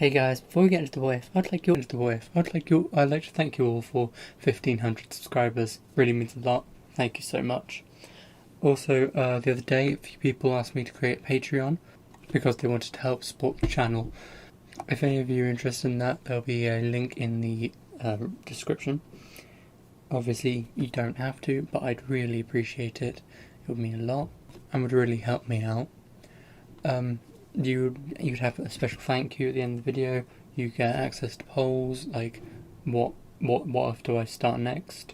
Hey guys, before we get into the what if, I'd like to thank you all for 1,500 subscribers. Really means a lot. Thank you so much. Also, the other day, a few people asked me to create a Patreon because they wanted to help support the channel. If any of you are interested in that, there'll be a link in the description. Obviously, you don't have to, but I'd really appreciate it. It would mean a lot and would really help me out. You'd have a special thank you at the end of the video. You get access to polls like what if do I start next,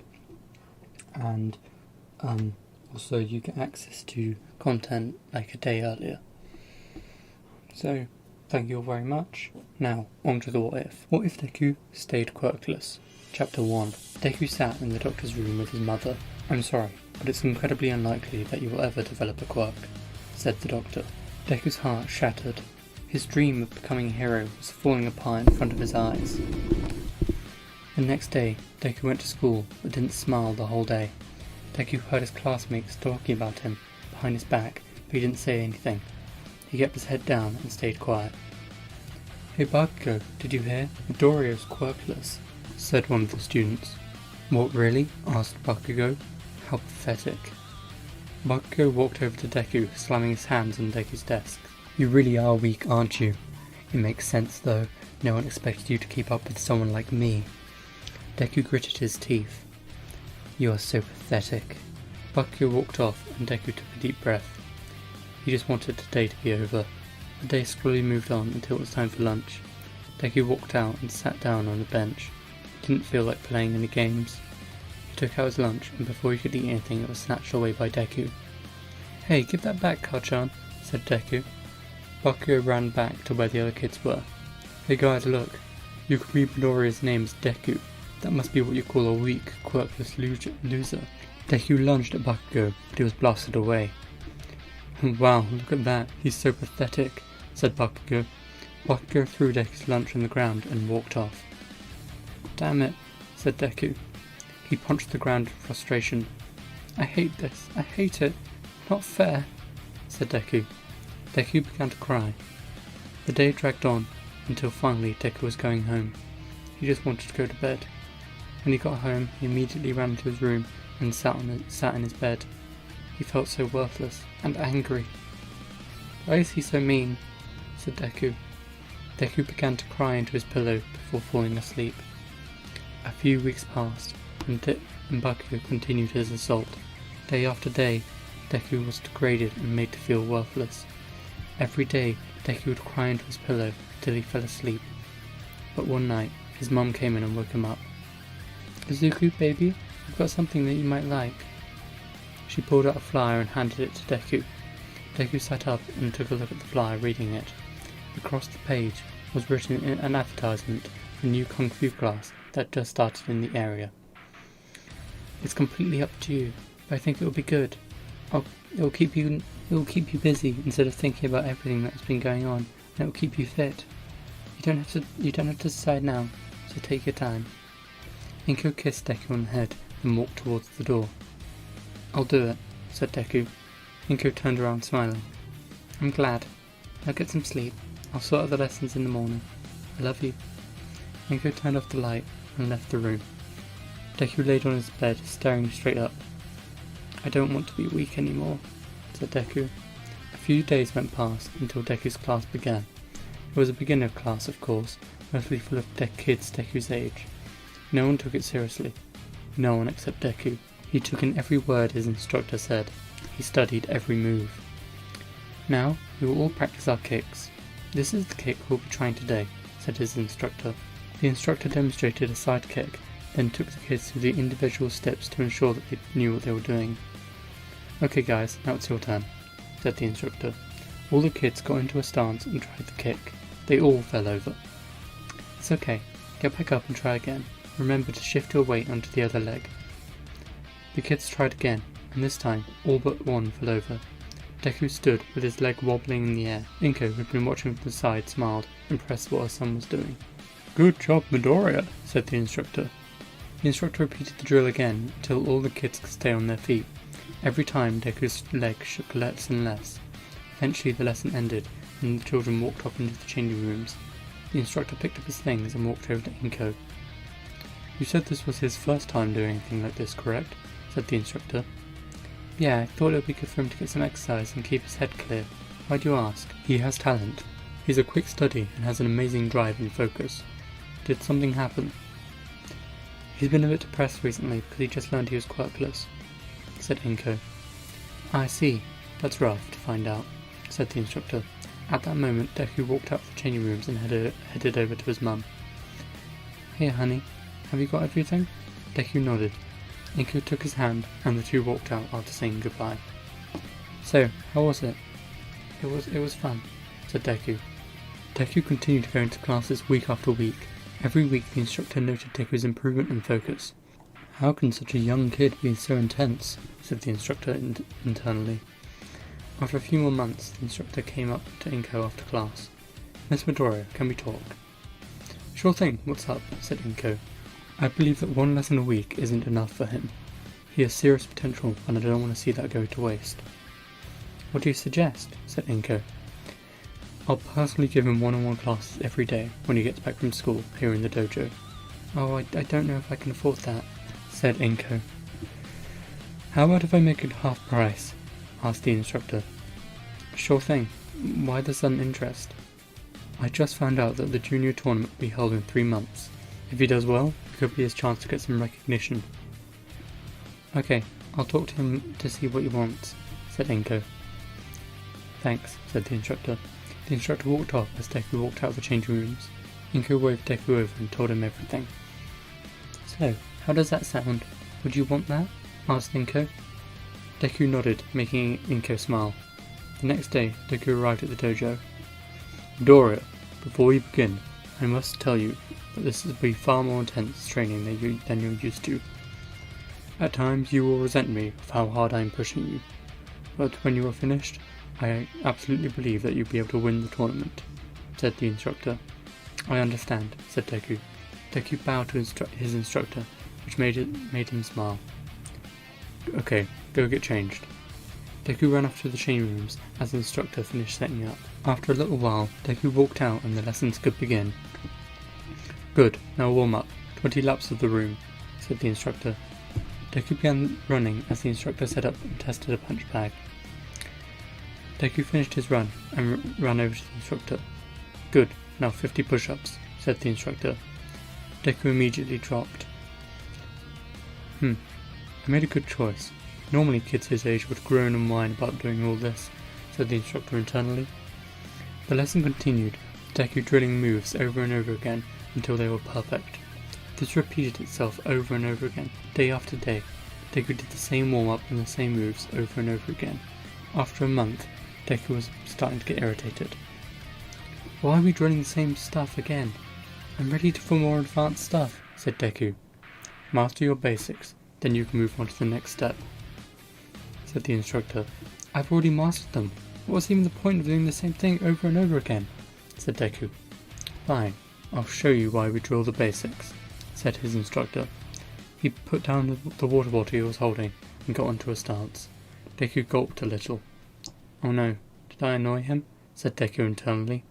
and also you get access to content like a day earlier. So thank you all very much. Now on to the what if. What if Deku stayed quirkless? Chapter 1. Deku sat in the doctor's room with his mother. "I'm sorry, but it's incredibly unlikely that you will ever develop a quirk," said the doctor. Deku's heart shattered. His dream of becoming a hero was falling apart in front of his eyes. The next day, Deku went to school but didn't smile the whole day. Deku heard his classmates talking about him behind his back, but he didn't say anything. He kept his head down and stayed quiet. "Hey Bakugo, did you hear? Midoriya's quirkless," said one of the students. "What, really?" asked Bakugo. "How pathetic." Bakugo walked over to Deku, slamming his hands on Deku's desk. "You really are weak, aren't you? It makes sense though. No one expected you to keep up with someone like me." Deku gritted his teeth. "You are so pathetic." Bakugo walked off and Deku took a deep breath. He just wanted the day to be over. The day slowly moved on until it was time for lunch. Deku walked out and sat down on a bench. He didn't feel like playing any games. He took out his lunch, and before he could eat anything, it was snatched away by Deku. "Hey, give that back, Kachan," said Deku. Bakugo ran back to where the other kids were. "Hey guys, look. You could read Midoriya's name as Deku. That must be what you call a weak, quirkless loser." Deku lunged at Bakugo, but he was blasted away. "Wow, look at that. He's so pathetic," said Bakugo. Bakugo threw Deku's lunch on the ground and walked off. "Damn it," said Deku. He punched the ground in frustration. "I hate this. I hate it. Not fair," said Deku. Deku began to cry. The day dragged on until finally Deku was going home. He just wanted to go to bed. When he got home, he immediately ran into his room and sat in his bed. He felt so worthless and angry. "Why is he so mean?" said Deku. Deku began to cry into his pillow before falling asleep. A few weeks passed, and Bakugo continued his assault. Day after day, Deku was degraded and made to feel worthless. Every day, Deku would cry into his pillow till he fell asleep. But one night, his mum came in and woke him up. "Izuku, baby, I've got something that you might like." She pulled out a flyer and handed it to Deku. Deku sat up and took a look at the flyer, reading it. Across the page was written an advertisement for a new kung fu class that just started in the area. "It's completely up to you, but I think it will be good. It will keep you busy instead of thinking about everything that's been going on, and it will keep you fit. You don't have to decide now, so take your time." Inko kissed Deku on the head and walked towards the door. "I'll do it," said Deku. Inko turned around smiling. "I'm glad. Now get some sleep. I'll sort out the lessons in the morning. I love you." Inko turned off the light and left the room. Deku laid on his bed, staring straight up. "I don't want to be weak anymore," said Deku. A few days went past until Deku's class began. It was a beginner class, of course, mostly full of kids Deku's age. No one took it seriously. No one except Deku. He took in every word his instructor said. He studied every move. "Now, we will all practice our kicks. This is the kick we'll be trying today," said his instructor. The instructor demonstrated a side kick, then took the kids through the individual steps to ensure that they knew what they were doing. "Okay guys, now it's your turn," said the instructor. All the kids got into a stance and tried the kick. They all fell over. "It's okay. Get back up and try again. Remember to shift your weight onto the other leg." The kids tried again, and this time all but one fell over. Deku stood with his leg wobbling in the air. Inko, who had been watching from the side, smiled, impressed what her son was doing. "Good job, Midoriya," said the instructor. The instructor repeated the drill again until all the kids could stay on their feet. Every time Deku's leg shook less and less. Eventually the lesson ended and the children walked off into the changing rooms. The instructor picked up his things and walked over to Inko. "You said this was his first time doing anything like this, correct?" said the instructor. "Yeah, I thought it would be good for him to get some exercise and keep his head clear. Why do you ask?" "He has talent. He's a quick study and has an amazing drive and focus. Did something happen?" "He's been a bit depressed recently because he just learned he was quirkless," said Inko. "I see. That's rough to find out," said the instructor. At that moment, Deku walked out of the changing rooms and headed over to his mum. "Here, honey. Have you got everything?" Deku nodded. Inko took his hand and the two walked out after saying goodbye. "So, how was it?" It was fun," said Deku. Deku continued to go into classes week after week. Every week the instructor noted Deku's improvement and focus. "How can such a young kid be so intense?" said the instructor internally. After a few more months, the instructor came up to Inko after class. "Miss Midoriya, can we talk?" "Sure thing, what's up?" said Inko. "I believe that one lesson a week isn't enough for him. He has serious potential and I don't want to see that go to waste." "What do you suggest?" said Inko. "I'll personally give him one-on-one classes every day when he gets back from school here in the dojo." "Oh, I don't know if I can afford that," said Inko. "How about if I make it half price?" asked the instructor. "Sure thing. Why the sudden interest?" "I just found out that the junior tournament will be held in 3 months. If he does well, it could be his chance to get some recognition." "Okay, I'll talk to him to see what he wants," said Inko. "Thanks," said the instructor. The instructor walked off as Deku walked out of the changing rooms. Inko waved Deku over and told him everything. "So, how does that sound? Would you want that?" asked Inko. Deku nodded, making Inko smile. The next day, Deku arrived at the dojo. "Midoriya, before we begin, I must tell you that this will be far more intense training than you're used to. At times you will resent me for how hard I am pushing you, but when you are finished, I absolutely believe that you'll be able to win the tournament," said the instructor. "I understand," said Deku. Deku bowed to his instructor, which made him smile. "Okay, go get changed." Deku ran off to the changing rooms as the instructor finished setting up. After a little while, Deku walked out and the lessons could begin. "Good, now warm up. 20 laps of the room," said the instructor. Deku began running as the instructor set up and tested a punch bag. Deku finished his run and ran over to the instructor. "Good, now 50 push-ups," said the instructor. Deku immediately dropped. I made a good choice. Normally kids his age would groan and whine about doing all this," said the instructor internally. The lesson continued, Deku drilling moves over and over again until they were perfect. This repeated itself over and over again, day after day. Deku did the same warm-up and the same moves over and over again. After a month, Deku was starting to get irritated. "Why are we drilling the same stuff again? I'm ready for more advanced stuff," said Deku. "Master your basics, then you can move on to the next step," said the instructor. "I've already mastered them. What's even the point of doing the same thing over and over again?" said Deku. "Fine, I'll show you why we drill the basics," said his instructor. He put down the water bottle he was holding and got onto a stance. Deku gulped a little. "Oh no, did I annoy him?" said Deku internally.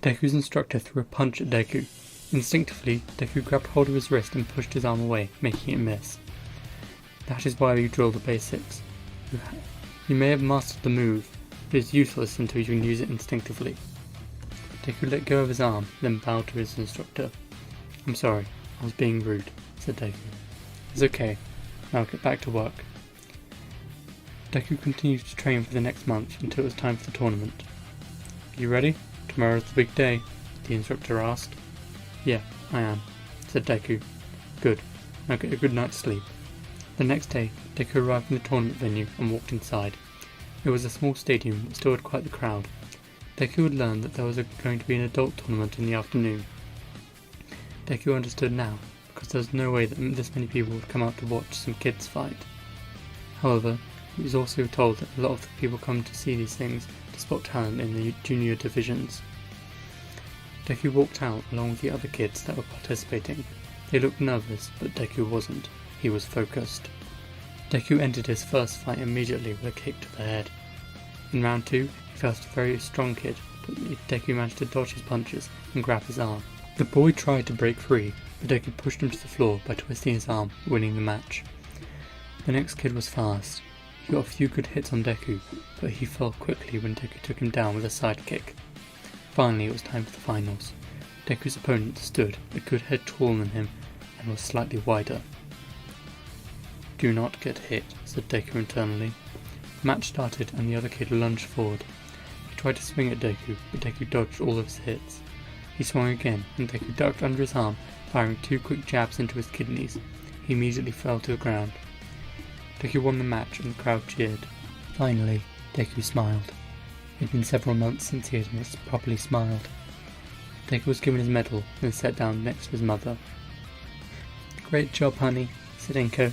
Deku's instructor threw a punch at Deku. Instinctively, Deku grabbed hold of his wrist and pushed his arm away, making it miss. "That is why we drill the basics. You may have mastered the move, but it's useless until you can use it instinctively." Deku let go of his arm, then bowed to his instructor. "I'm sorry, I was being rude," said Deku. "It's okay, now get back to work." Deku continued to train for the next month until it was time for the tournament. "You ready? Tomorrow's the big day," the instructor asked. "Yeah, I am," said Deku. "Good, now get a good night's sleep." The next day, Deku arrived in the tournament venue and walked inside. It was a small stadium but still had quite the crowd. Deku had learned that there was going to be an adult tournament in the afternoon. Deku understood now, because there was no way that this many people would come out to watch some kids fight. However, he was also told that a lot of the people come to see these things to spot talent in the junior divisions. Deku walked out along with the other kids that were participating. They looked nervous, but Deku wasn't. He was focused. Deku entered his first fight immediately with a kick to the head. In round 2, he faced a very strong kid, but Deku managed to dodge his punches and grab his arm. The boy tried to break free, but Deku pushed him to the floor by twisting his arm, winning the match. The next kid was fast. He got a few good hits on Deku, but he fell quickly when Deku took him down with a side kick. Finally, it was time for the finals. Deku's opponent stood a good head taller than him and was slightly wider. "Do not get hit," said Deku internally. The match started and the other kid lunged forward. He tried to swing at Deku, but Deku dodged all of his hits. He swung again, and Deku ducked under his arm, firing 2 quick jabs into his kidneys. He immediately fell to the ground. Deku won the match and the crowd cheered. Finally, Deku smiled. It had been several months since he had properly smiled. Deku was given his medal and sat down next to his mother. "Great job, honey," said Inko.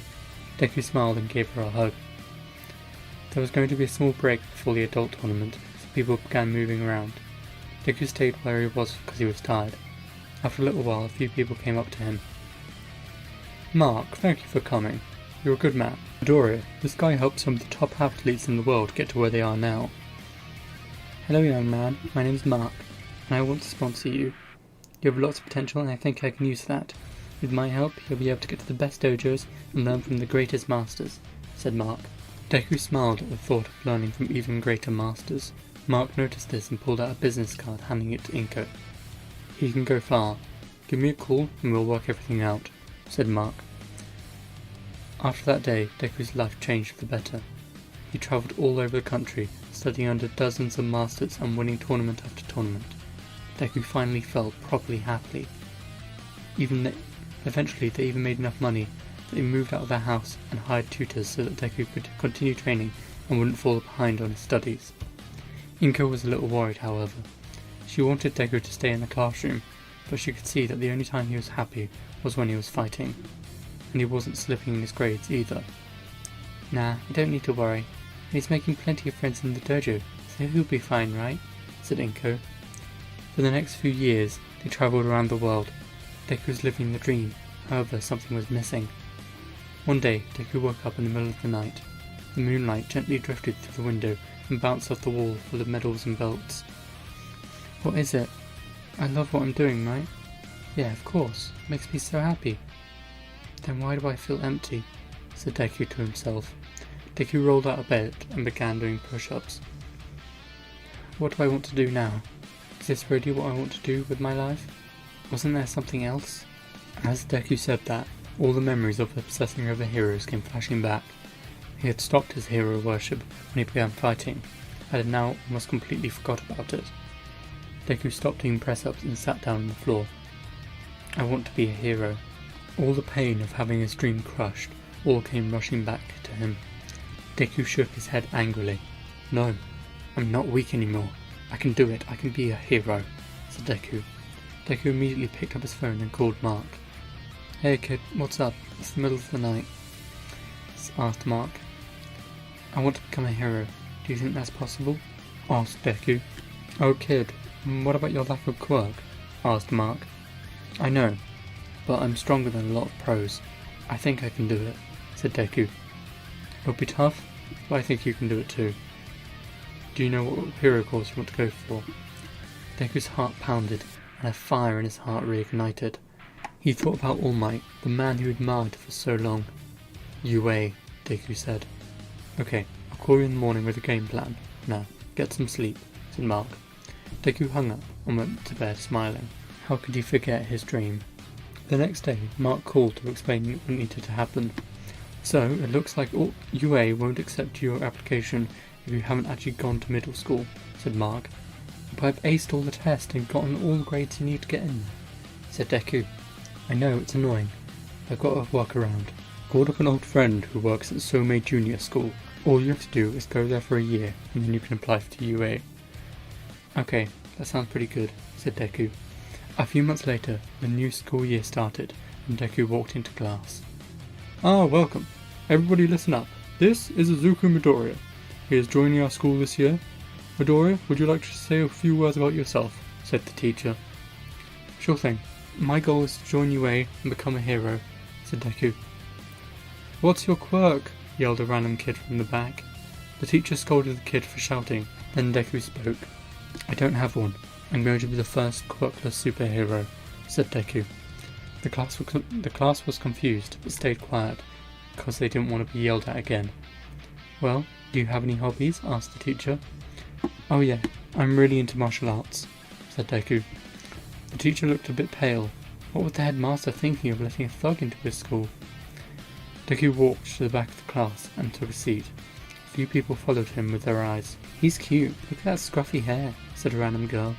Deku smiled and gave her a hug. There was going to be a small break before the adult tournament, so people began moving around. Deku stayed where he was because he was tired. After a little while, a few people came up to him. "Mark, thank you for coming. You're a good man. Midoriya, this guy helped some of the top athletes in the world get to where they are now." "Hello, young man. My name's Mark, and I want to sponsor you. You have lots of potential, and I think I can use that. With my help, you'll be able to get to the best dojos and learn from the greatest masters," said Mark. Deku smiled at the thought of learning from even greater masters. Mark noticed this and pulled out a business card, handing it to Inko. "He can go far. Give me a call and we'll work everything out," said Mark. After that day, Deku's life changed for the better. He travelled all over the country, studying under dozens of masters and winning tournament after tournament. Deku finally felt properly happy. Eventually they even made enough money that they moved out of their house and hired tutors so that Deku could continue training and wouldn't fall behind on his studies. Inko was a little worried, however. She wanted Deku to stay in the classroom, but she could see that the only time he was happy was when he was fighting, and he wasn't slipping in his grades either. "Nah, you don't need to worry. And he's making plenty of friends in the dojo, so he'll be fine, right?" said Inko. For the next few years, they travelled around the world. Deku was living the dream, however something was missing. One day, Deku woke up in the middle of the night. The moonlight gently drifted through the window and bounced off the wall full of medals and belts. "What is it? I love what I'm doing, right?" "Yeah, of course. It makes me so happy." "Then why do I feel empty?" said Deku to himself. Deku rolled out of bed and began doing push-ups. "What do I want to do now? Is this really what I want to do with my life? Wasn't there something else?" As Deku said that, all the memories of obsessing over heroes came flashing back. He had stopped his hero worship when he began fighting, and had now almost completely forgot about it. Deku stopped doing press-ups and sat down on the floor. "I want to be a hero." All the pain of having his dream crushed all came rushing back to him. Deku shook his head angrily. "No, I'm not weak anymore. I can do it. I can be a hero," said Deku. Deku immediately picked up his phone and called Mark. "Hey kid, what's up? It's the middle of the night," asked Mark. "I want to become a hero. Do you think that's possible?" asked Deku. "Oh kid, what about your lack of quirk?" asked Mark. "I know, but I'm stronger than a lot of pros. I think I can do it," said Deku. "It'll be tough, but I think you can do it too. Do you know what hero course you want to go for?" Deku's heart pounded, and a fire in his heart reignited. He thought about All Might, the man he admired for so long. "UA," Deku said. "Okay, I'll call you in the morning with a game plan. Now, get some sleep," said Mark. Deku hung up and went to bed smiling. How could he forget his dream? The next day, Mark called to explain what needed to happen. "So, it looks like UA won't accept your application if you haven't actually gone to middle school," said Mark. "But I've aced all the tests and gotten all the grades you need to get in there," said Deku. "I know, it's annoying. I've got a workaround. Called up an old friend who works at Somei Junior School. All you have to do is go there for a year, and then you can apply for UA." "Okay, that sounds pretty good," said Deku. A few months later, the new school year started, and Deku walked into class. Welcome. Everybody listen up. This is Izuku Midoriya. He is joining our school this year. Midoriya, would you like to say a few words about yourself?" said the teacher. "Sure thing. My goal is to join UA and become a hero," said Deku. "What's your quirk?" yelled a random kid from the back. The teacher scolded the kid for shouting, then Deku spoke. I don't have one. I'm going to be the first quirkless superhero, said Deku. The class was confused, but stayed quiet, because they didn't want to be yelled at again. Well, do you have any hobbies? Asked the teacher. Oh yeah, I'm really into martial arts, said Deku. The teacher looked a bit pale. What was the headmaster thinking of letting a thug into his school? Deku walked to the back of the class and took a seat. A few people followed him with their eyes. He's cute, look at that scruffy hair, said a random girl.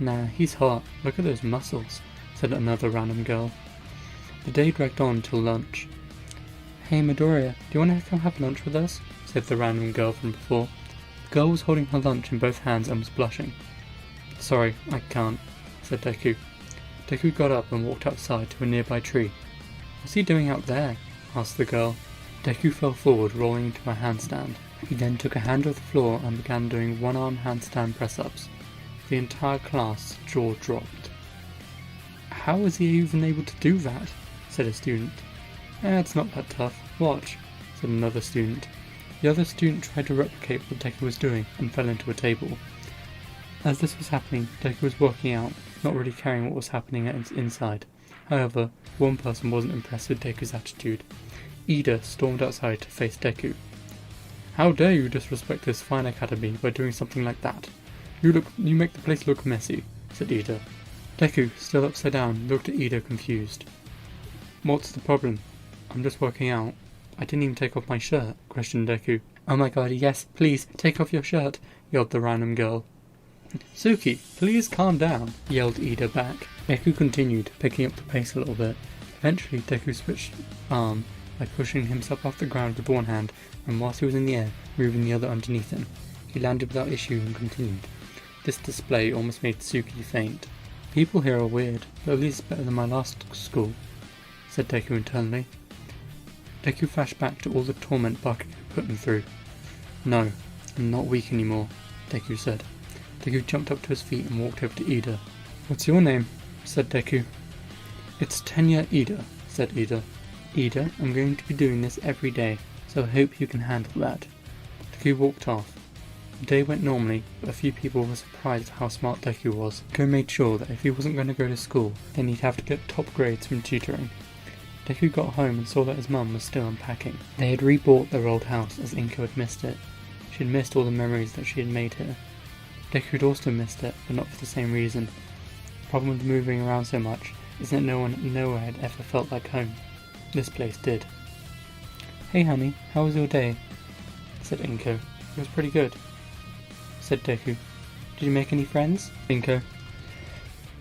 Nah, he's hot, look at those muscles, said another random girl. The day dragged on till lunch. Hey Midoriya, do you want to come have lunch with us? Said the random girl from before. The girl was holding her lunch in both hands and was blushing. Sorry, I can't, said Deku. Deku got up and walked outside to a nearby tree. What's he doing out there? Asked the girl. Deku fell forward, rolling into a handstand. He then took a hand off the floor and began doing one-arm handstand press-ups. The entire class' jaw dropped. How was he even able to do that? Said a student. It's not that tough. Watch, said another student. The other student tried to replicate what Deku was doing and fell into a table. As this was happening, Deku was working out, not really caring what was happening inside. However, one person wasn't impressed with Deku's attitude. Ida stormed outside to face Deku. How dare you disrespect this fine academy by doing something like that? You make the place look messy, said Ida. Deku, still upside down, looked at Ida confused. What's the problem? I'm just working out. I didn't even take off my shirt, questioned Deku. Oh my god, yes, please, take off your shirt, yelled the random girl. Suki, please calm down, yelled Ida back. Deku continued, picking up the pace a little bit. Eventually, Deku switched arm by pushing himself off the ground with one hand, and whilst he was in the air, moving the other underneath him. He landed without issue and continued. This display almost made Suki faint. People here are weird, but at least better than my last school, said Deku internally. Deku flashed back to all the torment Bakugo put him through. No, I'm not weak anymore, Deku said. Deku jumped up to his feet and walked over to Ida. What's your name? Said Deku. It's Tenya Ida, said Ida. Ida, I'm going to be doing this every day, so I hope you can handle that. Deku walked off. The day went normally, but a few people were surprised at how smart Deku was. Deku made sure that if he wasn't going to go to school, then he'd have to get top grades from tutoring. Deku got home and saw that his mum was still unpacking. They had rebought their old house as Inko had missed it. She had missed all the memories that she had made here. Deku had also missed it, but not for the same reason. The problem with moving around so much is that no one nowhere had ever felt like home. This place did. Hey honey, how was your day? Said Inko. It was pretty good, said Deku. Did you make any friends? Inko.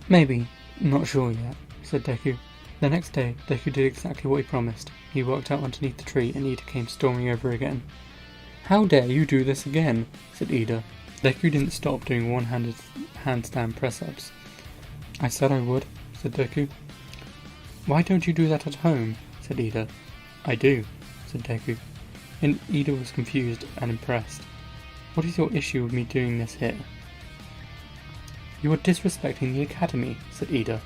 Maybe, not sure yet, said Deku. The next day, Deku did exactly what he promised. He walked out underneath the tree and Ida came storming over again. How dare you do this again? Said Ida. Deku didn't stop doing one-handed handstand press-ups. I said I would, said Deku. Why don't you do that at home? Said Ida. I do, said Deku. And Ida was confused and impressed. What is your issue with me doing this here? You are disrespecting the academy, said Ida.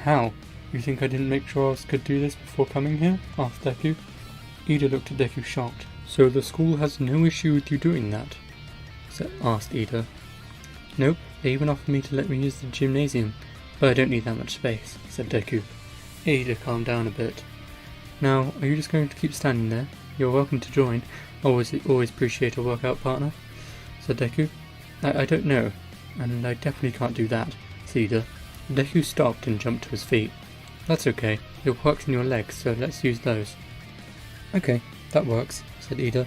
How? You think I didn't make sure I could do this before coming here? Asked Deku. Ida looked at Deku shocked. So the school has no issue with you doing that? Asked Ida. Nope, they even offered me to let me use the gymnasium, but I don't need that much space, said Deku. Ida calmed down a bit. Now, are you just going to keep standing there? You're welcome to join. Always appreciate a workout partner, said Deku. I don't know, and I definitely can't do that, said Ida. Deku stopped and jumped to his feet. That's okay, your quirks in your legs, so let's use those. Okay, that works, said Ida.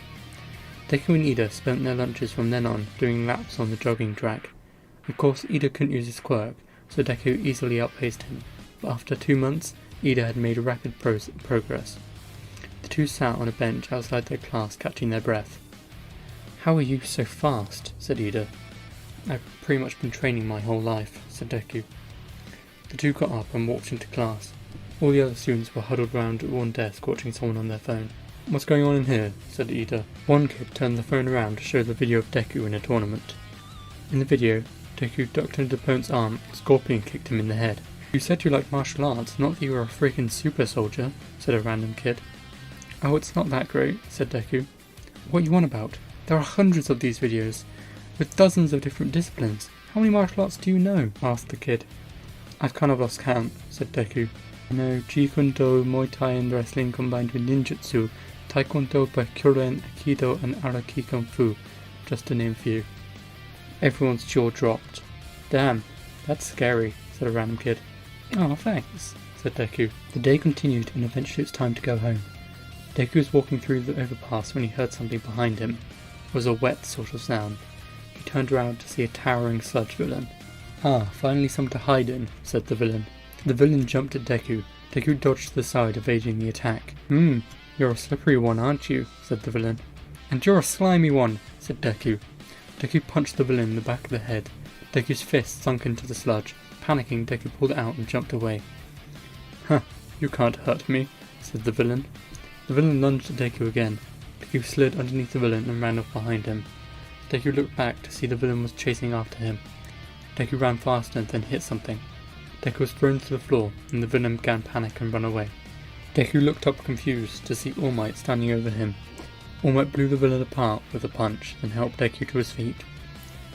Deku and Ida spent their lunches from then on doing laps on the jogging track. Of course, Ida couldn't use his quirk, so Deku easily outpaced him, but after 2 months, Ida had made rapid progress. The two sat on a bench outside their class catching their breath. How are you so fast? Said Ida. I've pretty much been training my whole life, said Deku. The two got up and walked into class. All the other students were huddled round one desk watching someone on their phone. What's going on in here? Said Ida. One kid turned the phone around to show the video of Deku in a tournament. In the video, Deku ducked under the opponent's arm and Scorpion kicked him in the head. You said you liked martial arts, not that you were a freaking super soldier, said a random kid. Oh, it's not that great, said Deku. What are you on about? There are hundreds of these videos, with dozens of different disciplines. How many martial arts do you know? Asked the kid. I've kind of lost count, said Deku. I know Jeet-Kune-Do, Muay Thai and wrestling combined with ninjutsu, Taekwondo, Bakuren, Aikido and Araki Kung Fu, just to name a few. Everyone's jaw dropped. Damn, that's scary, said a random kid. Oh, thanks, said Deku. The day continued and eventually it was time to go home. Deku was walking through the overpass when he heard something behind him. It was a wet sort of sound. He turned around to see a towering sludge villain. Ah, finally something to hide in, said the villain. The villain jumped at Deku. Deku dodged to the side, evading the attack. You're a slippery one, aren't you? Said the villain. And you're a slimy one, said Deku. Deku punched the villain in the back of the head. Deku's fist sunk into the sludge. Panicking, Deku pulled it out and jumped away. Huh, you can't hurt me, said the villain. The villain lunged at Deku again. Deku slid underneath the villain and ran off behind him. Deku looked back to see the villain was chasing after him. Deku ran faster and then hit something. Deku was thrown to the floor and the villain began to panic and run away. Deku looked up confused to see All Might standing over him. All Might blew the villain apart with a punch and helped Deku to his feet.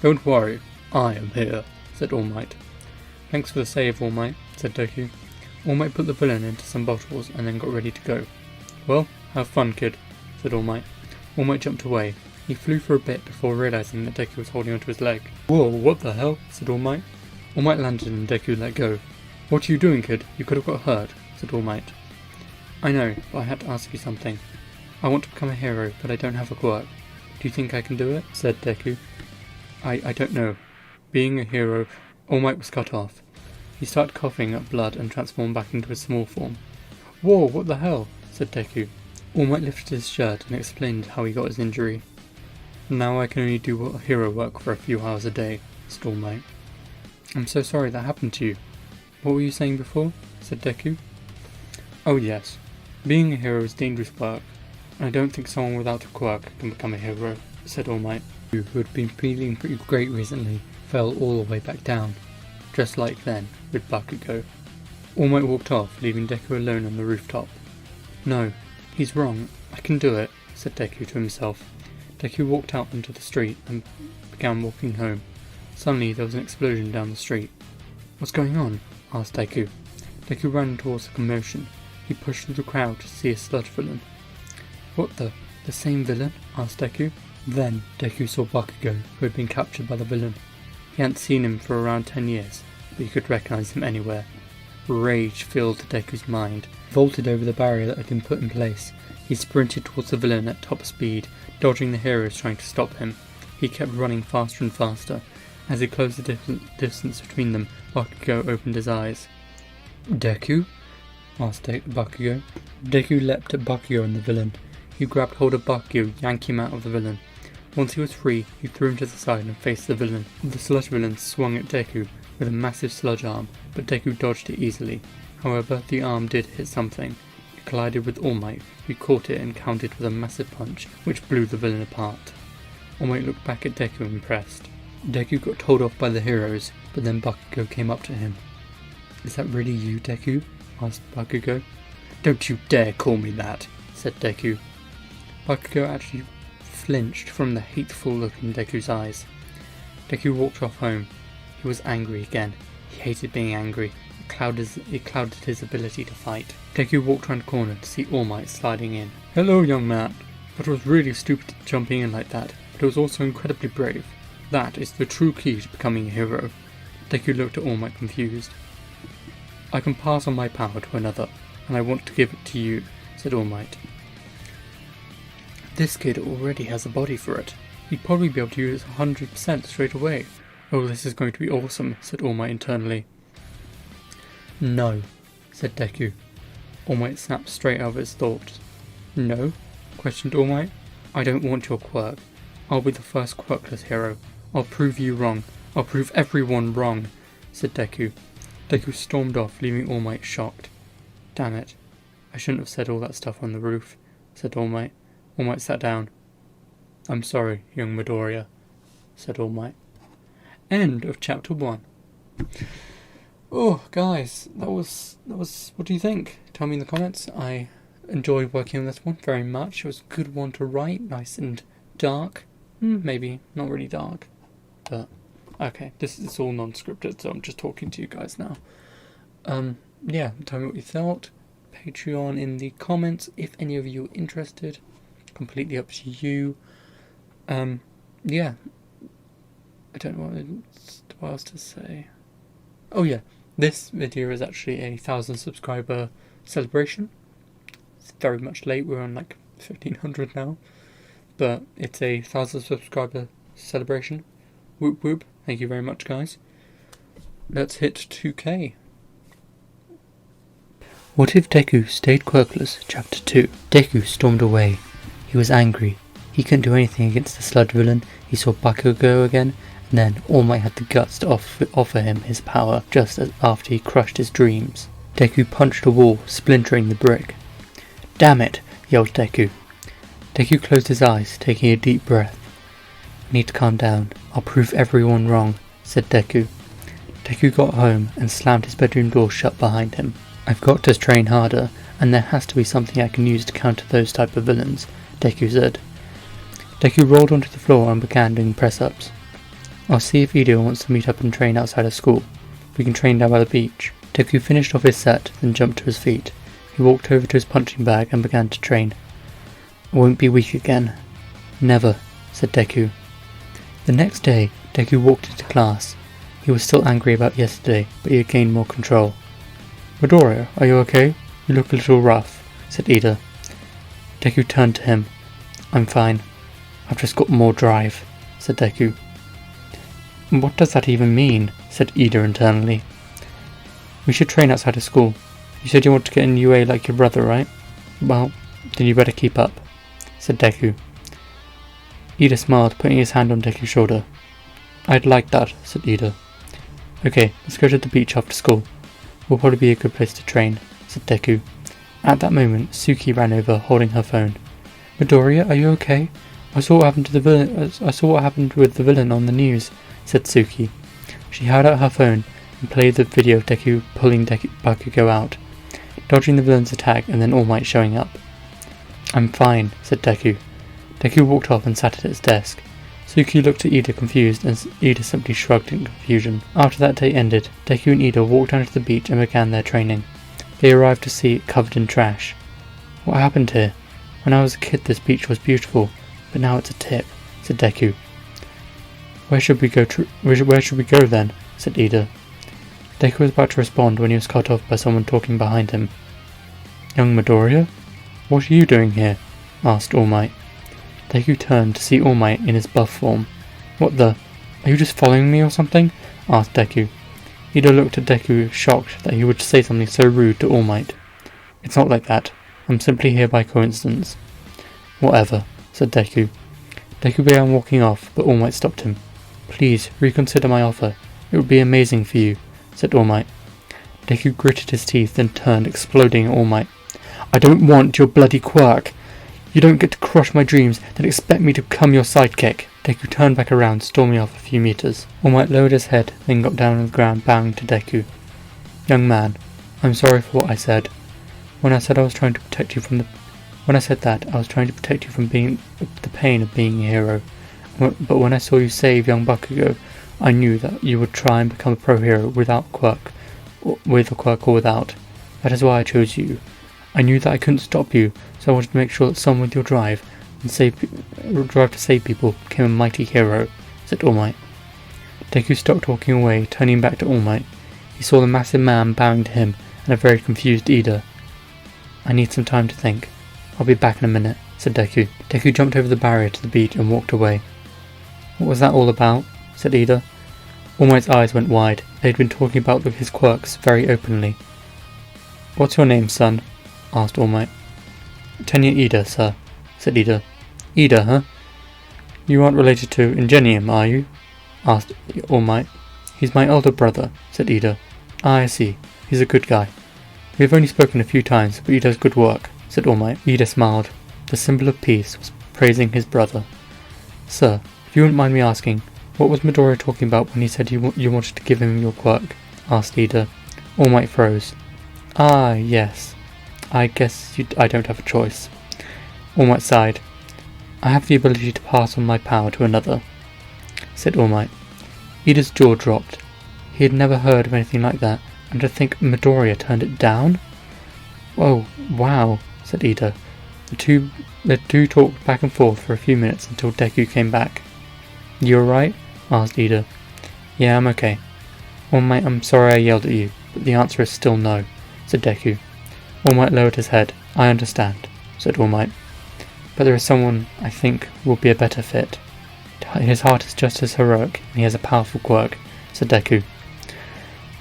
Don't worry, I am here, said All Might. Thanks for the save, All Might, said Deku. All Might put the villain into some bottles and then got ready to go. Well, have fun, kid, said All Might. All Might jumped away. He flew for a bit before realising that Deku was holding onto his leg. Whoa, what the hell, said All Might. All Might landed and Deku let go. What are you doing, kid? You could have got hurt, said All Might. I know, but I had to ask you something. I want to become a hero, but I don't have a quirk. Do you think I can do it? Said Deku. I don't know. Being a hero, All Might was cut off. He started coughing up blood and transformed back into his small form. Whoa, what the hell? Said Deku. All Might lifted his shirt and explained how he got his injury. Now I can only do hero work for a few hours a day, said All Might. I'm so sorry that happened to you. What were you saying before? Said Deku. Oh yes, being a hero is dangerous work, and I don't think someone without a quirk can become a hero, said All Might, who had been feeling pretty great recently, fell all the way back down, just like then with Bakugo. All Might walked off, leaving Deku alone on the rooftop. No, he's wrong, I can do it, said Deku to himself. Deku walked out into the street and began walking home. Suddenly there was an explosion down the street. What's going on? Asked Deku. Deku ran towards the commotion. He pushed through the crowd to see a sludge villain. What the same villain? Asked Deku. Then Deku saw Bakugo, who had been captured by the villain. He hadn't seen him for around 10 years, but he could recognise him anywhere. Rage filled Deku's mind. He vaulted over the barrier that had been put in place. He sprinted towards the villain at top speed, dodging the heroes trying to stop him. He kept running faster and faster. As he closed the distance between them, Bakugo opened his eyes. Deku? Asked Bakugo. Deku leapt at Bakugo and the villain. He grabbed hold of Bakugo, yanking him out of the villain. Once he was free, he threw him to the side and faced the villain. The sludge villain swung at Deku with a massive sludge arm, but Deku dodged it easily. However, the arm did hit something. It collided with All Might, who caught it and countered with a massive punch, which blew the villain apart. All Might looked back at Deku impressed. Deku got told off by the heroes, but then Bakugo came up to him. Is that really you, Deku? Asked Bakugo. Don't you dare call me that, said Deku. Bakugo actually flinched from the hateful look in Deku's eyes. Deku walked off home. He was angry again. He hated being angry. It clouded his ability to fight. Deku walked around the corner to see All Might sliding in. Hello, young man. That was really stupid jumping in like that, but it was also incredibly brave. That is the true key to becoming a hero. Deku looked at All Might confused. I can pass on my power to another, and I want to give it to you, said All Might. This kid already has a body for it. He'd probably be able to use it 100% straight away. Oh, this is going to be awesome, said All Might internally. No, said Deku. All Might snapped straight out of his thoughts. No? Questioned All Might. I don't want your quirk. I'll be the first quirkless hero. I'll prove you wrong. I'll prove everyone wrong, said Deku. Deku stormed off, leaving All Might shocked. Damn it. I shouldn't have said all that stuff on the roof, said All Might. All Might sat down. I'm sorry, young Midoriya, said All Might. End of chapter 1. Oh, guys, that was. What do you think? Tell me in the comments. I enjoyed working on this one very much. It was a good one to write, nice and dark. Maybe not really dark, but Okay, this is all non-scripted, so I'm just talking to you guys now. Yeah, tell me what you thought. Patreon in the comments if any of you are interested. Completely up to you. Yeah. I don't know what else to say. Oh yeah, this video is actually a 1,000 subscriber celebration. It's very much late, we're on like 1,500 now. But it's a 1,000 subscriber celebration. Whoop whoop, thank you very much guys. Let's hit 2K. What if Deku stayed quirkless? Chapter 2. Deku stormed away. He was angry. He couldn't do anything against the sludge villain. He saw Bakugo again, and then All Might had the guts to offer him his power just as after he crushed his dreams. Deku punched a wall, splintering the brick. Damn it, yelled Deku. Deku closed his eyes, taking a deep breath. I need to calm down. I'll prove everyone wrong, said Deku. Deku got home and slammed his bedroom door shut behind him. I've got to train harder, and there has to be something I can use to counter those type of villains, Deku said. Deku rolled onto the floor and began doing press-ups. I'll see if Ida wants to meet up and train outside of school. We can train down by the beach. Deku finished off his set, then jumped to his feet. He walked over to his punching bag and began to train. I won't be weak again. Never, said Deku. The next day, Deku walked into class. He was still angry about yesterday, but he had gained more control. Midoriya, are you okay? You look a little rough, said Ida. Deku turned to him. I'm fine. I've just got more drive, said Deku. What does that even mean? Said Ida internally. We should train outside of school. You said you want to get in UA like your brother, right? Well, then you better keep up, said Deku. Ida smiled, putting his hand on Deku's shoulder. I'd like that, said Ida. Okay, let's go to the beach after school. Will probably be a good place to train, said Deku. At that moment, Suki ran over, holding her phone. Midoriya, are you okay? I saw what happened with the villain on the news, said Suki. She held out her phone and played the video of Deku pulling Bakugo out, dodging the villain's attack and then All Might showing up. I'm fine, said Deku. Deku walked off and sat at his desk. Suki looked at Ida confused, and Ida simply shrugged in confusion. After that day ended, Deku and Ida walked down to the beach and began their training. They arrived to see it covered in trash. What happened here? When I was a kid this beach was beautiful, but now it's a tip, said Deku. Where should we go then? Said Ida. Deku was about to respond when he was cut off by someone talking behind him. Young Midoriya? What are you doing here? Asked All Might. Deku turned to see All Might in his buff form. What the? Are you just following me or something? Asked Deku. Ida looked at Deku, shocked that he would say something so rude to All Might. It's not like that. I'm simply here by coincidence. Whatever, said Deku. Deku began walking off, but All Might stopped him. Please, reconsider my offer. It would be amazing for you, said All Might. Deku gritted his teeth, then turned, exploding at All Might. I don't want your bloody quirk. You don't get to crush my dreams, then expect me to become your sidekick. Deku turned back around, storming off a few meters. All Might lowered his head, then got down on the ground, bowing to Deku. Young man, I'm sorry for what I said. When I said that, I was trying to protect you from the pain of being a hero. But when I saw you save young Bakugo, I knew that you would try and become a pro hero with a quirk or without. That is why I chose you. I knew that I couldn't stop you, so I wanted to make sure that someone with your drive to save people became a mighty hero, said All Might. Deku stopped walking away, turning back to All Might. He saw the massive man bowing to him and a very confused Ida. I need some time to think. I'll be back in a minute, said Deku. Deku jumped over the barrier to the beach and walked away. What was that all about? Said Ida. All Might's eyes went wide. They'd been talking about his quirks very openly. What's your name, son? Asked All Might. Tenya Ida, sir, said Ida. Ida, huh? You aren't related to Ingenium, are you? Asked All Might. He's my elder brother, said Ida. Ah, I see. He's a good guy. We have only spoken a few times, but he does good work, said All Might. Ida smiled. The symbol of peace was praising his brother. Sir, if you wouldn't mind me asking, what was Midoriya talking about when he said you wanted to give him your quirk? Asked Ida. All Might froze. Ah, yes. I guess I don't have a choice. All Might sighed. I have the ability to pass on my power to another, said All Might. Ida's jaw dropped. He had never heard of anything like that, and to think Midoriya turned it down? "Oh, wow," said Ida. The two talked back and forth for a few minutes until Deku came back. "You alright?" asked Ida. "Yeah, I'm okay." "All Might, I'm sorry I yelled at you, but the answer is still no," said Deku. All Might lowered his head. "I understand," said All Might. "But there is someone I think will be a better fit. His heart is just as heroic, and he has a powerful quirk," said Deku.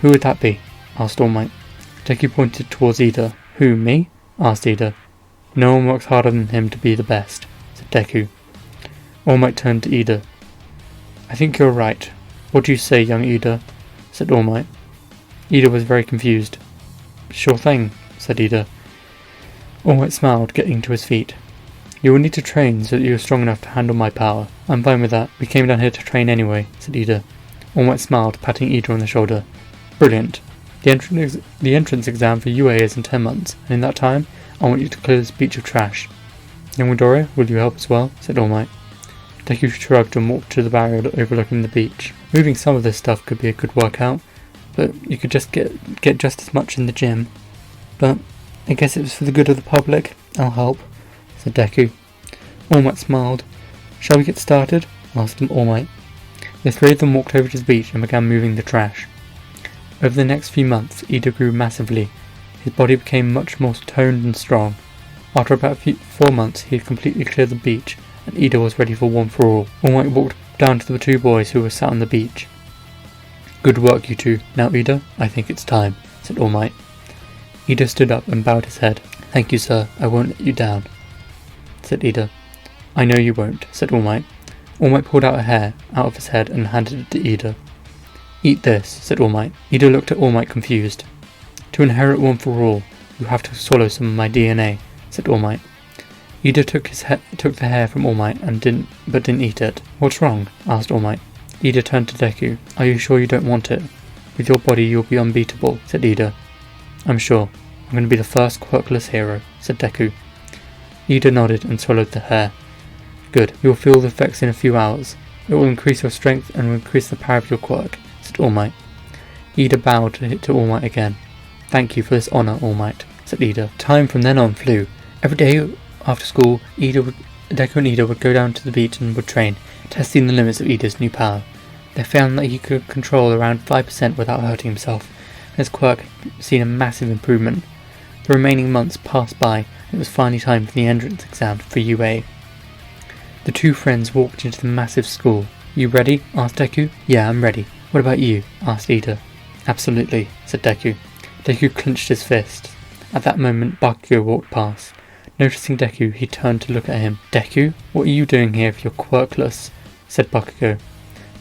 "Who would that be?" asked All Might. Deku pointed towards Ida. "Who, me?" asked Ida. "No one works harder than him to be the best," said Deku. All Might turned to Ida. "I think you're right. What do you say, young Ida?" said All Might. Ida was very confused. "Sure thing," said Ida. All Might smiled, getting to his feet. "You will need to train so that you are strong enough to handle my power. I'm fine with that. We came down here to train anyway," said Ida. All Might smiled, patting Ida on the shoulder. "Brilliant. The entrance exam for UA is in 10 months, and in that time, I want you to clear this beach of trash. Young Midoriya, will you help as well?" said All Might. Deku shrugged and walked to the barrier overlooking the beach. Moving some of this stuff could be a good workout, but you could just get just as much in the gym. "But I guess it was for the good of the public. I'll help," said Deku. All Might smiled. "Shall we get started?" asked All Might. The three of them walked over to the beach and began moving the trash. Over the next few months, Ida grew massively. His body became much more toned and strong. After about 4 months, he had completely cleared the beach, and Ida was ready for One for All. All Might walked down to the two boys who were sat on the beach. "Good work, you two. Now, Ida, I think it's time," said All Might. Ida stood up and bowed his head. "Thank you, sir. I won't let you down," said Ida. "I know you won't," said All Might. All Might pulled out a hair out of his head and handed it to Ida. "Eat this," said All Might. Ida looked at All Might confused. "To inherit One for All, you have to swallow some of my DNA," said All Might. Ida took the hair from All Might but didn't eat it. "What's wrong?" asked All Might. Ida turned to Deku. "Are you sure you don't want it? With your body you'll be unbeatable," said Ida. "I'm sure. I'm going to be the first quirkless hero," said Deku. Ida nodded and swallowed the hair. "Good. You'll feel the effects in a few hours. It will increase your strength and will increase the power of your quirk," said All Might. Ida bowed to All Might again. "Thank you for this honour, All Might," said Ida. Time from then on flew. Every day after school, Deku and Ida would go down to the beach and would train, testing the limits of Ida's new power. They found that he could control around 5% without hurting himself, and his quirk had seen a massive improvement. The remaining months passed by, and it was finally time for the entrance exam for UA. The two friends walked into the massive school. "You ready?" asked Deku. "Yeah, I'm ready. What about you?" asked Ida. "Absolutely," said Deku. Deku clenched his fist. At that moment, Bakugo walked past. Noticing Deku, he turned to look at him. "Deku, what are you doing here if you're quirkless?" said Bakugo.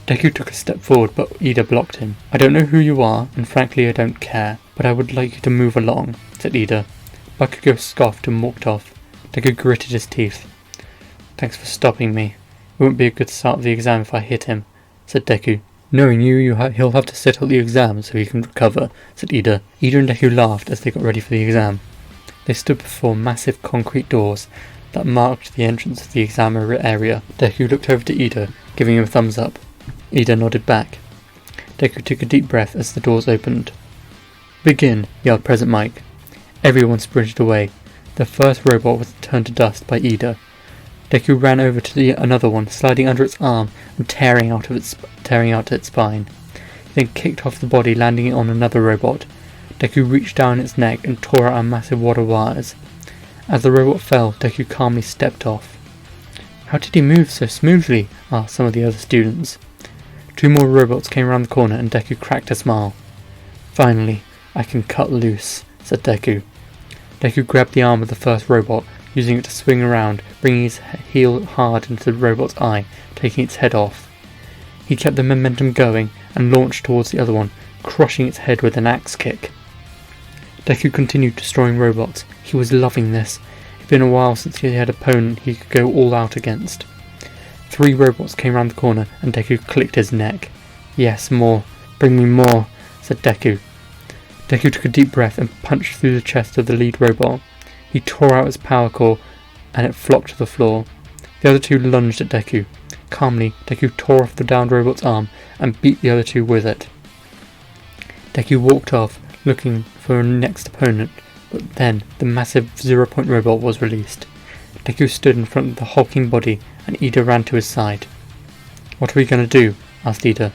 Deku took a step forward, but Ida blocked him. "I don't know who you are, and frankly I don't care, but I would like you to move along," said Ida. Bakugo scoffed and walked off. Deku gritted his teeth. "Thanks for stopping me. It won't be a good start of the exam if I hit him," said Deku. "Knowing he'll have to sit out the exam so he can recover," said Ida. Ida and Deku laughed as they got ready for the exam. They stood before massive concrete doors that marked the entrance of the exam area. Deku looked over to Ida, giving him a thumbs up. Ida nodded back. Deku took a deep breath as the doors opened. "Begin," yelled President Mike. Everyone sprinted away. The first robot was turned to dust by Ida. Deku ran over to another one, sliding under its arm and tearing out its spine. He then kicked off the body, landing it on another robot. Deku reached down its neck and tore out a massive wad of wires. As the robot fell, Deku calmly stepped off. "How did he move so smoothly?" asked some of the other students. 2 more robots came around the corner and Deku cracked a smile. "Finally, I can cut loose," said Deku. Deku grabbed the arm of the first robot, using it to swing around, bringing his heel hard into the robot's eye, taking its head off. He kept the momentum going and launched towards the other one, crushing its head with an axe kick. Deku continued destroying robots. He was loving this. It had been a while since he had an opponent he could go all out against. 3 robots came round the corner and Deku clicked his neck. "Yes, more. Bring me more," said Deku. Deku took a deep breath and punched through the chest of the lead robot. He tore out its power core and it flopped to the floor. The other 2 lunged at Deku. Calmly, Deku tore off the downed robot's arm and beat the other two with it. Deku walked off, looking for a next opponent, but then the massive 0-point robot was released. Deku stood in front of the hulking body, and Ida ran to his side. "What are we going to do?" asked Ida.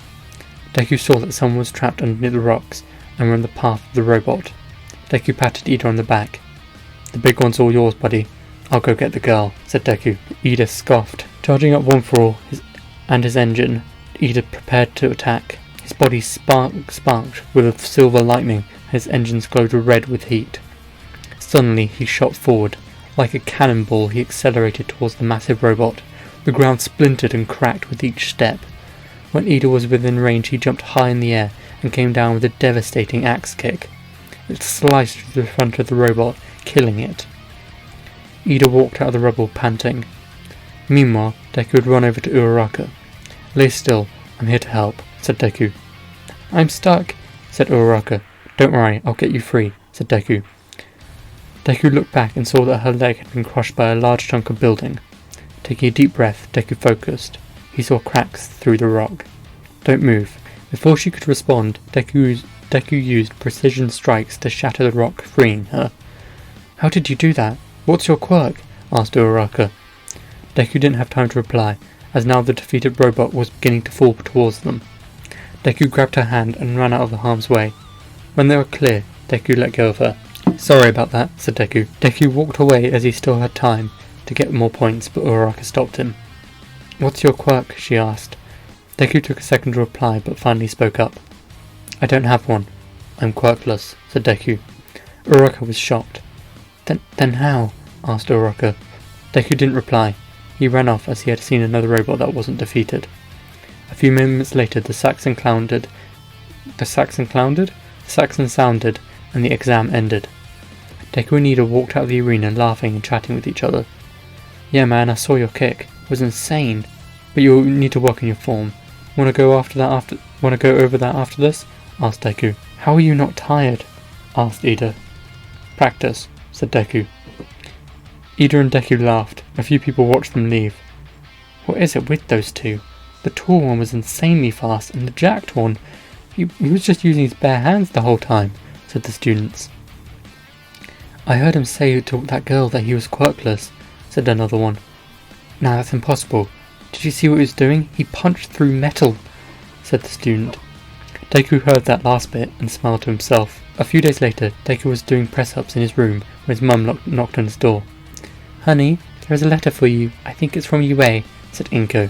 Deku saw that someone was trapped underneath the rocks and were in the path of the robot. Deku patted Ida on the back. "The big one's all yours, buddy. I'll go get the girl," said Deku. Ida scoffed. Charging up one for all and his engine, Ida prepared to attack. His body sparked with silver lightning, and his engines glowed red with heat. Suddenly he shot forward. Like a cannonball he accelerated towards the massive robot. The ground splintered and cracked with each step. When Ida was within range he jumped high in the air and came down with a devastating axe kick. It sliced through the front of the robot, killing it. Ida walked out of the rubble, panting. Meanwhile, Deku had run over to Uraraka. "Lay still, I'm here to help," said Deku. "I'm stuck," said Uraraka. "Don't worry, I'll get you free," said Deku. Deku looked back and saw that her leg had been crushed by a large chunk of building. Taking a deep breath, Deku focused. He saw cracks through the rock. "Don't move." Before she could respond, Deku used precision strikes to shatter the rock, freeing her. "How did you do that? What's your quirk?" asked Uraraka. Deku didn't have time to reply, as now the defeated robot was beginning to fall towards them. Deku grabbed her hand and ran out of the harm's way. When they were clear, Deku let go of her. "Sorry about that," said Deku. Deku walked away as he still had time to get more points, but Uraraka stopped him. "What's your quirk?" she asked. Deku took a second to reply, but finally spoke up. "I don't have one. I'm quirkless," said Deku. Uraraka was shocked. Then how?" asked Uraraka. Deku didn't reply. He ran off as he had seen another robot that wasn't defeated. A few moments later the Saxon sounded, and the exam ended. Deku and Ida walked out of the arena laughing and chatting with each other. "Yeah man, I saw your kick. It was insane. But you'll need to work on your form. Wanna go over that after this?" asked Deku. "How are you not tired?" asked Ida. "Practice," said Deku. Ida and Deku laughed. A few people watched them leave. "What is it with those two? The tall one was insanely fast, and the jacked one, he was just using his bare hands the whole time," said the students. "I heard him say to that girl that he was quirkless," said another one. "Nah, that's impossible. Did you see what he was doing? He punched through metal," said the student. Deku heard that last bit and smiled to himself. A few days later, Deku was doing press-ups in his room when his mum knocked on his door. "Honey, there is a letter for you. I think it's from UA," said Inko.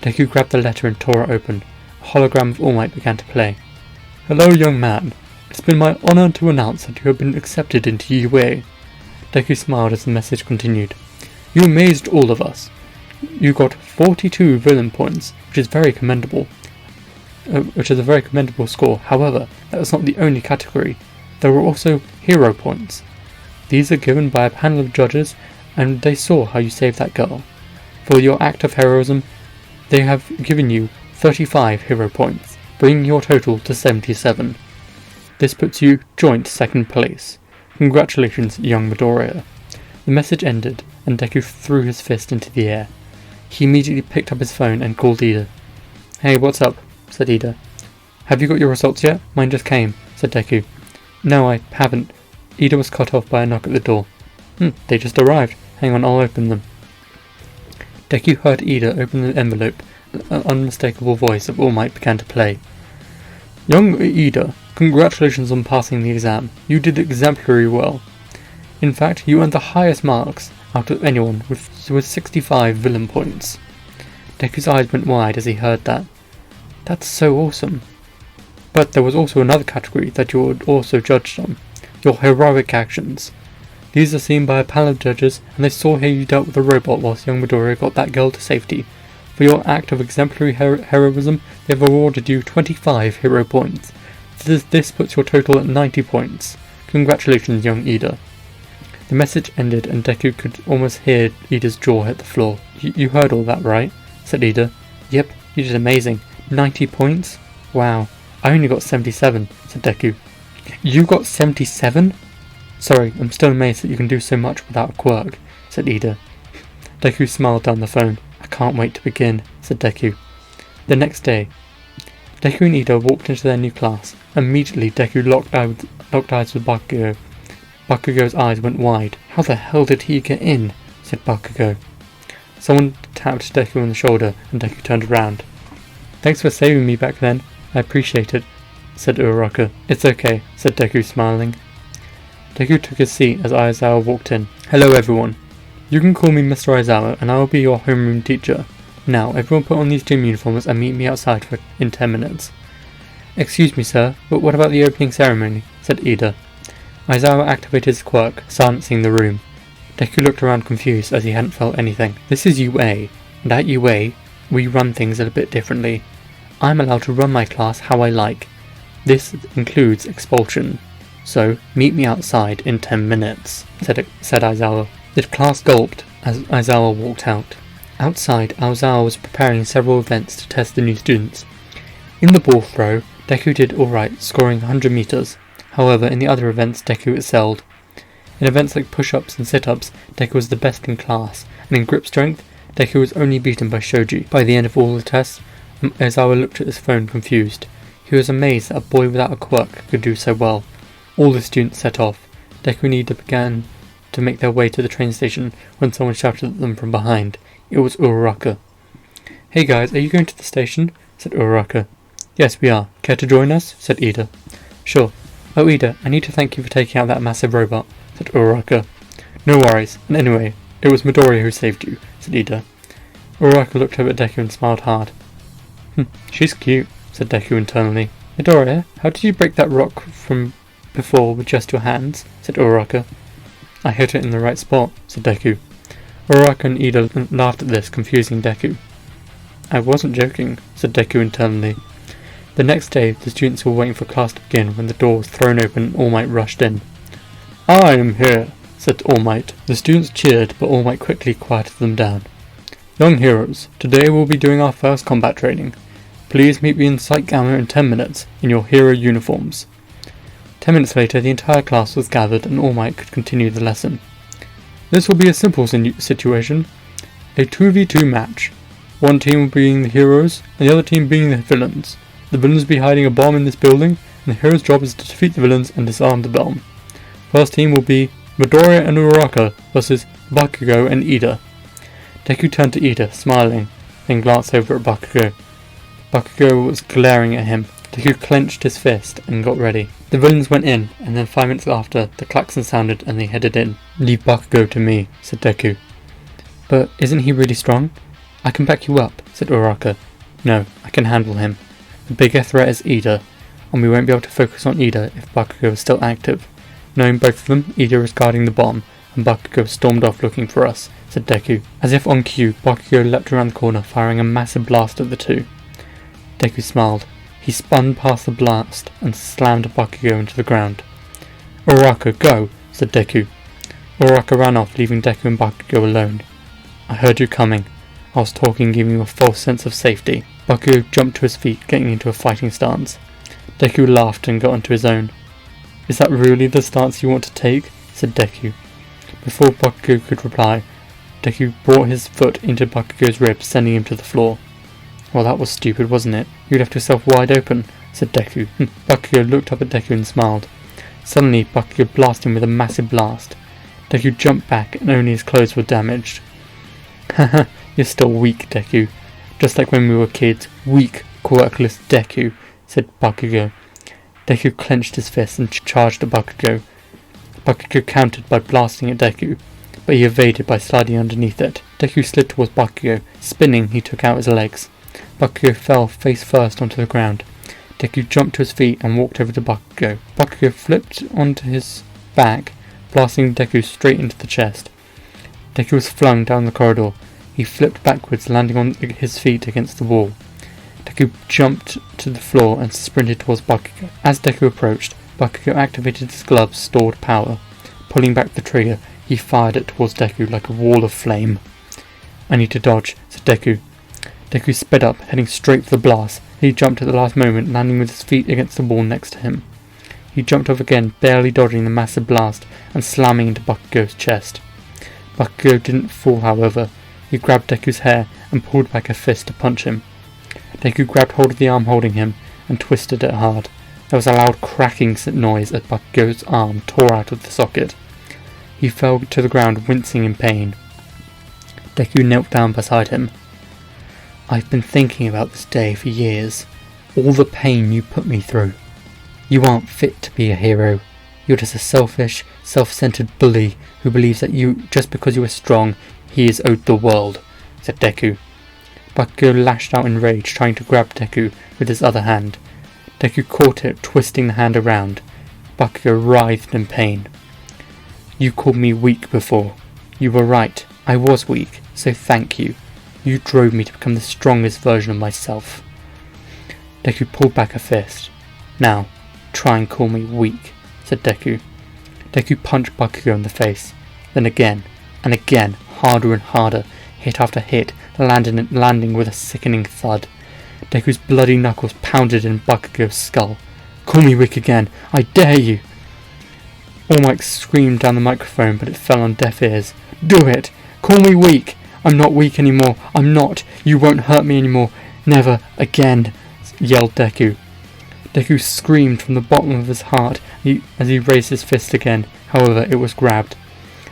Deku grabbed the letter and tore it open. A hologram of All Might began to play. "Hello, young man. It's been my honor to announce that you have been accepted into UA." Deku smiled as the message continued. "You amazed all of us. You got 42 villain points, which is a very commendable score. However, that was not the only category. There were also hero points. These are given by a panel of judges, and they saw how you saved that girl. For your act of heroism, they have given you 35 hero points, bringing your total to 77. This puts you joint second place. Congratulations, young Midoriya." The message ended, and Deku threw his fist into the air. He immediately picked up his phone and called Ida. "Hey, what's up?" said Ida. "Have you got your results yet? Mine just came," said Deku. "No, I haven't." Ida was cut off by a knock at the door. They just arrived. Hang on, I'll open them." Deku heard Ida open the envelope, and an unmistakable voice of All Might began to play. "Young Ida, congratulations on passing the exam. You did exemplary well. In fact, you earned the highest marks out of anyone with 65 villain points." Deku's eyes went wide as he heard that. "That's so awesome. But there was also another category that you were also judged on. Your heroic actions. These are seen by a panel of judges, and they saw how you dealt with the robot whilst young Midoriya got that girl to safety. For your act of exemplary heroism, they have awarded you 25 hero points. This puts your total at 90 points. Congratulations, young Ida." The message ended, and Deku could almost hear Ida's jaw hit the floor. You heard all that, right?" said Ida. "Yep, you did amazing. 90 points? Wow. I only got 77, said Deku. "You got 77? Sorry, I'm still amazed that you can do so much without a quirk," said Ida. Deku smiled down the phone. "I can't wait to begin," said Deku. The next day, Deku and Ida walked into their new class. Immediately, Deku locked eyes with Bakugo. Bakugo's eyes went wide. "How the hell did he get in?" said Bakugo. Someone tapped Deku on the shoulder, and Deku turned around. "Thanks for saving me back then. I appreciate it," said Uraraka. "It's okay," said Deku, smiling. Deku took his seat as Aizawa walked in. "Hello everyone. You can call me Mr. Aizawa, and I will be your homeroom teacher. Now, everyone put on these gym uniforms and meet me outside in 10 minutes. "Excuse me, sir, but what about the opening ceremony?" said Ida. Aizawa activated his quirk, silencing the room. Deku looked around confused as he hadn't felt anything. "This is UA, and at UA, we run things a bit differently. I'm allowed to run my class how I like. This includes expulsion. So, meet me outside in 10 minutes, said Aizawa. The class gulped as Aizawa walked out. Outside, Aizawa was preparing several events to test the new students. In the ball throw, Deku did alright, scoring 100 meters. However, in the other events, Deku excelled. In events like push-ups and sit-ups, Deku was the best in class, and in grip strength, Deku was only beaten by Shoji. By the end of all the tests, Aizawa looked at his phone confused. He was amazed that a boy without a quirk could do so well. All the students set off. Deku and Ida began to make their way to the train station when someone shouted at them from behind. It was Uraraka. "Hey guys, are you going to the station?" said Uraraka. "Yes, we are. Care to join us?" said Ida. "Sure. Oh, Ida, I need to thank you for taking out that massive robot," said Uraraka. "No worries. And anyway, it was Midoriya who saved you," said Ida. Uraraka looked over at Deku and smiled hard. She's cute," said Deku internally. "Midoriya, how did you break that rock from before with just your hands?" said Uraraka. "I hit it in the right spot," said Deku. Uraraka and Ida laughed at this, confusing Deku. "I wasn't joking," said Deku internally. The next day, the students were waiting for class to begin when the door was thrown open and All Might rushed in. "I am here," said All Might. The students cheered, but All Might quickly quieted them down. "Young heroes, today we'll be doing our first combat training. Please meet me in Sight Gamma in 10 minutes, in your hero uniforms." 10 minutes later, the entire class was gathered and All Might could continue the lesson. "This will be a simple situation. A 2v2 match. One team being the heroes, and the other team being the villains. The villains will be hiding a bomb in this building, and the hero's job is to defeat the villains and disarm the bomb. First team will be Midoriya and Uraraka versus Bakugo and Ida." Deku turned to Ida, smiling, then glanced over at Bakugo. Bakugo was glaring at him. Deku clenched his fist and got ready. The villains went in, and then 5 minutes after, the klaxon sounded and they headed in. "Leave Bakugo to me," said Deku. "But isn't he really strong?" "I can back you up," said Uraraka. "No, I can handle him. The bigger threat is Ida, and we won't be able to focus on Ida if Bakugo is still active. Knowing both of them, Ida is guarding the bomb, and Bakugo stormed off looking for us," said Deku. As if on cue, Bakugo leapt around the corner, firing a massive blast at the two. Deku smiled. He spun past the blast and slammed Bakugo into the ground. "Uraraka, go!" said Deku. Uraraka ran off, leaving Deku and Bakugo alone. "I heard you coming. I was talking, giving you a false sense of safety." Bakugo jumped to his feet, getting into a fighting stance. Deku laughed and got onto his own. "Is that really the stance you want to take?" said Deku. Before Bakugo could reply, Deku brought his foot into Bakugo's ribs, sending him to the floor. "Well, that was stupid, wasn't it? You left yourself wide open," said Deku. Bakugo looked up at Deku and smiled. Suddenly, Bakugo blasted him with a massive blast. Deku jumped back, and only his clothes were damaged. "Haha, you're still weak, Deku. Just like when we were kids. Weak, quirkless Deku," said Bakugo. Deku clenched his fist and charged at Bakugo. Bakugo countered by blasting at Deku, but he evaded by sliding underneath it. Deku slid towards Bakugo. Spinning, he took out his legs. Bakugo fell face first onto the ground. Deku jumped to his feet and walked over to Bakugo. Bakugo flipped onto his back, blasting Deku straight into the chest. Deku was flung down the corridor. He flipped backwards, landing on his feet against the wall. Deku jumped to the floor and sprinted towards Bakugo. As Deku approached, Bakugo activated his glove's stored power. Pulling back the trigger, he fired it towards Deku like a wall of flame. "I need to dodge," said Deku. Deku sped up, heading straight for the blast. He jumped at the last moment, landing with his feet against the wall next to him. He jumped off again, barely dodging the massive blast and slamming into Bakugo's chest. Bakugo didn't fall, however. He grabbed Deku's hair and pulled back a fist to punch him. Deku grabbed hold of the arm holding him and twisted it hard. There was a loud cracking noise as Bakugo's arm tore out of the socket. He fell to the ground, wincing in pain. Deku knelt down beside him. "I've been thinking about this day for years. All the pain you put me through. You aren't fit to be a hero. You're just a selfish, self-centered bully who believes that just because you are strong, he is owed the world," said Deku. Bakugo lashed out in rage, trying to grab Deku with his other hand. Deku caught it, twisting the hand around. Bakugo writhed in pain. "You called me weak before. You were right. I was weak, so thank you. You drove me to become the strongest version of myself." Deku pulled back a fist. "Now, try and call me weak," said Deku. Deku punched Bakugo in the face. Then again, and again, harder and harder, hit after hit, landing with a sickening thud. Deku's bloody knuckles pounded in Bakugo's skull. "Call me weak again! I dare you!" All Might screamed down the microphone, but it fell on deaf ears. "Do it! Call me weak! I'm not weak anymore! I'm not! You won't hurt me anymore! Never again!" yelled Deku. Deku screamed from the bottom of his heart as he raised his fist again. However, it was grabbed.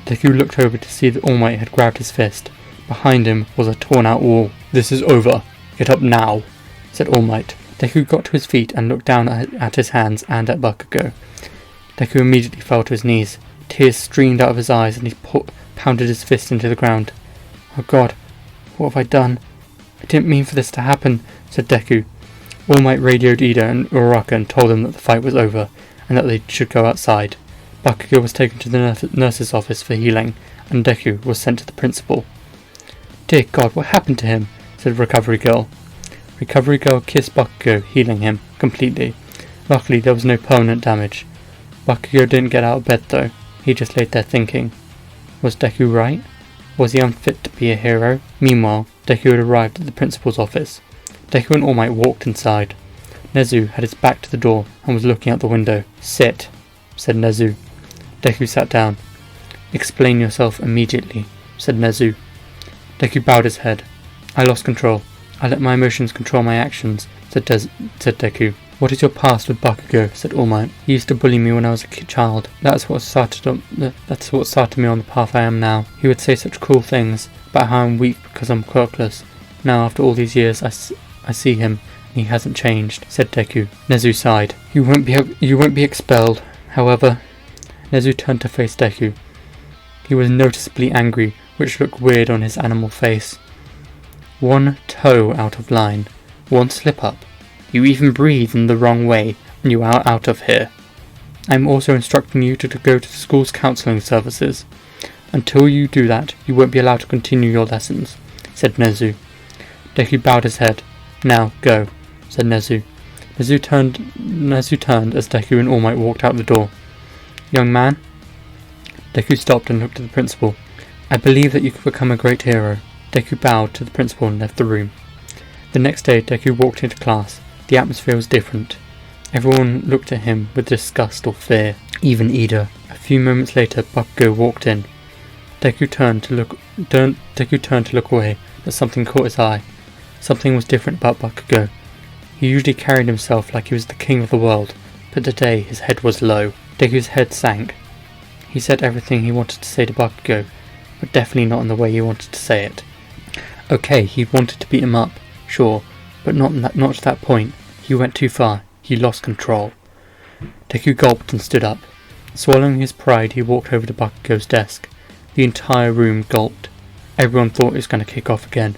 Deku looked over to see that All Might had grabbed his fist. Behind him was a torn-out wall. "This is over. Get up now," said All Might. Deku got to his feet and looked down at his hands and at Bakugo. Deku immediately fell to his knees. Tears streamed out of his eyes and he pounded his fist into the ground. "Oh God, what have I done? I didn't mean for this to happen," said Deku. All Might radioed Ida and Uraraka and told them that the fight was over and that they should go outside. Bakugo was taken to the nurse's office for healing, and Deku was sent to the principal. "Dear God, what happened to him?" said Recovery Girl. Recovery Girl kissed Bakugo, healing him completely. Luckily, there was no permanent damage. Bakugo didn't get out of bed though. He just laid there thinking. Was Deku right? Was he unfit to be a hero? Meanwhile, Deku had arrived at the principal's office. Deku and All Might walked inside. Nezu had his back to the door and was looking out the window. "Sit," said Nezu. Deku sat down. "Explain yourself immediately," said Nezu. Deku bowed his head. "I lost control. I let my emotions control my actions," said Deku. "What is your past with Bakugo?" said All Might. "He used to bully me when I was a child. That's what started me on the path I am now. He would say such cruel things about how I'm weak because I'm quirkless. Now, after all these years, I see him, and he hasn't changed," said Deku. Nezu sighed. You won't be expelled. However," Nezu turned to face Deku. He was noticeably angry, which looked weird on his animal face. "One toe out of line. One slip-up. You even breathe in the wrong way, and you are out of here. I'm also instructing you to go to the school's counselling services. Until you do that, you won't be allowed to continue your lessons," said Nezu. Deku bowed his head. "Now, go," said Nezu. Nezu turned as Deku and All Might walked out the door. "Young man?" Deku stopped and looked at the principal. "I believe that you could become a great hero." Deku bowed to the principal and left the room. The next day, Deku walked into class. The atmosphere was different. Everyone looked at him with disgust or fear, even Ida. A few moments later, Bakugo walked in. Deku turned to look away, but something caught his eye. Something was different about Bakugo. He usually carried himself like he was the king of the world, but today his head was low. Deku's head sank. He said everything he wanted to say to Bakugo, but definitely not in the way he wanted to say it. Okay, he wanted to beat him up, sure, but not to that point. He went too far. He lost control. Deku gulped and stood up. Swallowing his pride, he walked over to Bakugo's desk. The entire room gulped. Everyone thought he was going to kick off again.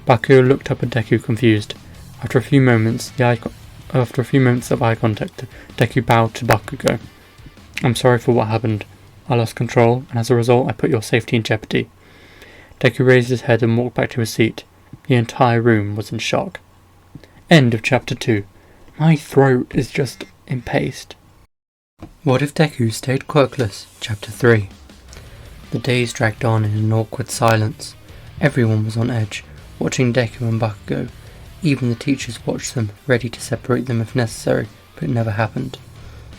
Bakugo looked up at Deku, confused. After a few moments of eye contact, Deku bowed to Bakugo. "I'm sorry for what happened. I lost control, and as a result, I put your safety in jeopardy." Deku raised his head and walked back to his seat. The entire room was in shock. End of Chapter 2. My throat is just impaced. What if Deku stayed quirkless? Chapter 3. The days dragged on in an awkward silence. Everyone was on edge, watching Deku and Bakugo. Even the teachers watched them, ready to separate them if necessary, but it never happened.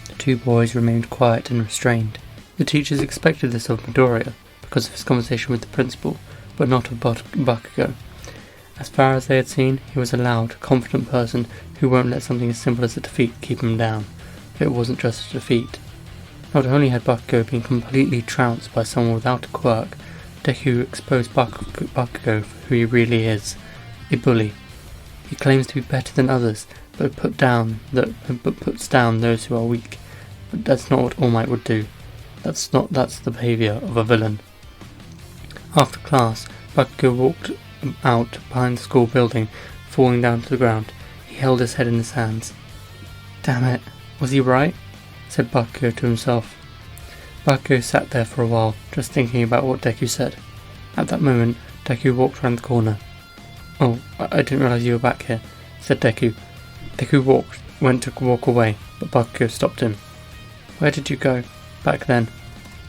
The two boys remained quiet and restrained. The teachers expected this of Midoriya, because of his conversation with the principal, but not of Bakugo. As far as they had seen, he was a loud, confident person who won't let something as simple as a defeat keep him down. But it wasn't just a defeat. Not only had Bakugo been completely trounced by someone without a quirk, Deku exposed Bakugo for who he really is, a bully. He claims to be better than others, but puts down those who are weak. But that's not what All Might would do. That's the behaviour of a villain. After class, Bakugo walked out behind the school building, falling down to the ground. He held his head in his hands. "Damn it, was he right?" said Bakugo to himself. Bakugo sat there for a while, just thinking about what Deku said. At that moment, Deku walked round the corner. "Oh, I didn't realise you were back here," said Deku. Deku went to walk away, but Bakugo stopped him. "Where did you go back then?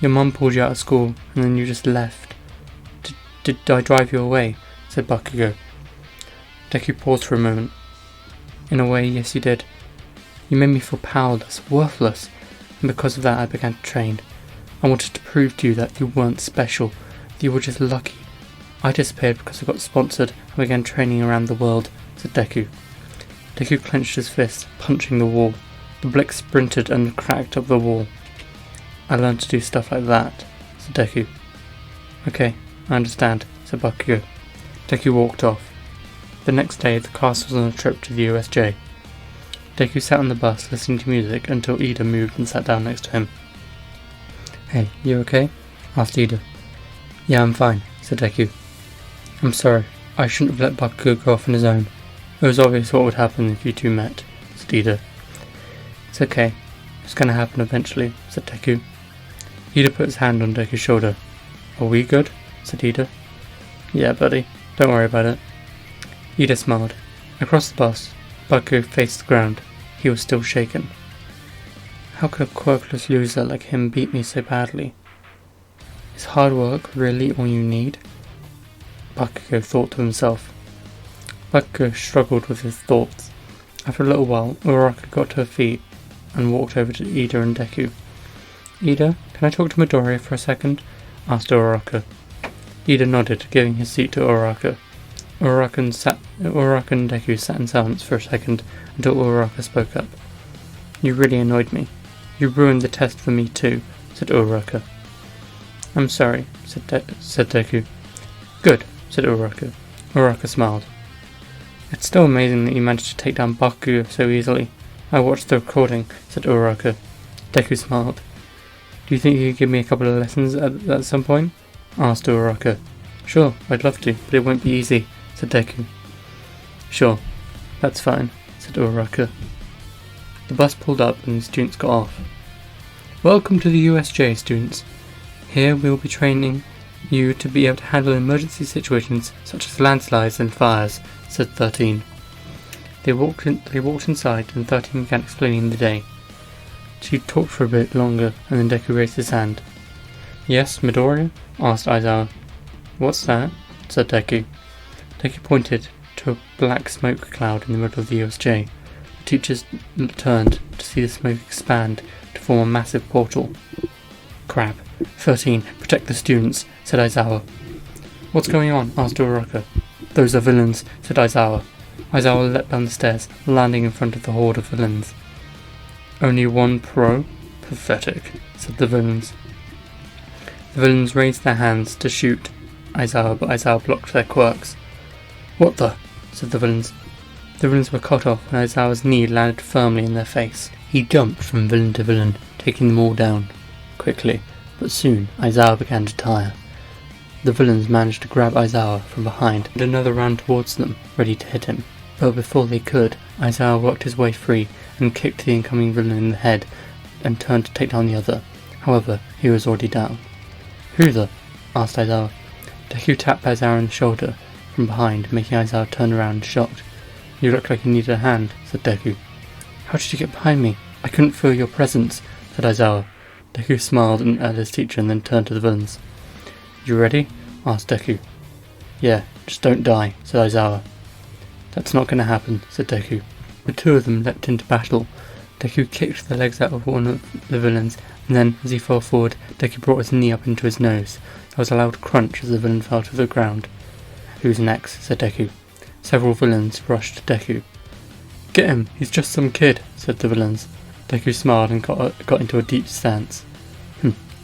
Your mum pulled you out of school, and then you just left. Did I drive you away?" said Bakugo. Deku paused for a moment. "In a way, yes you did. You made me feel powerless, worthless, and because of that I began to train. I wanted to prove to you that you weren't special, that you were just lucky. I disappeared because I got sponsored and began training around the world," said Deku. Deku clenched his fist, punching the wall. The blick sprinted and cracked up the wall. "I learned to do stuff like that," said Deku. "Okay, I understand," said Bakugo. Deku walked off. The next day, the cast was on a trip to the USJ. Deku sat on the bus listening to music until Ida moved and sat down next to him. "Hey, you okay?" asked Ida. "Yeah, I'm fine," said Deku. "I'm sorry, I shouldn't have let Bakugo go off on his own. It was obvious what would happen if you two met," said Ida. "It's okay, it's gonna happen eventually," said Deku. Ida put his hand on Deku's shoulder. "Are we good?" said Ida. "Yeah, buddy, don't worry about it." Ida smiled. Across the bus, Bakugo faced the ground. He was still shaken. "How could a quirkless loser like him beat me so badly? Is hard work really all you need?" Bakugo thought to himself. Bakugo struggled with his thoughts. After a little while, Uraraka got to her feet and walked over to Ida and Deku. "Ida, can I talk to Midoriya for a second?" asked Uraraka. Ida nodded, giving his seat to Uraraka. Uraraka and Deku sat in silence for a second until Uraraka spoke up. "You really annoyed me. You ruined the test for me too," said Uraraka. "I'm sorry," said Deku. "Good," said Uraraka. Uraraka smiled. "It's still amazing that you managed to take down Bakugo so easily. I watched the recording," said Uraraka. Deku smiled. "Do you think you could give me a couple of lessons at some point?" asked Uraraka. "Sure, I'd love to, but it won't be easy," said Deku. "Sure, that's fine," said Uraraka. The bus pulled up and the students got off. "Welcome to the USJ, students. Here we will be training you to be able to handle emergency situations such as landslides and fires," said 13. They walked inside and 13 began explaining the day. She talked for a bit longer and then Deku raised his hand. "Yes, Midoriya?" asked Aizawa. "What's that?" said Deku. Deku pointed to a black smoke cloud in the middle of the USJ. The teachers turned to see the smoke expand to form a massive portal. "Crap. 13, protect the students," said Aizawa. "What's going on?" asked Uraraka. "Those are villains," said Aizawa. Aizawa leapt down the stairs, landing in front of the horde of villains. "Only one pro? Pathetic," said the villains. The villains raised their hands to shoot Aizawa, but Aizawa blocked their quirks. "What the?" said the villains. The villains were cut off when Aizawa's knee landed firmly in their face. He jumped from villain to villain, taking them all down quickly, but soon Aizawa began to tire. The villains managed to grab Aizawa from behind and another ran towards them, ready to hit him. But before they could, Aizawa worked his way free and kicked the incoming villain in the head and turned to take down the other. However, he was already down. "Who the?" asked Aizawa. Deku tapped Aizawa on the shoulder from behind, making Aizawa turn around shocked. "You look like you needed a hand," said Deku. "How did you get behind me? I couldn't feel your presence," said Aizawa. Deku smiled at his teacher and then turned to the villains. "You ready?" asked Deku. "Yeah, just don't die," said Aizawa. "That's not going to happen," said Deku. The two of them leapt into battle. Deku kicked the legs out of one of the villains, and then, as he fell forward, Deku brought his knee up into his nose. There was a loud crunch as the villain fell to the ground. "Who's next?" said Deku. Several villains rushed to Deku. "Get him, he's just some kid," said the villains. Deku smiled and got into a deep stance.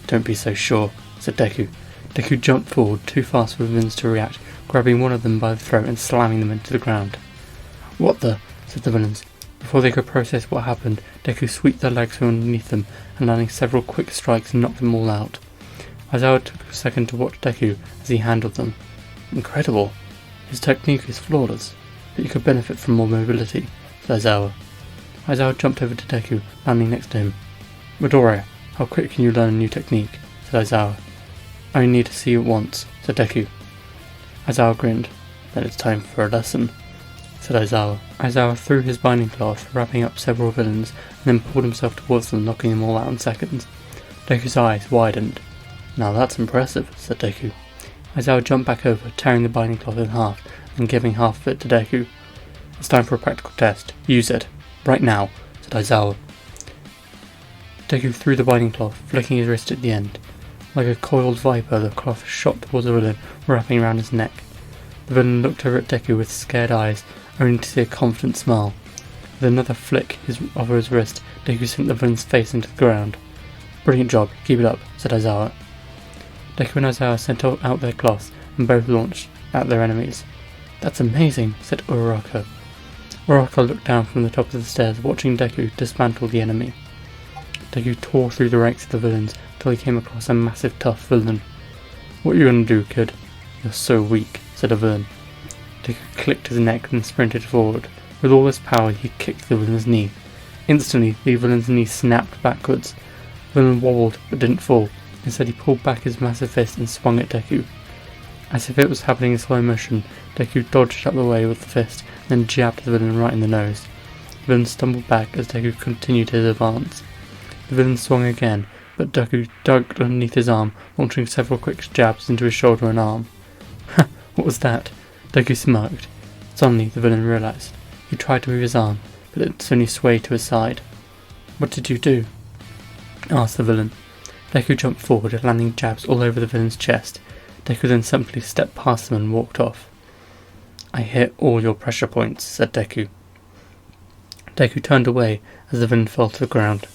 Don't be so sure," said Deku. Deku jumped forward too fast for the villains to react, grabbing one of them by the throat and slamming them into the ground. "What the?" said the villains. Before they could process what happened, Deku swept their legs from underneath them and landing several quick strikes knocked them all out. Aizawa took a second to watch Deku as he handled them. "Incredible. His technique is flawless, but you could benefit from more mobility," said Aizawa. Aizawa jumped over to Deku, landing next to him. "Midoriya, how quick can you learn a new technique?" said Aizawa. "I only need to see you once," said Deku. Aizawa grinned. "Then it's time for a lesson," said Aizawa. Aizawa threw his binding cloth, wrapping up several villains, and then pulled himself towards them, knocking them all out in seconds. Deku's eyes widened. "Now that's impressive," said Deku. Aizawa jumped back over, tearing the binding cloth in half, and giving half of it to Deku. "It's time for a practical test. Use it. Right now," said Aizawa. Deku threw the binding cloth, flicking his wrist at the end. Like a coiled viper, the cloth shot towards the villain, wrapping around his neck. The villain looked over at Deku with scared eyes, only to see a confident smile. With another flick of his wrist, Deku sent the villain's face into the ground. "Brilliant job, keep it up," said Aizawa. Deku and Aizawa sent out their cloths, and both launched at their enemies. "That's amazing," said Uraraka. Uraraka looked down from the top of the stairs, watching Deku dismantle the enemy. Deku tore through the ranks of the villains till he came across a massive tough villain. "What are you gonna do, kid?" "You're so weak," said a villain. Deku clicked his neck and sprinted forward. With all his power he kicked the villain's knee. Instantly the villain's knee snapped backwards. The villain wobbled but didn't fall. Instead he pulled back his massive fist and swung at Deku. As if it was happening in slow motion, Deku dodged out of the way with the fist and then jabbed the villain right in the nose. The villain stumbled back as Deku continued his advance. The villain swung again, but Deku dug underneath his arm, launching several quick jabs into his shoulder and arm. "Ha! What was that?" Deku smirked. Suddenly the villain realized. He tried to move his arm, but it only swayed to his side. "What did you do?" asked the villain. Deku jumped forward, landing jabs all over the villain's chest. Deku then simply stepped past them and walked off. "I hit all your pressure points," said Deku. Deku turned away as the villain fell to the ground.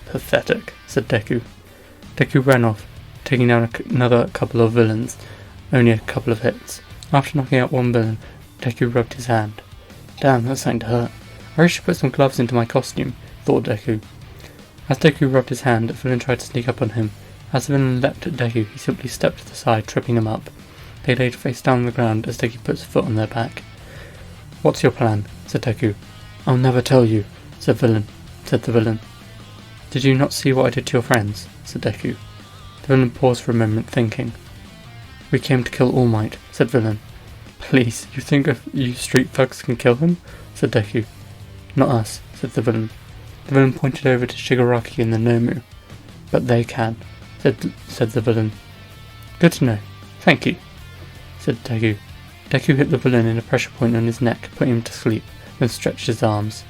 "Pathetic," said Deku. Deku ran off, taking down another couple of villains, only a couple of hits. After knocking out one villain, Deku rubbed his hand. "Damn, that's starting to hurt. I should put some gloves into my costume," thought Deku. As Deku rubbed his hand, the villain tried to sneak up on him. As the villain leapt at Deku, he simply stepped to the side, tripping him up. They laid face down on the ground as Deku put his foot on their back. "What's your plan?" said Deku. "I'll never tell you," said the villain. "Did you not see what I did to your friends?" said Deku. The villain paused for a moment, thinking. "We came to kill All Might," said villain. "Please, you think you street thugs can kill him?" said Deku. "Not us," said the villain. The villain pointed over to Shigaraki and the Nomu. "But they can," said the villain. "Good to know. Thank you," said Deku. Deku hit the villain in a pressure point on his neck, putting him to sleep, then stretched his arms.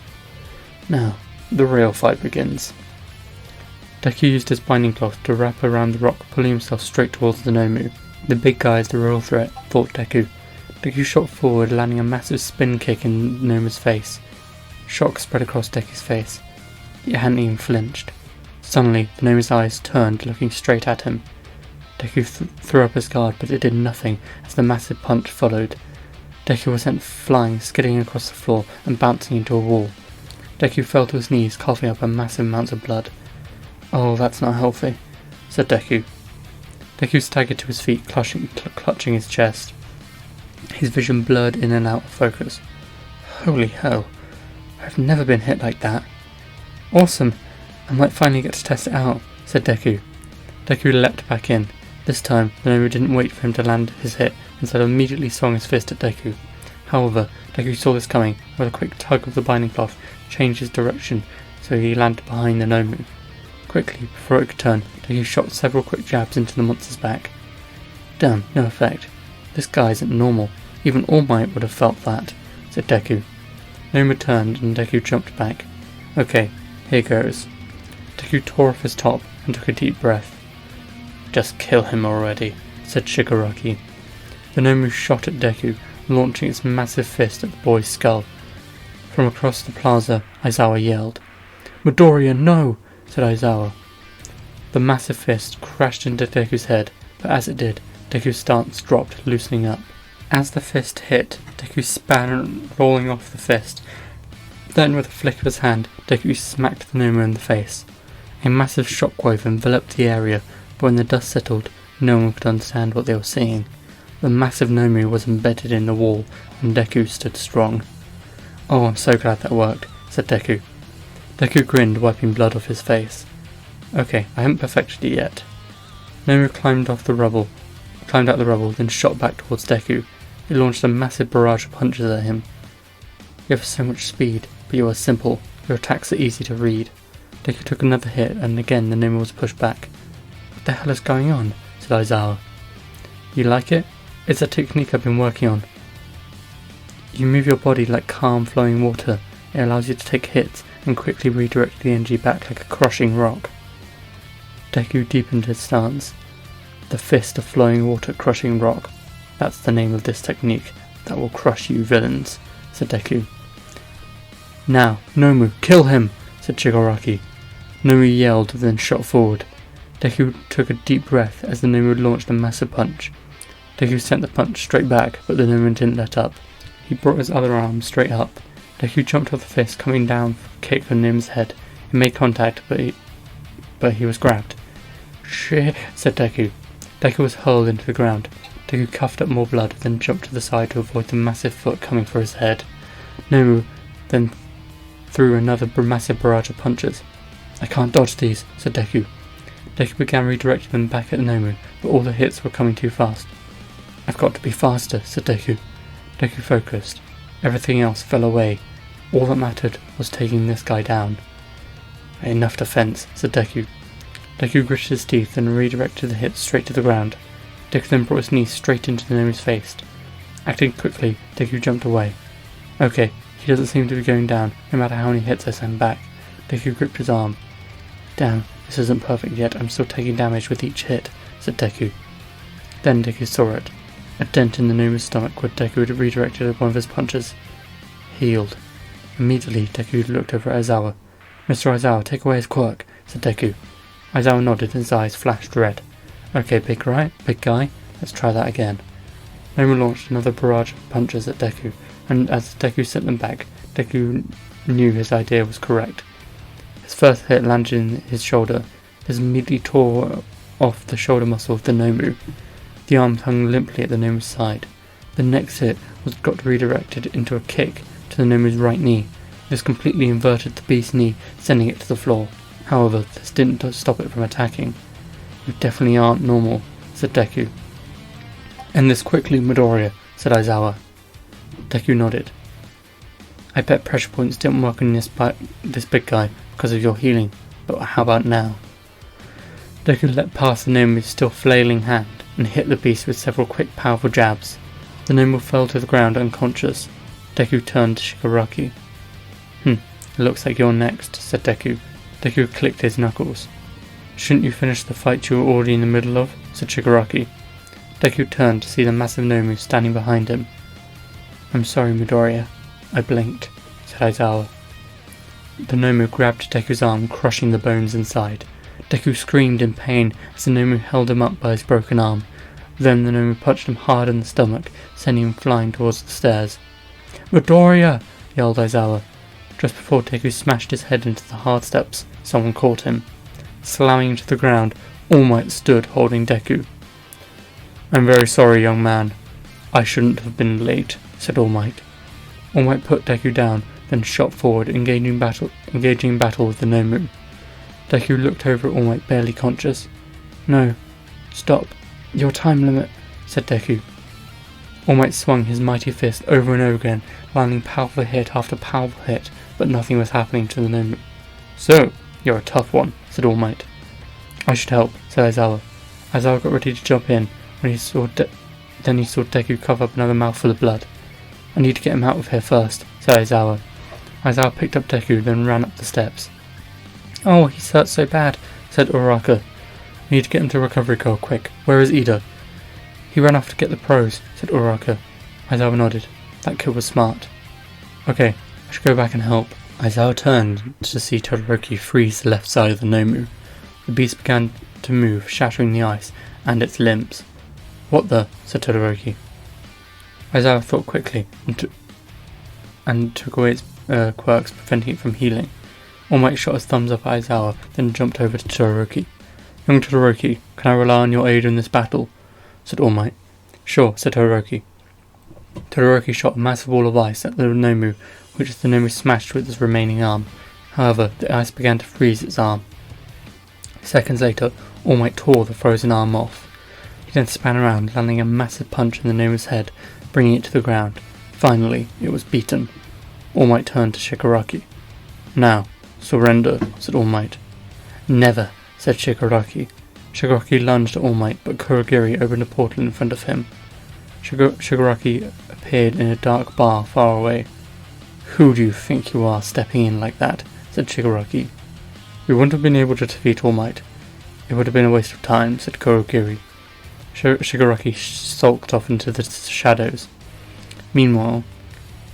Now, the real fight begins. Deku used his binding cloth to wrap around the rock, pulling himself straight towards the Nomu. The big guy is the real threat, thought Deku. Deku shot forward, landing a massive spin kick in Nomu's face. Shock spread across Deku's face. He hadn't even flinched. Suddenly, the Nomu's eyes turned, looking straight at him. Deku threw up his guard, but it did nothing as the massive punch followed. Deku was sent flying, skidding across the floor and bouncing into a wall. Deku fell to his knees, coughing up a massive amount of blood. "Oh, that's not healthy," said Deku. Deku staggered to his feet, clutching his chest. His vision blurred in and out of focus. "Holy hell, I've never been hit like that." "Awesome, I might finally get to test it out," said Deku. Deku leapt back in. This time, the Nomu didn't wait for him to land his hit, instead immediately swung his fist at Deku. However, Deku saw this coming. With a quick tug of the binding cloth, changed his direction so he landed behind the Nomu. Quickly, before it could turn, Deku shot several quick jabs into the monster's back. Damn, no effect. This guy isn't normal. Even All Might would have felt that, said Deku. Nomu turned and Deku jumped back. Okay, here goes. Deku tore off his top and took a deep breath. Just kill him already, said Shigaraki. The Nomu shot at Deku, launching its massive fist at the boy's skull. From across the plaza, Aizawa yelled. "Midoriya, no!" said Aizawa. The massive fist crashed into Deku's head, but as it did, Deku's stance dropped, loosening up. As the fist hit, Deku span, rolling off the fist. Then, with a flick of his hand, Deku smacked the Nomu in the face. A massive shockwave enveloped the area, but when the dust settled, no one could understand what they were seeing. The massive Nomu was embedded in the wall, and Deku stood strong. "Oh, I'm so glad that worked," said Deku. Deku grinned, wiping blood off his face. "Okay, I haven't perfected it yet." Nomu climbed out the rubble, then shot back towards Deku. He launched a massive barrage of punches at him. "You have so much speed, but you are simple. Your attacks are easy to read." Deku took another hit, and again the Nomu was pushed back. "What the hell is going on?" said Aizawa. "You like it? It's a technique I've been working on. You move your body like calm flowing water. It allows you to take hits and quickly redirect the energy back like a crushing rock." Deku deepened his stance. "The fist of flowing water crushing rock. That's the name of this technique that will crush you villains," said Deku. "Now, Nomu, kill him," said Shigaraki. Nomu yelled, then shot forward. Deku took a deep breath as the Nomu launched a massive punch. Deku sent the punch straight back, but the Nomu didn't let up. He brought his other arm straight up. Deku jumped off the fist, coming down for a kick on Nomu's head. He made contact, but he was grabbed. "Shit," said Deku. Deku was hurled into the ground. Deku coughed up more blood, then jumped to the side to avoid the massive foot coming for his head. Nomu then threw another massive barrage of punches. "I can't dodge these," said Deku. Deku began redirecting them back at Nomu, but all the hits were coming too fast. "I've got to be faster," said Deku. Deku focused. Everything else fell away. All that mattered was taking this guy down. "Enough defense," said Deku. Deku gritted his teeth and redirected the hits straight to the ground. Deku then brought his knee straight into the Nomu's face. Acting quickly, Deku jumped away. "Okay, he doesn't seem to be going down, no matter how many hits I send back." Deku gripped his arm. "Damn, this isn't perfect yet, I'm still taking damage with each hit," said Deku. Then Deku saw it. A dent in the Nomu's stomach where Deku had redirected one of his punches. Healed. Immediately, Deku looked over at Aizawa. "Mr. Aizawa, take away his quirk," said Deku. Aizawa nodded and his eyes flashed red. "Okay, big guy, let's try that again." Nomu launched another barrage of punches at Deku, and as Deku sent them back, Deku knew his idea was correct. His first hit landed in his shoulder. This immediately tore off the shoulder muscle of the Nomu. The arm hung limply at the Nomu's side. The next hit got redirected into a kick to the Nomu's right knee. This completely inverted the beast's knee, sending it to the floor. However, this didn't stop it from attacking. "You definitely aren't normal," said Deku. "End this quickly, Midoriya," said Aizawa. Deku nodded. "I bet pressure points didn't work on this big guy because of your healing, but how about now?" Deku let past the Nomu's still flailing hand and hit the beast with several quick, powerful jabs. The Nomu fell to the ground unconscious. Deku turned to Shigaraki. It looks like you're next," said Deku. Deku clicked his knuckles. "Shouldn't you finish the fight you were already in the middle of?" said Shigaraki. Deku turned to see the massive Nomu standing behind him. "I'm sorry, Midoriya. I blinked," said Aizawa. The Nomu grabbed Deku's arm, crushing the bones inside. Deku screamed in pain as the Nomu held him up by his broken arm. Then the Nomu punched him hard in the stomach, sending him flying towards the stairs. "Midoriya!" yelled Aizawa. Just before Deku smashed his head into the hard steps, someone caught him. Slamming to the ground, All Might stood holding Deku. "I'm very sorry, young man. I shouldn't have been late," said All Might. All Might put Deku down, then shot forward, engaging in battle with the Nomu. Deku looked over at All Might, barely conscious. "No, stop. Your time limit," said Deku. All Might swung his mighty fist over and over again, landing powerful hit after powerful hit, but nothing was happening to the Nomu. "So, you're a tough one," said All Might. "I should help," said Aizawa. Aizawa got ready to jump in when he saw Deku cough up another mouthful of blood. "I need to get him out of here first," said Aizawa. Aizawa picked up Deku, then ran up the steps. "Oh, he's hurt so bad," said Uraraka. "We need to get him to recovery core, quick. Where is Ida?" "He ran off to get the pros," said Uraraka. Aizawa nodded. That kid was smart. Okay, I should go back and help. Aizawa turned to see Todoroki freeze the left side of the Nomu. The beast began to move, shattering the ice and its limbs. What the? Said Todoroki. Aizawa thought quickly and took away its quirks, preventing it from healing. All Might shot his thumbs up at Aizawa, then jumped over to Todoroki. Young Todoroki, can I rely on your aid in this battle? Said All Might. Sure, said Todoroki. Todoroki shot a massive wall of ice at the Nomu, which the Nomu smashed with its remaining arm. However, the ice began to freeze its arm. Seconds later, All Might tore the frozen arm off. He then span around, landing a massive punch in the Nomu's head, bringing it to the ground. Finally, it was beaten. All Might turned to Shigaraki. Now, surrender, said All Might. Never, said Shigaraki. Shigaraki lunged at All Might, but Kurogiri opened a portal in front of him. Shigaraki appeared in a dark bar far away. Who do you think you are, stepping in like that? Said Shigaraki. We wouldn't have been able to defeat All Might. It would have been a waste of time, said Kurogiri. Shigaraki sulked off into the shadows. Meanwhile,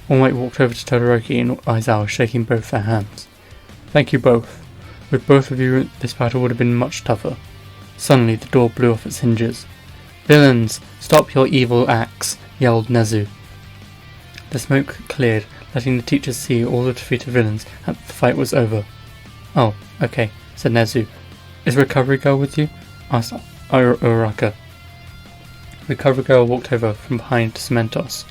All Might walked over to Todoroki and Aizawa, shaking both their hands. Thank you both. With both of you, this battle would have been much tougher. Suddenly, the door blew off its hinges. Villains, stop your evil acts, yelled Nezu. The smoke cleared, letting the teachers see all the defeated villains, and the fight was over. Oh, okay, said Nezu. Is Recovery Girl with you? Asked Uraraka. Recovery Girl walked over from behind Cementos.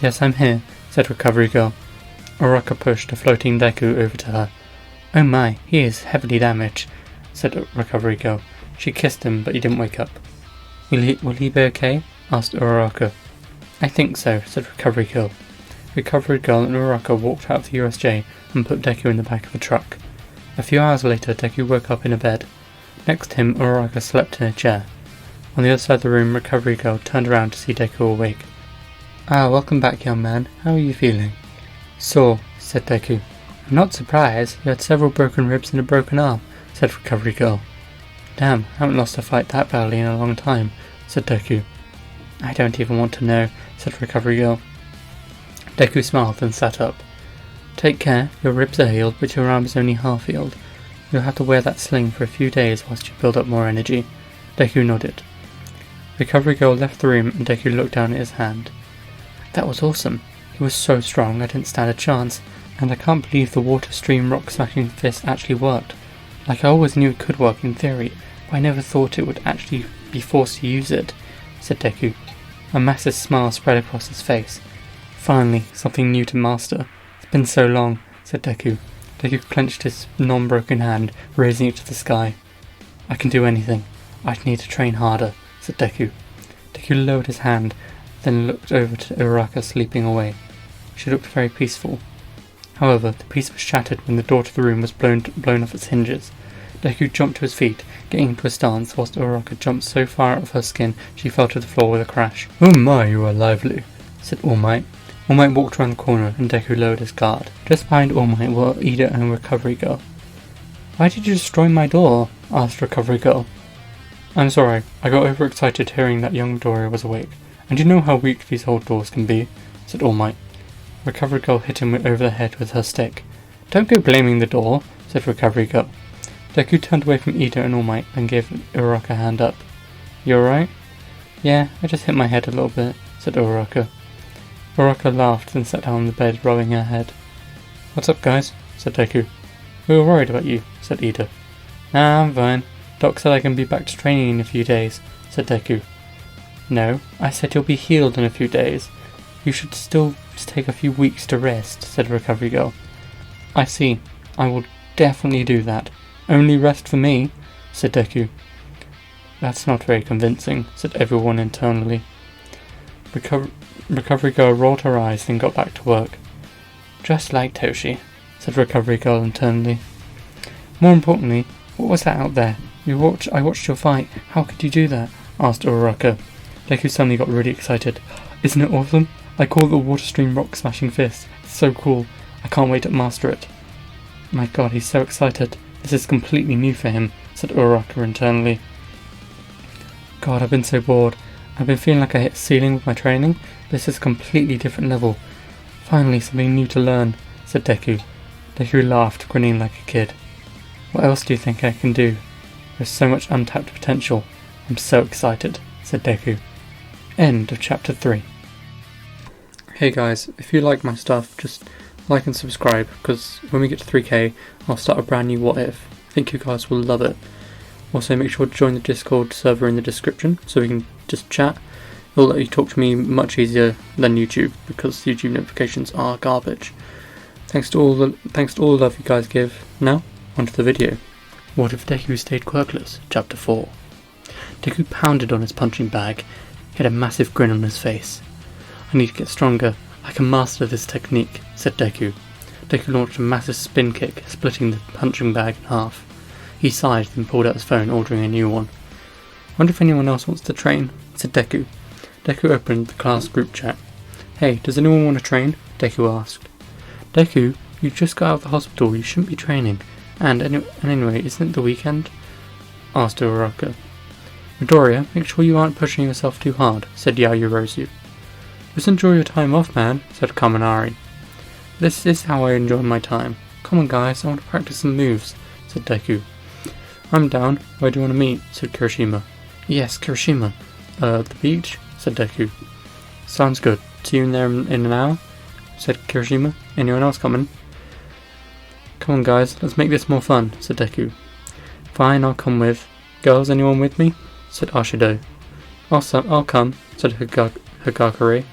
Yes, I'm here, said Recovery Girl. Uraraka pushed a floating Deku over to her. Oh my, he is heavily damaged, said Recovery Girl. She kissed him, but he didn't wake up. Will he be okay? Asked Uraraka. I think so, said Recovery Girl. Recovery Girl and Uraraka walked out of the USJ and put Deku in the back of a truck. A few hours later, Deku woke up in a bed. Next to him, Uraraka slept in a chair. On the other side of the room, Recovery Girl turned around to see Deku awake. Ah, welcome back, young man. How are you feeling? Sore, said Deku. I'm not surprised. You had several broken ribs and a broken arm, said Recovery Girl. Damn, I haven't lost a fight that badly in a long time, said Deku. I don't even want to know, said Recovery Girl. Deku smiled and sat up. Take care, your ribs are healed, but your arm is only half healed. You'll have to wear that sling for a few days whilst you build up more energy. Deku nodded. Recovery Girl left the room and Deku looked down at his hand. That was awesome. He was so strong I didn't stand a chance, and I can't believe the water stream rock smashing fist actually worked. Like, I always knew it could work in theory, but I never thought it would actually be forced to use it, said Deku. A massive smile spread across his face. Finally, something new to master. It's been so long, said Deku. Deku clenched his non-broken hand, raising it to the sky. I can do anything. I need to train harder, said Deku. Deku lowered his hand, then looked over to Uraraka sleeping away. She looked very peaceful. However, the peace was shattered when the door to the room was blown off its hinges. Deku jumped to his feet, getting into a stance, whilst Uraraka jumped so far out of her skin she fell to the floor with a crash. Oh my, you are lively, said All Might. All Might walked around the corner and Deku lowered his guard. Just behind All Might were Ida and Recovery Girl. Why did you destroy my door? Asked Recovery Girl. I'm sorry, I got overexcited hearing that young Doria was awake. And you know how weak these old doors can be, said All Might. Recovery Girl hit him over the head with her stick. Don't go blaming the door, said Recovery Girl. Deku turned away from Ida and All Might and gave Uraraka a hand up. You alright? Yeah, I just hit my head a little bit, said Uraraka. Uraraka laughed and sat down on the bed, rubbing her head. What's up, guys? Said Deku. We were worried about you, said Ida. Nah, I'm fine. Doc said I can be back to training in a few days, said Deku. No, I said you'll be healed in a few days. You should still take a few weeks to rest, said Recovery Girl. I see. I will definitely do that. Only rest for me, said Deku. That's not very convincing, said everyone internally. Recovery Girl rolled her eyes, then got back to work. Just like Toshi, said Recovery Girl internally. More importantly, what was that out there? I watched your fight. How could you do that? Asked Uraraka. Deku suddenly got really excited. Isn't it awesome? I call it the Water Stream Rock Smashing Fist. It's so cool. I can't wait to master it. My god, he's so excited. This is completely new for him, said Uraraka internally. God, I've been so bored. I've been feeling like I hit a ceiling with my training. This is a completely different level. Finally, something new to learn, said Deku. Deku laughed, grinning like a kid. What else do you think I can do? There's so much untapped potential. I'm so excited, said Deku. End of chapter 3. Hey guys, if you like my stuff, just like and subscribe, because when we get to 3k, I'll start a brand new What If. I think you guys will love it. Also, make sure to join the Discord server in the description, so we can just chat. It'll let you talk to me much easier than YouTube, because YouTube notifications are garbage. Thanks to all the love you guys give. Now, onto the video. What if Deku stayed quirkless? Chapter 4. Deku pounded on his punching bag. He had a massive grin on his face. I need to get stronger. I can master this technique, said Deku. Deku launched a massive spin kick, splitting the punching bag in half. He sighed, then pulled out his phone, ordering a new one. Wonder if anyone else wants to train, said Deku. Deku opened the class group chat. Hey, does anyone want to train? Deku asked. Deku, you just got out of the hospital, you shouldn't be training. And anyway, isn't it the weekend? Asked Uraraka. Midoriya, make sure you aren't pushing yourself too hard, said Yaoyorozu. Just enjoy your time off, man, said Kaminari. This is how I enjoy my time. Come on guys, I want to practice some moves, said Deku. I'm down, where do you want to meet? Said Kirishima. Yes, Kirishima. The beach? Said Deku. Sounds good. See you in there in an hour? Said Kirishima. Anyone else coming? Come on guys, let's make this more fun, said Deku. Fine, I'll come with. Girls, anyone with me? Said Ashido. I'll come, said Hagakure.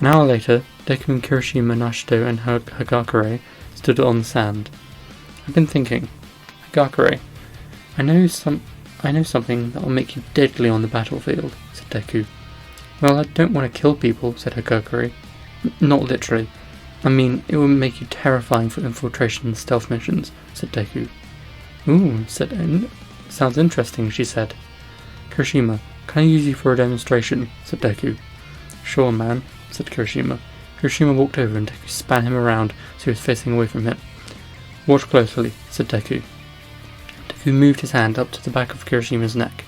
An hour later, Deku and Kirishima and Ashido and Hagakure stood on the sand. I've been thinking. Hagakure, I know something that will make you deadly on the battlefield, said Deku. Well, I don't want to kill people, said Hagakure. Not literally. I mean, it will make you terrifying for infiltration and stealth missions, said Deku. Ooh, sounds interesting, she said. Kirishima, can I use you for a demonstration? Said Deku. Sure, man, said Kirishima. Kirishima walked over and Deku span him around so he was facing away from him. Watch closely, said Deku. Deku moved his hand up to the back of Kirishima's neck.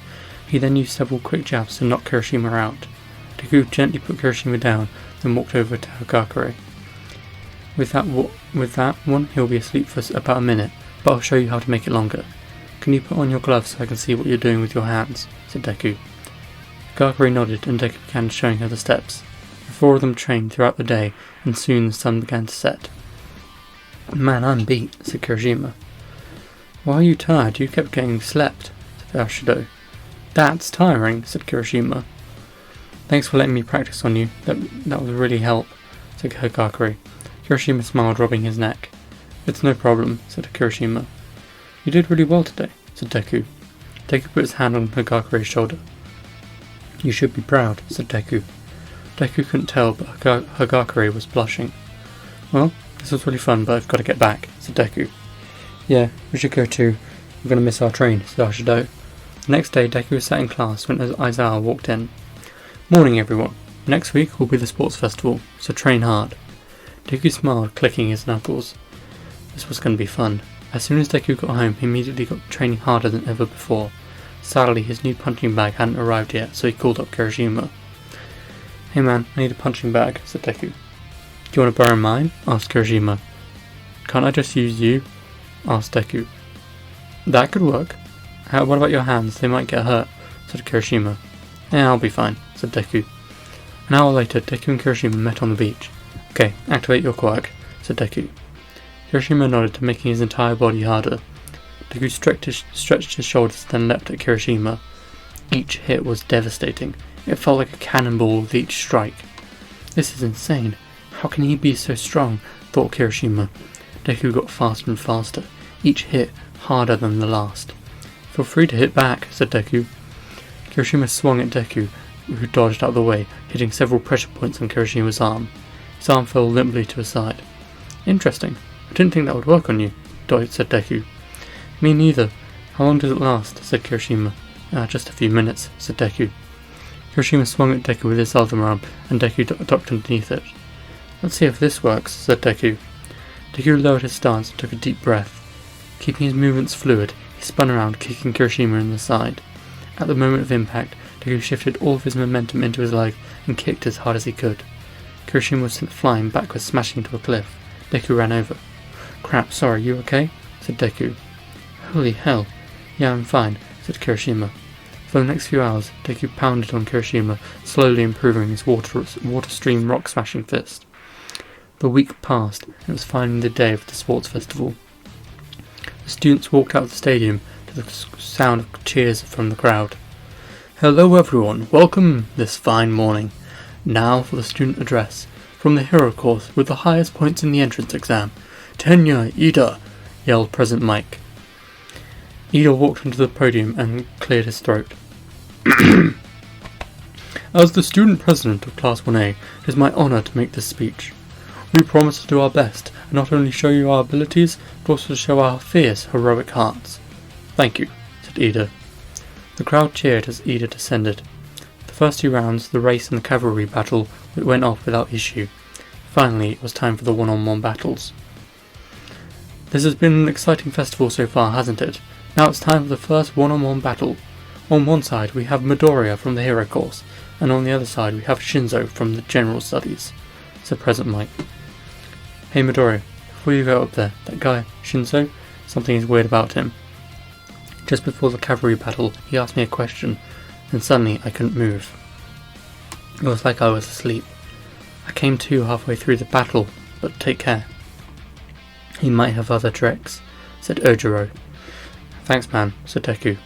He then used several quick jabs to knock Kirishima out. Deku gently put Kirishima down, then walked over to Hagakure. With that one, he'll be asleep for about a minute, but I'll show you how to make it longer. Can you put on your gloves so I can see what you're doing with your hands? Said Deku. Hagakure nodded and Deku began showing her the steps. The four of them trained throughout the day, and soon the sun began to set. Man, I'm beat, said Kirishima. Why are you tired? You kept getting slept, said Ashido. That's tiring, said Kirishima. Thanks for letting me practice on you. That would really help, said Hagakure. Kirishima smiled, rubbing his neck. It's no problem, said Kirishima. You did really well today, said Deku. Deku put his hand on Hagakure's shoulder. You should be proud, said Deku. Deku couldn't tell, but Hagakure was blushing. Well, this was really fun, but I've got to get back, said Deku. Yeah, we should go too. We're going to miss our train, said Ashido. The next day, Deku sat in class when Aizawa walked in. Morning, everyone. Next week will be the sports festival, so train hard. Deku smiled, clicking his knuckles. This was going to be fun. As soon as Deku got home, he immediately got training harder than ever before. Sadly, his new punching bag hadn't arrived yet, so he called up Kirishima. Hey man, I need a punching bag, said Deku. Do you want to borrow mine? Asked Kirishima. Can't I just use you? Asked Deku. That could work. What about your hands? They might get hurt, said Kirishima. Yeah, I'll be fine, said Deku. An hour later, Deku and Kirishima met on the beach. Okay, activate your quirk, said Deku. Kirishima nodded, making his entire body harder. Deku stretched his shoulders, then leapt at Kirishima. Each hit was devastating. It felt like a cannonball with each strike. This is insane. How can he be so strong? Thought Kirishima. Deku got faster and faster, each hit harder than the last. Feel free to hit back, said Deku. Kirishima swung at Deku, who dodged out of the way, hitting several pressure points on Kirishima's arm. His arm fell limply to his side. Interesting. I didn't think that would work on you, said Deku. Me neither. How long does it last? Said Kirishima. Just a few minutes, said Deku. Kirishima swung at Deku with his other arm, and Deku ducked underneath it. Let's see if this works, said Deku. Deku lowered his stance and took a deep breath. Keeping his movements fluid, he spun around, kicking Kirishima in the side. At the moment of impact, Deku shifted all of his momentum into his leg and kicked as hard as he could. Kirishima was sent flying backwards, smashing into a cliff. Deku ran over. "Crap, sorry, you okay?" said Deku. "Holy hell. Yeah, I'm fine," said Kirishima. For the next few hours, Deku pounded on Kirishima, slowly improving his water stream rock smashing fist. The week passed, and it was finally the day of the sports festival. The students walked out of the stadium to the sound of cheers from the crowd. "Hello everyone, welcome this fine morning. Now for the student address, from the hero course with the highest points in the entrance exam. Tenya Ida," yelled President Mike. Ida walked onto the podium and cleared his throat. "As the student president of Class 1A, it is my honour to make this speech. We promise to do our best, and not only show you our abilities, but also to show our fierce, heroic hearts." "Thank you," said Ida. The crowd cheered as Ida descended. The first 2 rounds, the race and the cavalry battle, went off without issue. Finally, it was time for the one-on-one battles. "This has been an exciting festival so far, hasn't it? Now it's time for the first one-on-one battle. On one side we have Midoriya from the hero course, and on the other side we have Shinzo from the general studies," said President Mike. "Hey Midoriya, before you go up there, that guy, Shinzo, something is weird about him. Just before the cavalry battle, he asked me a question, and suddenly I couldn't move. It was like I was asleep. I came to halfway through the battle, but take care. He might have other tricks," said Ojiro. "Thanks man," said Deku.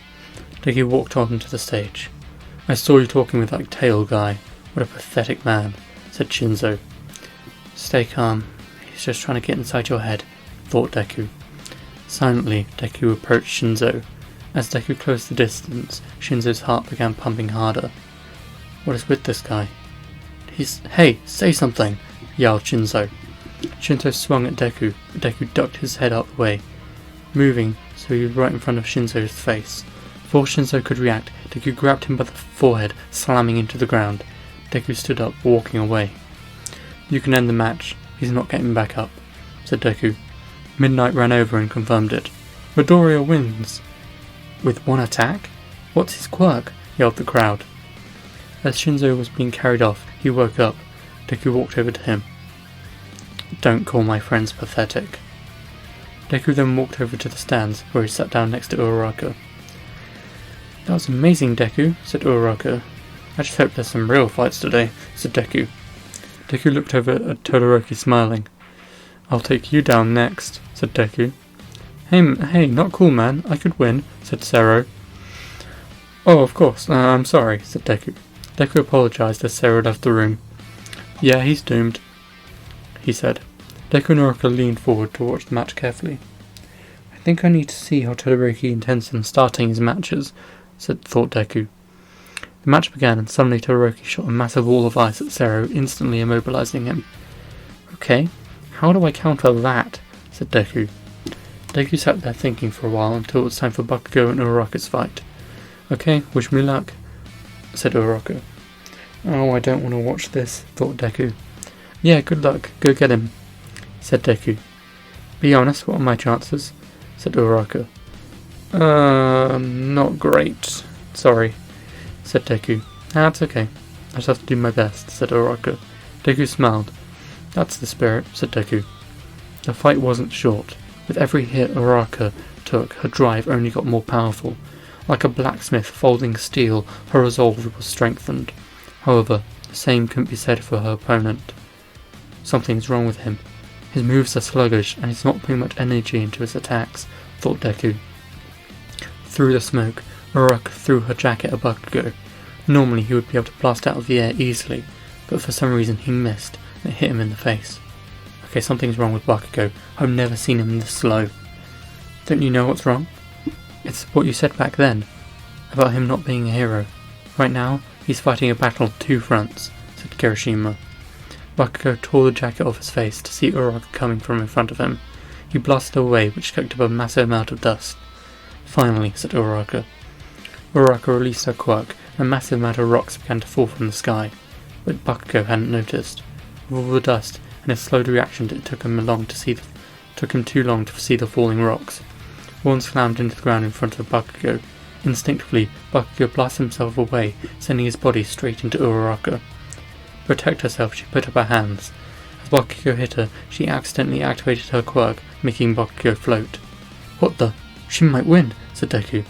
Deku walked on to the stage. "I saw you talking with that tail guy. What a pathetic man," said Shinzo. "Stay calm. He's just trying to get inside your head," thought Deku. Silently, Deku approached Shinzo. As Deku closed the distance, Shinzo's heart began pumping harder. "What is with this guy?" "Hey, say something!" yelled Shinzo. Shinzo swung at Deku, but Deku ducked his head out the way, moving so he was right in front of Shinzo's face. Before Shinzo could react, Deku grabbed him by the forehead, slamming him to the ground. Deku stood up, walking away. "You can end the match. He's not getting back up," said Deku. Midnight ran over and confirmed it. "Midoriya wins!" "With one attack? What's his quirk?" yelled the crowd. As Shinzo was being carried off, he woke up. Deku walked over to him. "Don't call my friends pathetic." Deku then walked over to the stands, where he sat down next to Uraraka. "That was amazing, Deku," said Uraraka. "I just hope there's some real fights today," said Deku. Deku looked over at Todoroki, smiling. "I'll take you down next," said Deku. Hey, not cool, man. I could win," said Sero. "Oh, of course. I'm sorry," said Deku. Deku apologized as Sero left the room. "Yeah, he's doomed," he said. Deku and Uraraka leaned forward to watch the match carefully. "I think I need to see how Todoroki intends on starting his matches," thought Deku. The match began, and suddenly Todoroki shot a massive wall of ice at Sero, instantly immobilizing him. "Okay, how do I counter that?" said Deku. Deku sat there thinking for a while until it was time for Bakugo and Uraraka's fight. "Okay, wish me luck," said Uraraka. "Oh, I don't want to watch this," thought Deku. "Yeah, good luck, go get him," said Deku. "Be honest, what are my chances?" said Uraraka. Not great. Sorry," said Deku. "That's okay. I just have to do my best," said Uraraka. Deku smiled. "That's the spirit," said Deku. The fight wasn't short. With every hit Uraraka took, her drive only got more powerful. Like a blacksmith folding steel, her resolve was strengthened. However, the same couldn't be said for her opponent. Something's wrong with him. His moves are sluggish, and he's not putting much energy into his attacks, thought Deku. Through the smoke, Uraraka threw her jacket at Bakugo. Normally he would be able to blast out of the air easily, but for some reason he missed, and it hit him in the face. Okay, something's wrong with Bakugo. I've never seen him this slow. "Don't you know what's wrong?" "It's what you said back then, about him not being a hero. Right now, he's fighting a battle on 2 fronts, said Kirishima. Bakugo tore the jacket off his face to see Uraraka coming from in front of him. He blasted away, which kicked up a massive amount of dust. "Finally," said Uraraka. Uraraka released her quirk, and a massive amount of rocks began to fall from the sky, but Bakugo hadn't noticed. With all the dust and his slowed reaction, it took him too long to see the falling rocks. One slammed into the ground in front of Bakugo, Instinctively, Bakugo blasted himself away, sending his body straight into Uraraka. To protect herself, she put up her hands. As Bakugo hit her, she accidentally activated her quirk, making Bakugo float. "What the? She might win," said Deku.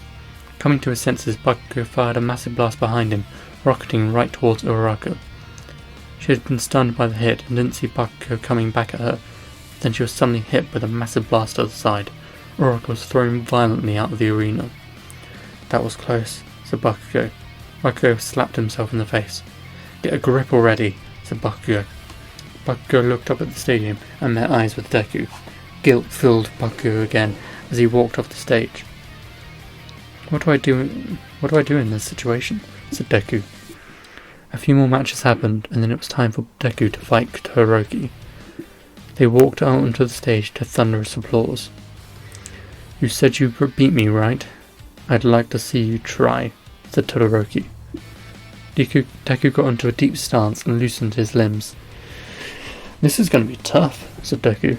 Coming to his senses, Bakugo fired a massive blast behind him, rocketing right towards Uraraka. She had been stunned by the hit and didn't see Bakugo coming back at her. Then she was suddenly hit with a massive blast to the side. Uraraka was thrown violently out of the arena. "That was close," said Bakugo. Bakugo slapped himself in the face. "Get a grip already," said Bakugo. Bakugo looked up at the stadium and met eyes with Deku. Guilt filled Bakugo again as he walked off the stage. What do I do in this situation?" said Deku. A few more matches happened, and then it was time for Deku to fight Todoroki. They walked out onto the stage to thunderous applause. "You said you beat me, right? I'd like to see you try," said Todoroki. Deku got onto a deep stance and loosened his limbs. "This is going to be tough," said Deku.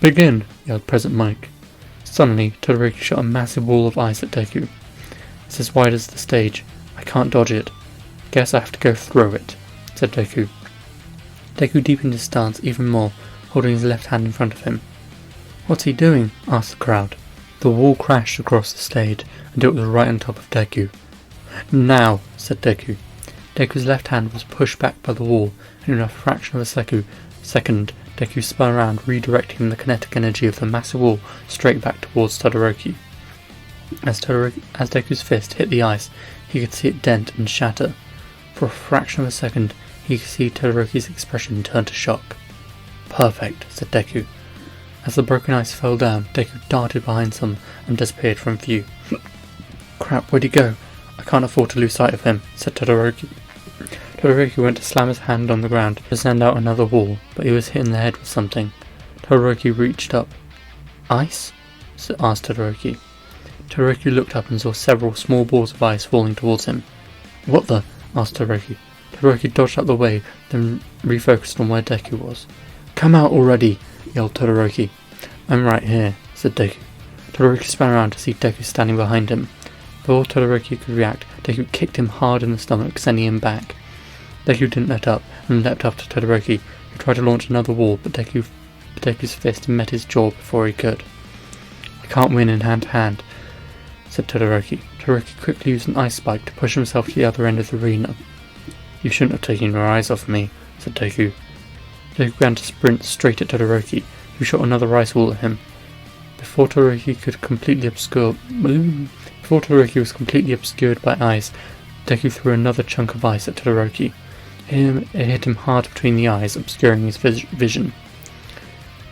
"Begin," yelled President Mike. Suddenly, Todoroki shot a massive wall of ice at Deku. "It's as wide as the stage. I can't dodge it. Guess I have to go through it," said Deku. Deku deepened his stance even more, holding his left hand in front of him. "What's he doing?" asked the crowd. The wall crashed across the stage until it was right on top of Deku. "Now," said Deku. Deku's left hand was pushed back by the wall, and in a fraction of a second, Deku spun around, redirecting the kinetic energy of the massive wall straight back towards Todoroki. As Deku's fist hit the ice, he could see it dent and shatter. For a fraction of a second, he could see Todoroki's expression turn to shock. "Perfect," said Deku. As the broken ice fell down, Deku darted behind some and disappeared from view. "Crap, where'd he go? I can't afford to lose sight of him," said Todoroki. Todoroki went to slam his hand on the ground to send out another wall, but he was hit in the head with something. Todoroki reached up. "Ice?" asked Todoroki. Todoroki looked up and saw several small balls of ice falling towards him. "What the?" asked Todoroki. Todoroki dodged out the way, then refocused on where Deku was. "Come out already!" yelled Todoroki. "I'm right here," said Deku. Todoroki spun around to see Deku standing behind him. Before Todoroki could react, Deku kicked him hard in the stomach, sending him back. Deku didn't let up, and leapt after Todoroki, who tried to launch another wall, but Deku's fist met his jaw before he could. "I can't win in hand-to-hand," said Todoroki. Todoroki quickly used an ice spike to push himself to the other end of the arena. "You shouldn't have taken your eyes off me," said Deku. Deku began to sprint straight at Todoroki, who shot another ice wall at him. Before Todoroki was completely obscured by ice, Deku threw another chunk of ice at Todoroki. It hit him hard between the eyes, obscuring his vision.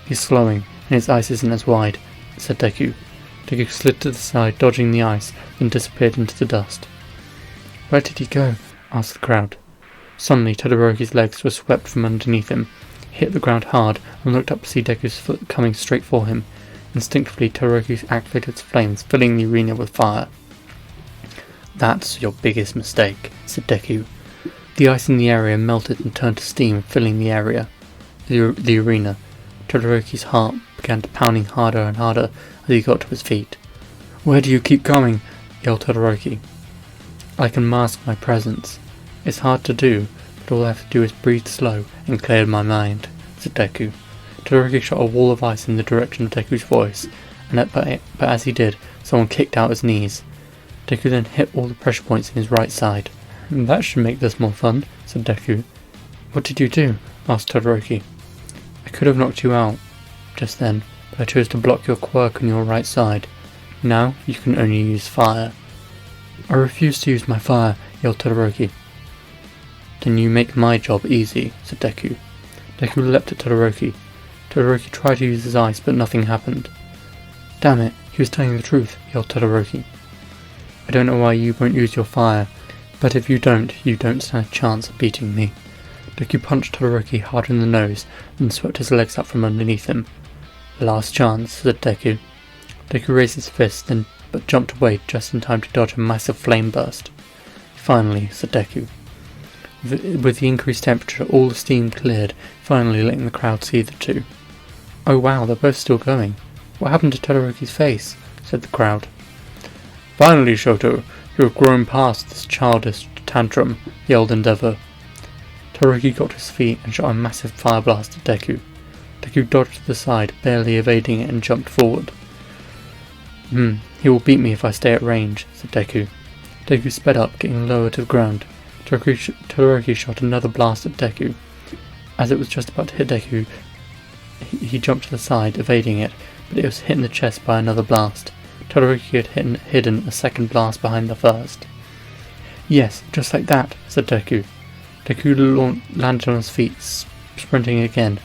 "He's slowing, and his ice isn't as wide," said Deku. Deku slid to the side, dodging the ice, then disappeared into the dust. "Where did he go?" asked the crowd. Suddenly, Todoroki's legs were swept from underneath him. He hit the ground hard and looked up to see Deku's foot coming straight for him. Instinctively, Todoroki activated its flames, filling the arena with fire. "That's your biggest mistake," said Deku. The ice in the area melted and turned to steam, filling the arena. Todoroki's heart began pounding harder and harder as he got to his feet. "Where do you keep going?" yelled Todoroki. "I can mask my presence. It's hard to do, but all I have to do is breathe slow and clear my mind," said Deku. Todoroki shot a wall of ice in the direction of Deku's voice, but as he did, someone kicked out his knees. Deku then hit all the pressure points in his right side. "That should make this more fun," said Deku. "What did you do?" asked Todoroki. "I could have knocked you out just then, but I chose to block your quirk on your right side. Now you can only use fire." "I refuse to use my fire," yelled Todoroki. "Then you make my job easy," said Deku. Deku leapt at Todoroki. Todoroki tried to use his ice, but nothing happened. "Damn it, he was telling the truth," yelled Todoroki. "I don't know why you won't use your fire, but if you don't stand a chance of beating me." Deku punched Todoroki hard in the nose, and swept his legs up from underneath him. "Last chance," said Deku. Deku raised his fist, but jumped away just in time to dodge a massive flame burst. "Finally," said Deku. With the increased temperature, all the steam cleared, finally letting the crowd see the two. "Oh wow, they're both still going. What happened to Todoroki's face?" said the crowd. Finally, Shoto, you have grown past this childish tantrum, yelled Endeavor. Todoroki got to his feet and shot a massive fire blast at Deku. Deku dodged to the side, barely evading it, and jumped forward. He will beat me if I stay at range, said Deku. Deku sped up, getting lower to the ground. Todoroki shot another blast at Deku. As it was just about to hit Deku, he jumped to the side, evading it, but it was hit in the chest by another blast. Todoroki had hidden a second blast behind the first. Yes, just like that, said Deku. Deku landed on his feet, sprinting again.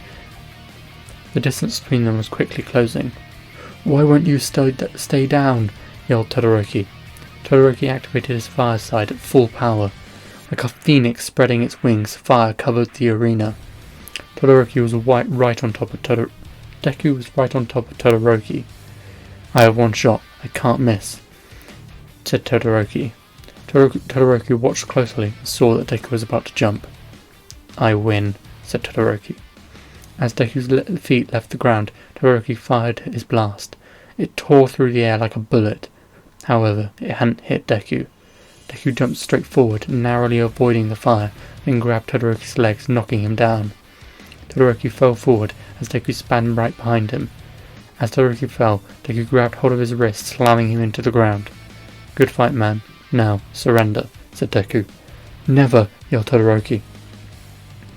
The distance between them was quickly closing. Why won't you stay down? Yelled Todoroki. Todoroki activated his fire side at full power. Like a phoenix spreading its wings, fire covered the arena. Todoroki was right on top of Deku was right on top of Todoroki. I have one shot. I can't miss, said Todoroki. Todoroki watched closely and saw that Deku was about to jump. I win, said Todoroki. As Deku's feet left the ground, Todoroki fired his blast. It tore through the air like a bullet. However, it hadn't hit Deku. Deku jumped straight forward, narrowly avoiding the fire, then grabbed Todoroki's legs, knocking him down. Todoroki fell forward as Deku span right behind him. As Todoroki fell, Deku grabbed hold of his wrist, slamming him into the ground. Good fight, man. Now, surrender, said Deku. Never, yelled Todoroki.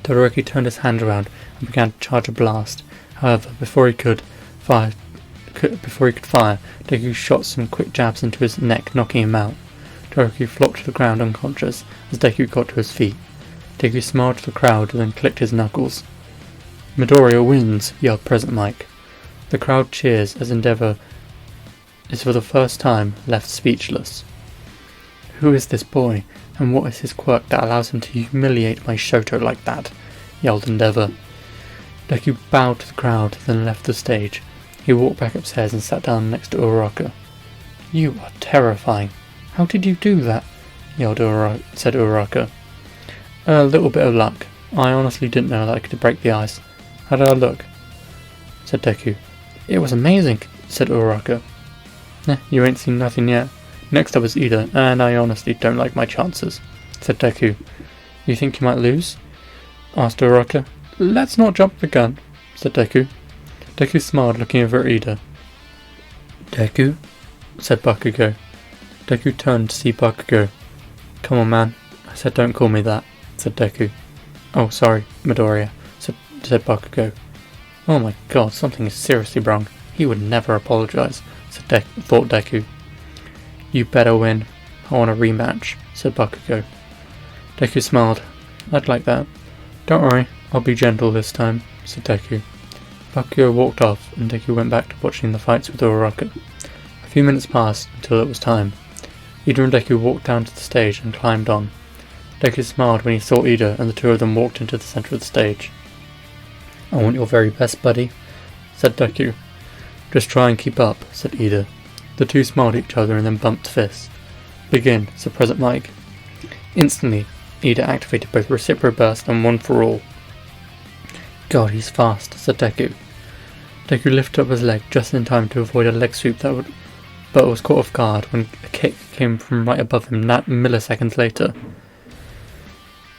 Todoroki turned his hand around and began to charge a blast. However, before he could fire, Deku shot some quick jabs into his neck, knocking him out. Todoroki flopped to the ground unconscious as Deku got to his feet. Deku smiled to the crowd and then clicked his knuckles. Midoriya wins, yelled Present Mike. The crowd cheers as Endeavor is for the first time left speechless. Who is this boy, and what is his quirk that allows him to humiliate my Shoto like that? Yelled Endeavor. Deku bowed to the crowd, then left the stage. He walked back upstairs and sat down next to Uraraka. You are terrifying. How did you do that? Said Uraraka. A little bit of luck. I honestly didn't know that I could break the ice. How did I look? Said Deku. It was amazing, said Uraraka. You ain't seen nothing yet. Next up is Ida, and I honestly don't like my chances, said Deku. You think you might lose? Asked Uraraka. Let's not jump the gun, said Deku. Deku smiled, looking over at Ida. Deku? Said Bakugo. Deku turned to see Bakugo. Come on, man. I said don't call me that, said Deku. Oh, sorry, Midoriya, said Bakugo. Oh my god, something is seriously wrong. He would never apologize, thought Deku. You better win. I want a rematch, said Bakugo. Deku smiled. I'd like that. Don't worry, I'll be gentle this time, said Deku. Bakugo walked off, and Deku went back to watching the fights with Uraraka. A few minutes passed until it was time. Ida and Deku walked down to the stage and climbed on. Deku smiled when he saw Ida, and the two of them walked into the centre of the stage. I want your very best, buddy, said Deku. Just try and keep up, said Ida. The two smiled at each other and then bumped fists. Begin, said Present Mike. Instantly, Ida activated both Reciprocal Burst and One for All. God, he's fast, said Deku. Deku lifted up his leg just in time to avoid a leg sweep but was caught off guard when a kick came from right above him milliseconds later.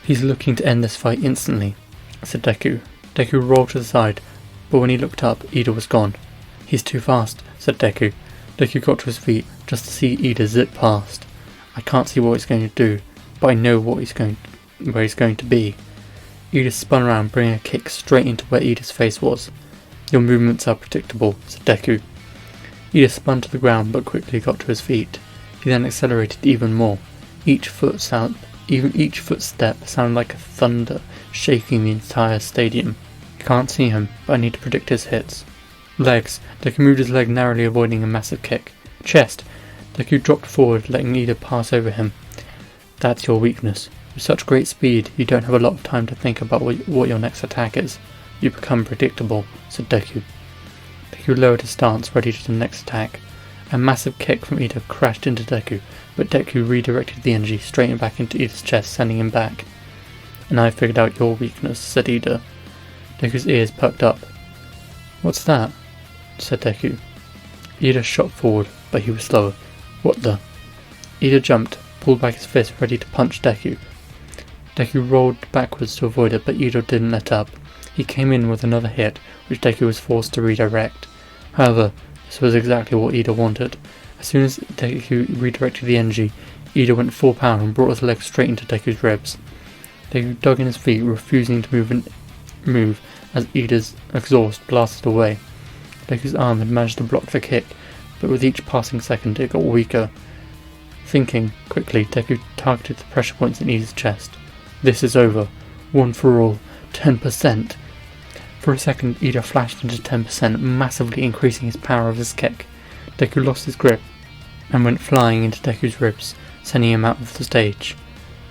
He's looking to end this fight instantly, said Deku. Deku rolled to the side, but when he looked up, Ida was gone. He's too fast, said Deku. Deku got to his feet just to see Ida zip past. I can't see what he's going to do, but I know where he's going to be. Ida spun around, bringing a kick straight into where Ida's face was. Your movements are predictable, said Deku. Ida spun to the ground but quickly got to his feet. He then accelerated even more. Each footstep sounded like a thunder, shaking the entire stadium. Can't see him, but I need to predict his hits. Legs. Deku moved his leg, narrowly avoiding a massive kick. Chest. Deku dropped forward, letting Ida pass over him. That's your weakness. With such great speed, you don't have a lot of time to think about what your next attack is. You become predictable, said Deku. Deku lowered his stance, ready to the next attack. A massive kick from Ida crashed into Deku, but Deku redirected the energy straight back into Ida's chest, sending him back. And I figured out your weakness, said Ida. Deku's ears perked up. What's that? Said Deku. Ida shot forward, but he was slower. What the? Ida jumped, pulled back his fist ready to punch Deku. Deku rolled backwards to avoid it, but Ida didn't let up. He came in with another hit, which Deku was forced to redirect. However, this was exactly what Ida wanted. As soon as Deku redirected the energy, Ida went full power and brought his leg straight into Deku's ribs. Deku dug in his feet, refusing to move as Ida's exhaust blasted away. Deku's arm had managed to block the kick, but with each passing second it got weaker. Thinking quickly, Deku targeted the pressure points in Ida's chest. This is over. One for all. 10%. For a second, Ida flashed into 10%, massively increasing his power of his kick. Deku lost his grip and went flying into Deku's ribs, sending him out of the stage.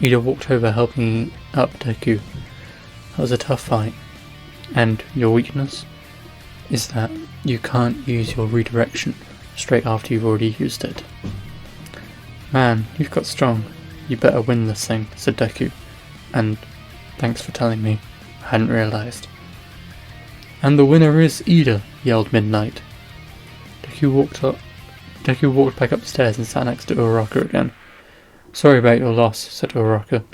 Ida walked over, helping up Deku. That was a tough fight. And your weakness is that you can't use your redirection straight after you've already used it. Man, you've got strong. You better win this thing, said Deku. And thanks for telling me. I hadn't realised. And the winner is Ida, yelled Midnight. Deku walked back upstairs and sat next to Uraraka again. Sorry about your loss, said Uraraka.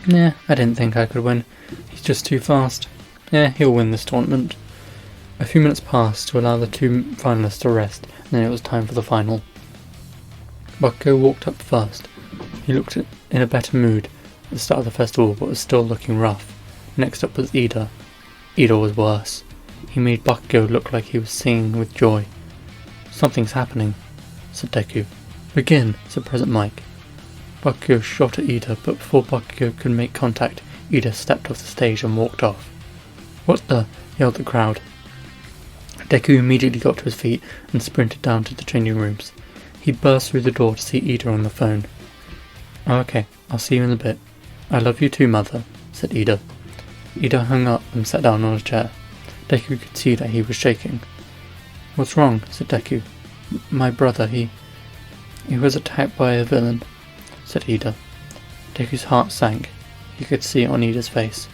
Nah, I didn't think I could win. He's just too fast. Yeah, he'll win this tournament. A few minutes passed to allow the two finalists to rest, and then it was time for the final. Bakugo walked up first. He looked in a better mood at the start of the festival, but was still looking rough. Next up was Ida. Ida was worse. He made Bakugo look like he was singing with joy. Something's happening, said Deku. Begin, said President Mike. Bakugo shot at Ida, but before Bakugo could make contact, Ida stepped off the stage and walked off. What the? Yelled the crowd. Deku immediately got to his feet and sprinted down to the changing rooms. He burst through the door to see Ida on the phone. Oh, okay, I'll see you in a bit. I love you too, Mother, said Ida. Ida hung up and sat down on a chair. Deku could see that he was shaking. What's wrong? Said Deku. My brother, he was attacked by a villain, said Ida. Deku's heart sank. He could see it on Ida's face.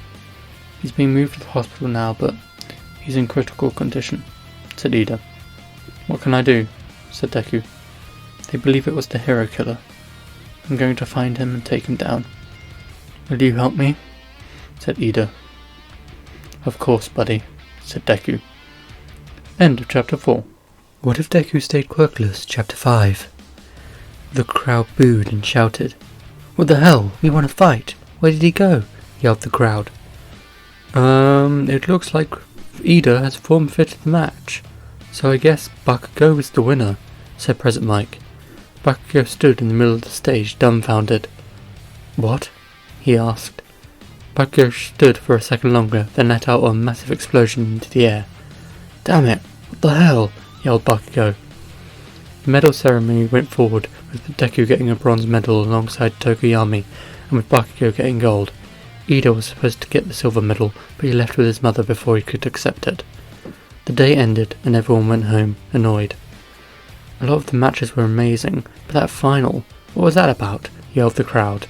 He's being moved to the hospital now, but he's in critical condition, said Ida. What can I do? Said Deku. They believe it was the hero killer. I'm going to find him and take him down. Will you help me? Said Ida. Of course, buddy, said Deku. End of Chapter 4. What if Deku stayed quirkless? Chapter 5. The crowd booed and shouted. What the hell? We want to fight. Where did he go? Yelled the crowd. It looks like Ida has forfeited the match. So I guess Bakugo is the winner, said President Mike. Bakugo stood in the middle of the stage, dumbfounded. What? He asked. Bakugo stood for a second longer, then let out a massive explosion into the air. Damn it! What the hell? Yelled Bakugo. The medal ceremony went forward, with Deku getting a bronze medal alongside Tokoyami, and with Bakugo getting gold. Ida was supposed to get the silver medal, but he left with his mother before he could accept it. The day ended, and everyone went home, annoyed. A lot of the matches were amazing, but that final, what was that about? Yelled the crowd.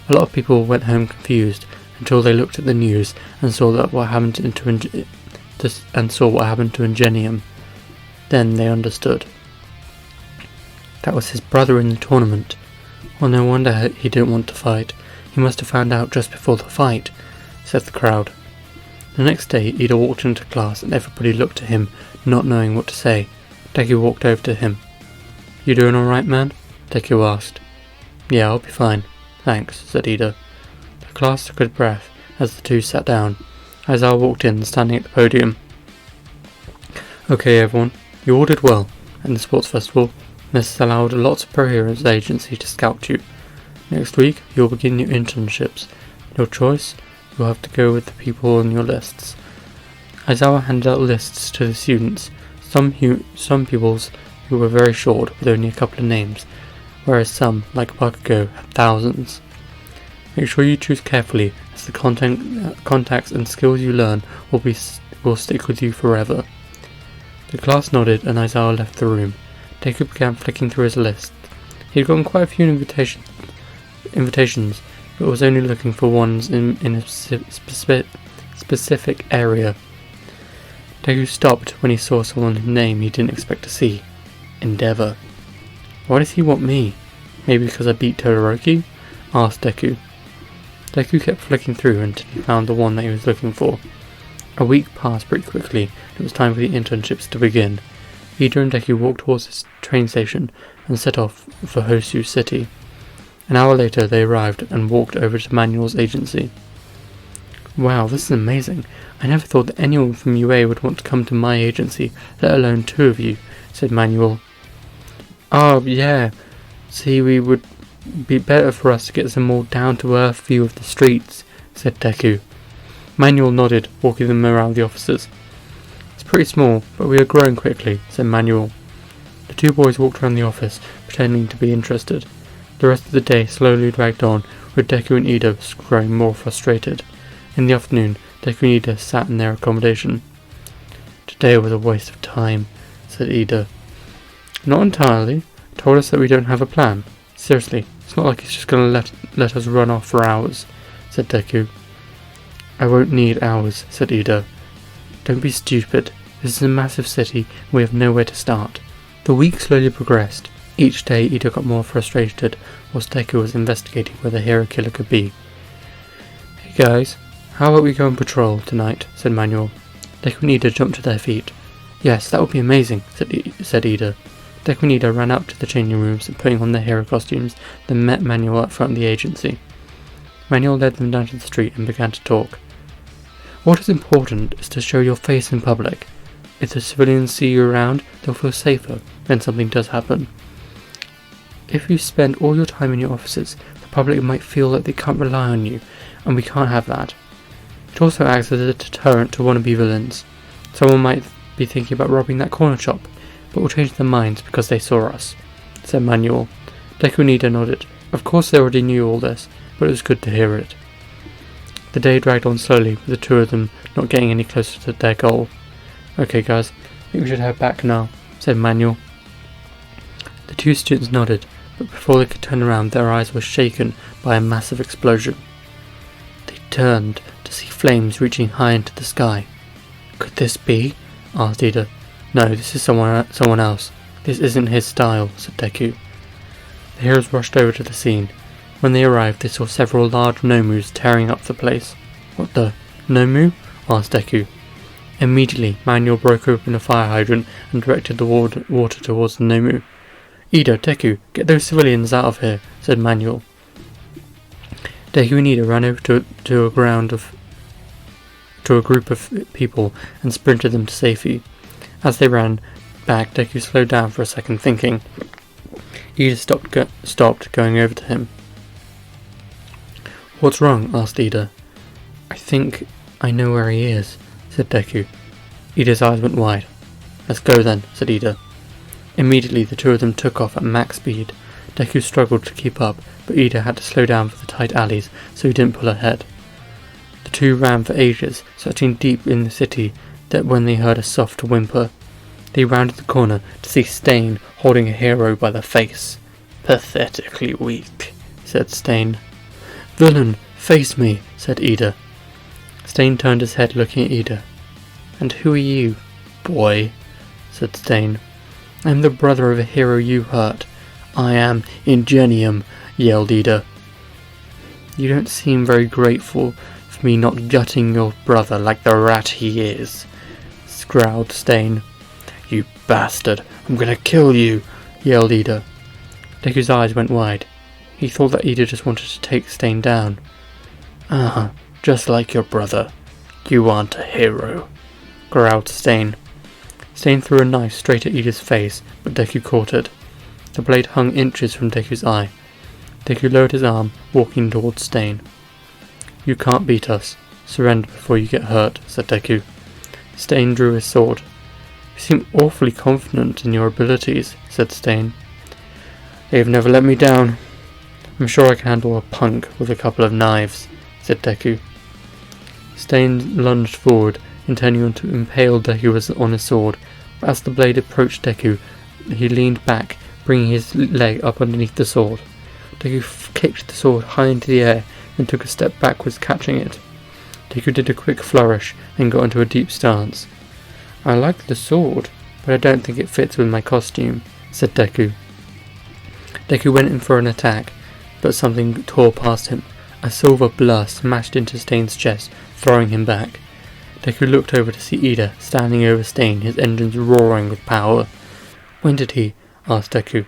A lot of people went home confused, until they looked at the news and saw what happened to Ingenium. Then they understood. That was his brother in the tournament. Well, no wonder he didn't want to fight. He must have found out just before the fight, said the crowd. The next day, Ida walked into class and everybody looked at him, not knowing what to say. Deku walked over to him. You doing alright, man? Deku asked. Yeah, I'll be fine. Thanks, said Ida. The class took a breath as the two sat down. Aizawa walked in, standing at the podium. Okay, everyone, you all did well at the sports festival. This has allowed lots of Pro Heroes agency to scout you. Next week, you'll begin your internships. Your choice, you'll have to go with the people on your lists. Aizawa handed out lists to the students. Some pupils who were very short with only a couple of names, whereas some, like Bakugo, had thousands. Make sure you choose carefully, as the contacts and skills you learn will stick with you forever. The class nodded and Aizawa left the room. Deku began flicking through his list. He had gotten quite a few invitations, but was only looking for ones in a specific area. Deku stopped when he saw someone's name he didn't expect to see. Endeavor. Why does he want me? Maybe because I beat Todoroki? Asked Deku. Deku kept flicking through until he found the one that he was looking for. A week passed pretty quickly, and it was time for the internships to begin. Ida and Deku walked towards the train station and set off for Hosu City. An hour later they arrived and walked over to Manuel's agency. Wow, this is amazing. I never thought that anyone from UA would want to come to my agency, let alone two of you, said Manuel. Oh, yeah. See, we would be better for us to get some more down-to-earth view of the streets, said Deku. Manuel nodded, walking them around the offices. It's pretty small, but we are growing quickly, said Manuel. The two boys walked around the office, pretending to be interested. The rest of the day slowly dragged on, with Deku and Ida growing more frustrated. In the afternoon, Deku and Ida sat in their accommodation. Today was a waste of time, said Ida. Not entirely. Told us that we don't have a plan. Seriously, it's not like he's just going to let us run off for hours, said Deku. I won't need hours, said Ida. Don't be stupid. This is a massive city, and we have nowhere to start. The week slowly progressed. Each day Ida got more frustrated, whilst Deku was investigating where the hero killer could be. Hey guys, how about we go on patrol tonight, said Manuel. Deku and Ida jumped to their feet. Yes, that would be amazing, said Ida. Deku and Ida ran up to the changing rooms and putting on their hero costumes, then met Manuel up front of the agency. Manuel led them down to the street and began to talk. What is important is to show your face in public. If the civilians see you around, they'll feel safer when something does happen. If you spend all your time in your offices, the public might feel like they can't rely on you, and we can't have that. It also acts as a deterrent to wannabe villains. Someone might be thinking about robbing that corner shop, but will change their minds because they saw us, said Manuel. Deku and Ida nodded. Of course they already knew all this, but it was good to hear it. The day dragged on slowly, with the two of them not getting any closer to their goal. Okay guys, I think we should head back now, said Manuel. The two students nodded, but before they could turn around their eyes were shaken by a massive explosion. They turned to see flames reaching high into the sky. Could this be? Asked Ida. No, this is someone else. This isn't his style, said Deku. The heroes rushed over to the scene. When they arrived, they saw several large Nomus tearing up the place. What the? Nomu? Asked Deku. Immediately, Manuel broke open a fire hydrant and directed the water towards the Nomu. Ida, Deku, get those civilians out of here, said Manuel. Deku and Ida ran over to a group of people and sprinted them to safety. As they ran back, Deku slowed down for a second, thinking. Ida stopped going over to him. What's wrong? Asked Ida. I think I know where he is, said Deku. Ida's eyes went wide. Let's go then, said Ida. Immediately the two of them took off at max speed. Deku struggled to keep up, but Ida had to slow down for the tight alleys so he didn't pull ahead. The two ran for ages, searching deep in the city, that when they heard a soft whimper. They rounded the corner to see Stain holding a hero by the face. Pathetically weak, said Stain. Villain, face me, said Ida. Stain turned his head looking at Ida. And who are you, boy? Said Stain. I'm the brother of a hero you hurt. I am Ingenium, yelled Ida. You don't seem very grateful for me not gutting your brother like the rat he is, growled Stain. You bastard, I'm gonna kill you, yelled Ida. Deku's eyes went wide. He thought that Ida just wanted to take Stain down. Just like your brother. You aren't a hero, growled Stain. Stain threw a knife straight at Ida's face, but Deku caught it. The blade hung inches from Deku's eye. Deku lowered his arm, walking towards Stain. You can't beat us. Surrender before you get hurt, said Deku. Stain drew his sword. You seem awfully confident in your abilities, said Stain. They have never let me down. I'm sure I can handle a punk with a couple of knives, said Deku. Stain lunged forward, intending to impale Deku on his sword, but as the blade approached Deku, he leaned back, bringing his leg up underneath the sword. Deku kicked the sword high into the air, then took a step backwards, catching it. Deku did a quick flourish, and got into a deep stance. I like the sword, but I don't think it fits with my costume, said Deku. Deku went in for an attack, but something tore past him. A silver blur smashed into Stain's chest, throwing him back. Deku looked over to see Ida standing over Stain, his engines roaring with power. "When did he?" asked Deku.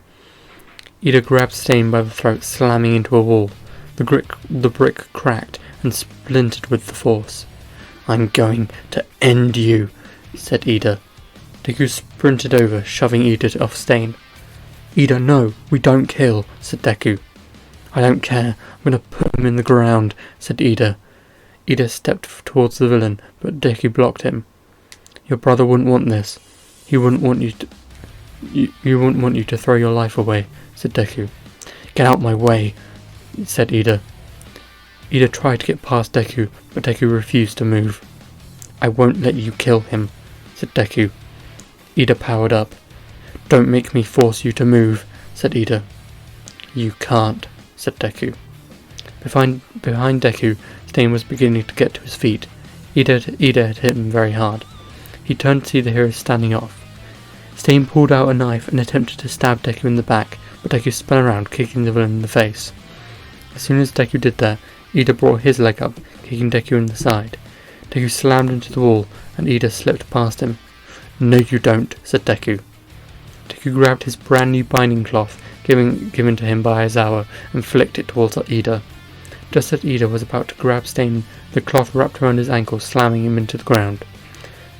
Ida grabbed Stain by the throat, slamming into a wall. The brick cracked and splintered with the force. "I'm going to end you," said Ida. Deku sprinted over, shoving Ida off Stain. "Ida, no, we don't kill," said Deku. "I don't care, I'm going to put him in the ground," said Ida. Ida stepped towards the villain, but Deku blocked him. "Your brother wouldn't want this. He wouldn't want you to... You wouldn't want you to throw your life away," said Deku. "Get out my way," said Ida. Ida tried to get past Deku, but Deku refused to move. "I won't let you kill him," said Deku. Ida powered up. "Don't make me force you to move," said Ida. "You can't," said Deku. Behind Deku, Stain was beginning to get to his feet. Ida had hit him very hard. He turned to see the hero standing off. Stain pulled out a knife and attempted to stab Deku in the back, but Deku spun around, kicking the villain in the face. As soon as Deku did that, Ida brought his leg up, kicking Deku in the side. Deku slammed into the wall, and Ida slipped past him. "No you don't," said Deku. Deku grabbed his brand new binding cloth, given to him by Aizawa, and flicked it towards Ida. Just as Ida was about to grab Stain, the cloth wrapped around his ankle, slamming him into the ground.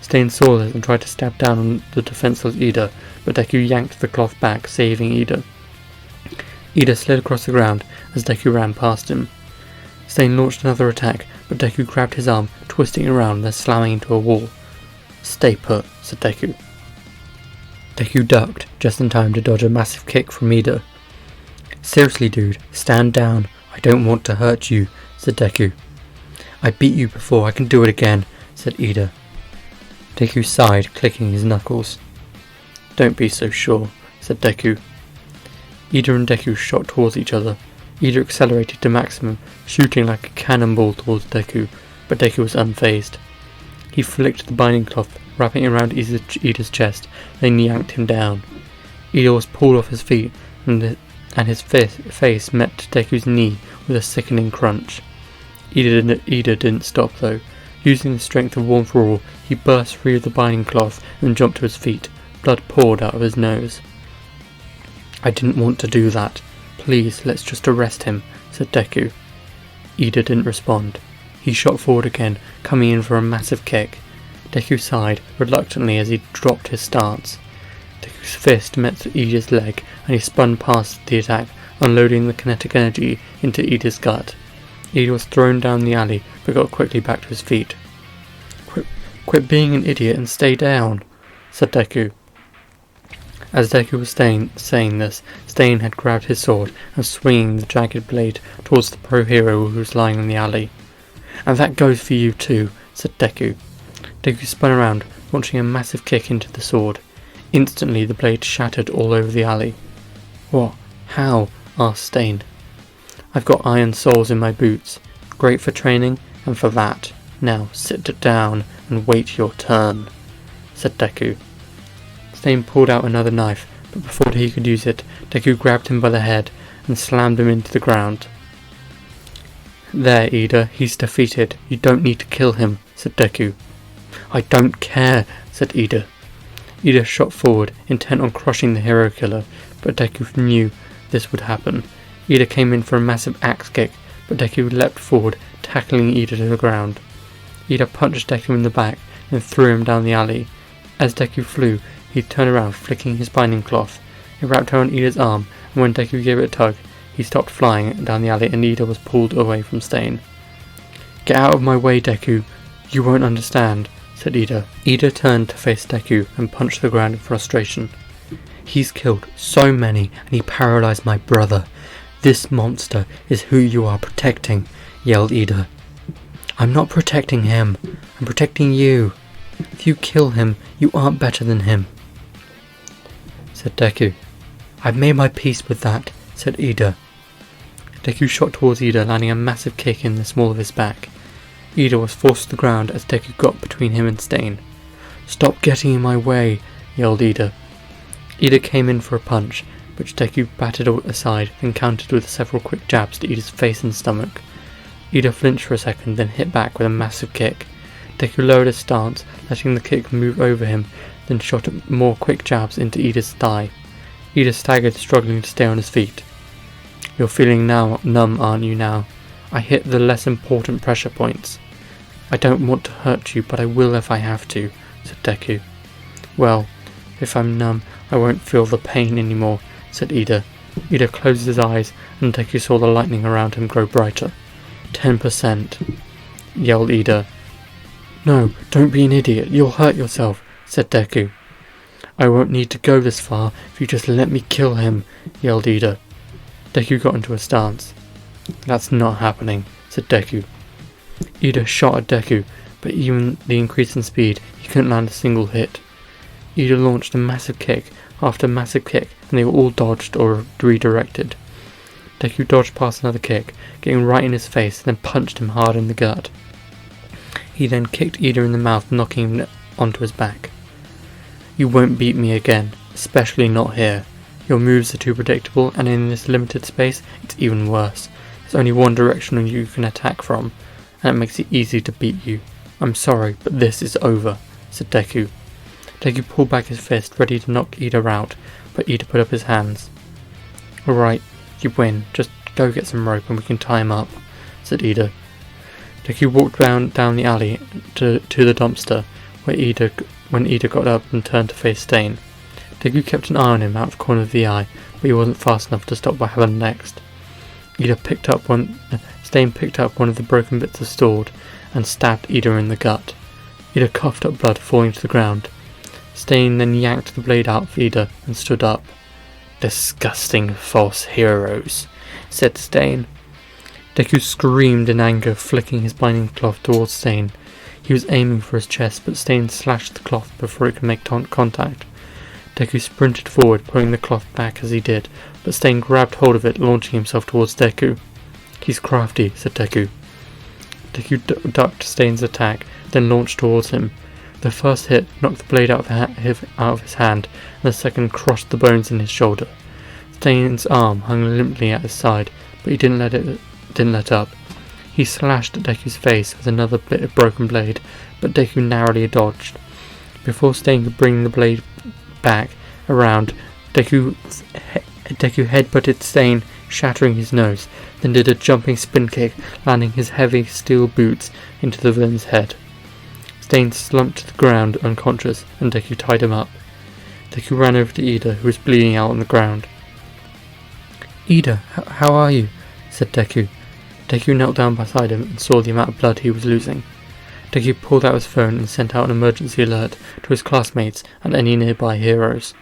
Stain saw this and tried to stab down on the defenseless Ida, but Deku yanked the cloth back, saving Ida. Ida slid across the ground as Deku ran past him. Stain launched another attack, but Deku grabbed his arm, twisting it around, then slamming into a wall. "Stay put," said Deku. Deku ducked, just in time to dodge a massive kick from Ida. "Seriously dude, stand down. I don't want to hurt you," said Deku. "I beat you before, I can do it again," said Ida. Deku sighed, clicking his knuckles. "Don't be so sure," said Deku. Ida and Deku shot towards each other. Ida accelerated to maximum, shooting like a cannonball towards Deku, but Deku was unfazed. He flicked the binding cloth, wrapping it around Ida's chest, then yanked him down. Ida was pulled off his feet, and his face met Deku's knee with a sickening crunch. Ida didn't stop though. Using the strength of One for All, he burst free of the binding cloth and jumped to his feet. Blood poured out of his nose. "I didn't want to do that. Please, let's just arrest him," said Deku. Ida didn't respond. He shot forward again, coming in for a massive kick. Deku sighed reluctantly as he dropped his stance. Deku's fist met Ida's leg, and he spun past the attack, unloading the kinetic energy into Ida's gut. Ida was thrown down the alley, but got quickly back to his feet. Quit being an idiot and stay down," said Deku. As Deku was saying this, Stain had grabbed his sword and swinging the jagged blade towards the pro-hero who was lying in the alley. "And that goes for you too," said Deku. Deku spun around, launching a massive kick into the sword. Instantly the blade shattered all over the alley. "What? How?" asked Stain. "I've got iron soles in my boots. Great for training and for that. Now sit down and wait your turn," said Deku. Stain pulled out another knife, but before he could use it, Deku grabbed him by the head and slammed him into the ground. "There, Ida, he's defeated. You don't need to kill him," said Deku. "I don't care," said Ida. Ida shot forward, intent on crushing the hero killer, but Deku knew this would happen. Ida came in for a massive axe kick, but Deku leapt forward, tackling Ida to the ground. Ida punched Deku in the back and threw him down the alley. As Deku flew, he turned around, flicking his binding cloth. It wrapped around Ida's arm, and when Deku gave it a tug, he stopped flying down the alley and Ida was pulled away from Stain. "Get out of my way, Deku. You won't understand," said Ida. Ida turned to face Deku and punched the ground in frustration. "He's killed so many and he paralyzed my brother. This monster is who you are protecting," yelled Ida. "I'm not protecting him. I'm protecting you. If you kill him, you aren't better than him," said Deku. "I've made my peace with that," said Ida. Deku shot towards Ida, landing a massive kick in the small of his back. Ida was forced to the ground as Deku got between him and Stain. "Stop getting in my way," yelled Ida. Ida came in for a punch, which Deku batted aside, then countered with several quick jabs to Ida's face and stomach. Ida flinched for a second, then hit back with a massive kick. Deku lowered his stance, letting the kick move over him, then shot more quick jabs into Ida's thigh. Ida staggered, struggling to stay on his feet. "You're feeling numb, aren't you now? I hit the less important pressure points. I don't want to hurt you, but I will if I have to," said Deku. "Well, if I'm numb, I won't feel the pain anymore," said Ida. Ida closed his eyes, and Deku saw the lightning around him grow brighter. 10%, yelled Ida. "No, don't be an idiot, you'll hurt yourself," said Deku. "I won't need to go this far if you just let me kill him," yelled Ida. Deku got into a stance. "That's not happening," said Deku. Ida shot at Deku, but even the increase in speed, he couldn't land a single hit. Ida launched a massive kick after massive kick, and they were all dodged or redirected. Deku dodged past another kick, getting right in his face, then punched him hard in the gut. He then kicked Ida in the mouth, knocking him onto his back. "You won't beat me again, especially not here. Your moves are too predictable, and in this limited space, it's even worse. There's only one direction you can attack from, and it makes it easy to beat you. I'm sorry, but this is over," said Deku. Deku pulled back his fist, ready to knock Ida out, but Ida put up his hands. "Alright, you win. Just go get some rope and we can tie him up," said Ida. Deku walked down the alley to the dumpster, when Ida got up and turned to face Stain. Deku kept an eye on him out of the corner of the eye, but he wasn't fast enough to stop what happened next. Stain picked up one of the broken bits of sword and stabbed Ida in the gut. Ida coughed up blood, falling to the ground. Stain then yanked the blade out of Ida and stood up. "Disgusting false heroes," said Stain. Deku screamed in anger, flicking his binding cloth towards Stain. He was aiming for his chest, but Stain slashed the cloth before it could make contact. Deku sprinted forward, pulling the cloth back as he did, but Stain grabbed hold of it, launching himself towards Deku. "He's crafty," said Deku. Deku ducked Stain's attack, then launched towards him. The first hit knocked the blade out of his hand, and the second crushed the bones in his shoulder. Stain's arm hung limply at his side, but he didn't let up. He slashed at Deku's face with another bit of broken blade, but Deku narrowly dodged. Before Stain could bring the blade back around, Deku headbutted Stain, shattering his nose, then did a jumping spin kick, landing his heavy steel boots into the villain's head. Stain slumped to the ground unconscious, and Deku tied him up. Deku ran over to Ida, who was bleeding out on the ground. "Ida, how are you?" said Deku. Deku knelt down beside him and saw the amount of blood he was losing. Deku pulled out his phone and sent out an emergency alert to his classmates and any nearby heroes.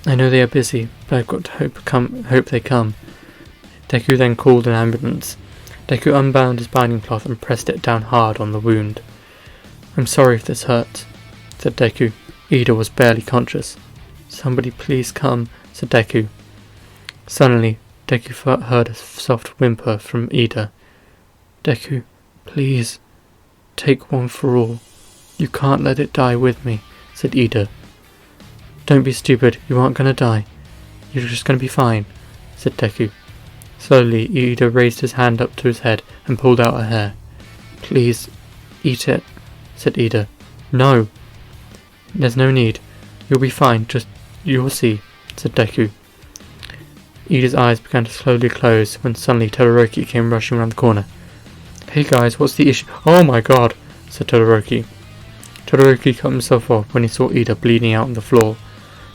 "I know they are busy, but I've got to hope they come." Deku then called an ambulance. Deku unbound his binding cloth and pressed it down hard on the wound. "I'm sorry if this hurts," said Deku. Ida was barely conscious. "Somebody please come," said Deku. Suddenly, Deku heard a soft whimper from Ida. "Deku, please, take one for all. You can't let it die with me," said Ida. "Don't be stupid, you aren't going to die. You're just going to be fine," said Deku. Slowly, Ida raised his hand up to his head and pulled out her hair. "Please, eat it," said Ida. "No." "There's no need. You'll be fine, you'll see," said Deku. Ida's eyes began to slowly close when suddenly Todoroki came rushing around the corner. "Hey guys, what's the issue?" "Oh my god," said Todoroki. Todoroki cut himself off when he saw Ida bleeding out on the floor.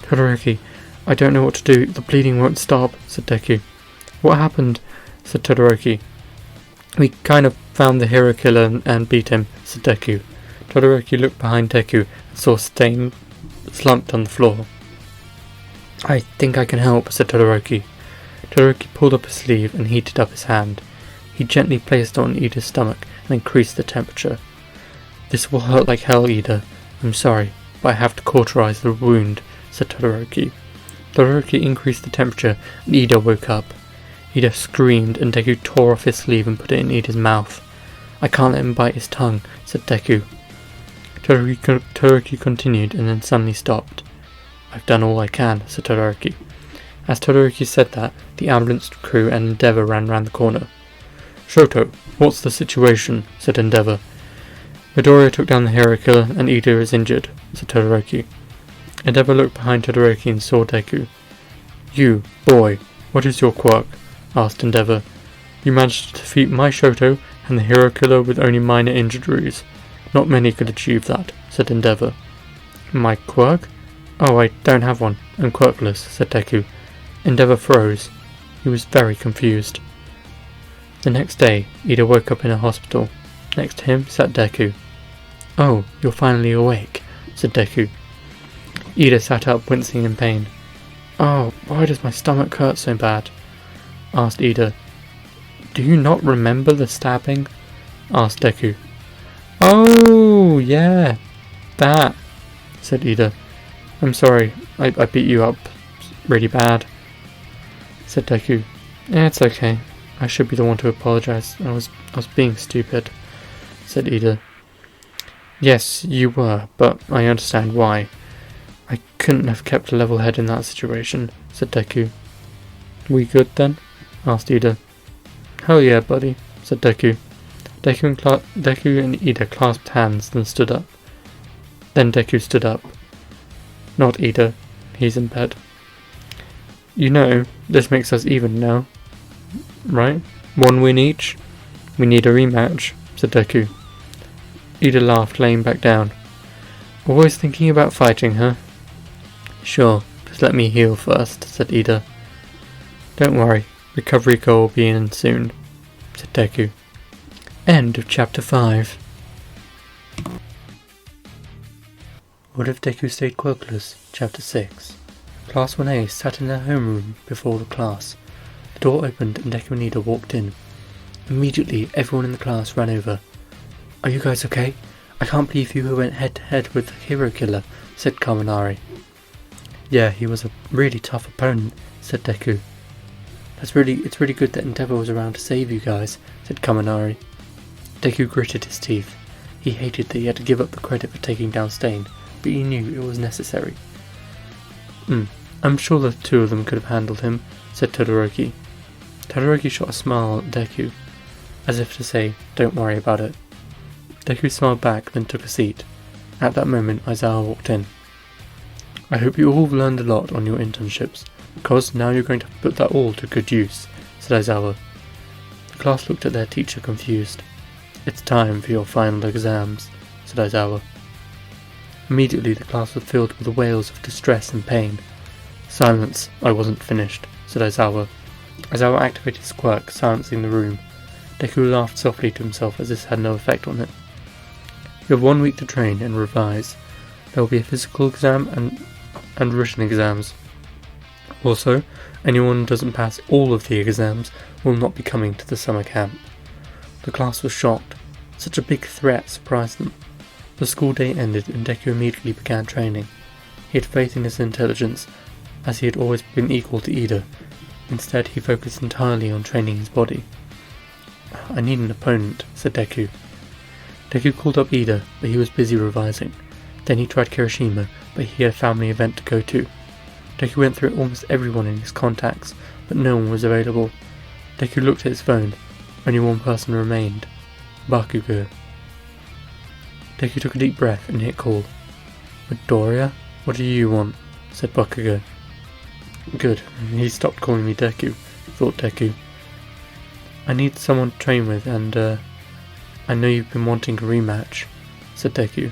"Todoroki, I don't know what to do. The bleeding won't stop," said Deku. "What happened?" said Todoroki. "We kind of found the hero killer and beat him," said Deku. Todoroki looked behind Deku and saw Stain slumped on the floor. "I think I can help," said Todoroki. Todoroki pulled up his sleeve and heated up his hand. He gently placed it on Ida's stomach and increased the temperature. "This will hurt like hell, Ida. I'm sorry, but I have to cauterize the wound," said Todoroki. Todoroki increased the temperature and Ida woke up. Ida screamed and Deku tore off his sleeve and put it in Ida's mouth. "I can't let him bite his tongue," said Deku. Todoroki continued and then suddenly stopped. "I've done all I can," said Todoroki. As Todoroki said that, the ambulance crew and Endeavour ran round the corner. "Shoto, what's the situation?" said Endeavour. "Midoriya took down the hero killer and Ida is injured," said Todoroki. Endeavour looked behind Todoroki and saw Deku. "You, boy, what is your quirk?" asked Endeavour. "You managed to defeat my Shoto and the hero killer with only minor injuries. Not many could achieve that," said Endeavour. "My quirk? Oh, I don't have one. I'm quirkless," said Deku. Endeavour froze. He was very confused. The next day, Ida woke up in a hospital. Next to him sat Deku. "Oh, you're finally awake," said Deku. Ida sat up, wincing in pain. "Oh, why does my stomach hurt so bad?" asked Ida. "Do you not remember the stabbing?" asked Deku. "Oh, yeah, that," said Ida. "I'm sorry, I beat you up really bad," said Deku. "It's okay. I should be the one to apologize. I was being stupid," said Ida. "Yes, you were, but I understand why. I couldn't have kept a level head in that situation," said Deku. "We good then?" asked Ida. "Hell yeah, buddy," said Deku. Deku and Ida clasped hands, then stood up. Then Deku stood up. Not Ida. He's in bed. "You know, this makes us even now. Right? 1 win each? We need a rematch," said Deku. Ida laughed, laying back down. "Always thinking about fighting, huh?" "Sure, just let me heal first," said Ida. "Don't worry, recovery goal will be in soon," said Deku. End of Chapter 5. What if Deku stayed quirkless? Chapter 6. Class 1A sat in their homeroom before the class. The door opened and Deku and Ida walked in. Immediately, everyone in the class ran over. "Are you guys okay? I can't believe you went head to head with the hero killer," said Kaminari. "Yeah, he was a really tough opponent," said Deku. It's really good that Endeavour was around to save you guys," said Kaminari. Deku gritted his teeth. He hated that he had to give up the credit for taking down Stain, but he knew it was necessary. I'm sure the two of them could have handled him," said Todoroki. Todoroki shot a smile at Deku, as if to say, "Don't worry about it." Deku smiled back, then took a seat. At that moment, Aizawa walked in. "I hope you all learned a lot on your internships, because now you're going to put that all to good use," said Aizawa. The class looked at their teacher confused. "It's time for your final exams," said Aizawa. Immediately the class was filled with wails of distress and pain. "Silence, I wasn't finished," said Aizawa. Aizawa activated his quirk, silencing the room. Deku laughed softly to himself as this had no effect on him. "You have 1 week to train and revise. There will be a physical exam and written exams. Also, anyone who doesn't pass all of the exams will not be coming to the summer camp." The class was shocked. Such a big threat surprised them. The school day ended and Deku immediately began training. He had faith in his intelligence, as he had always been equal to Ida. Instead, he focused entirely on training his body. "I need an opponent," said Deku. Deku called up Ida, but he was busy revising. Then he tried Kirishima, but he had a family event to go to. Deku went through almost everyone in his contacts, but no one was available. Deku looked at his phone. Only one person remained. Bakugo. Deku took a deep breath and hit call. "Midoriya, what do you want?" said Bakugo. Good, he stopped calling me Deku, thought Deku. "I need someone to train with and, I know you've been wanting a rematch," said Deku.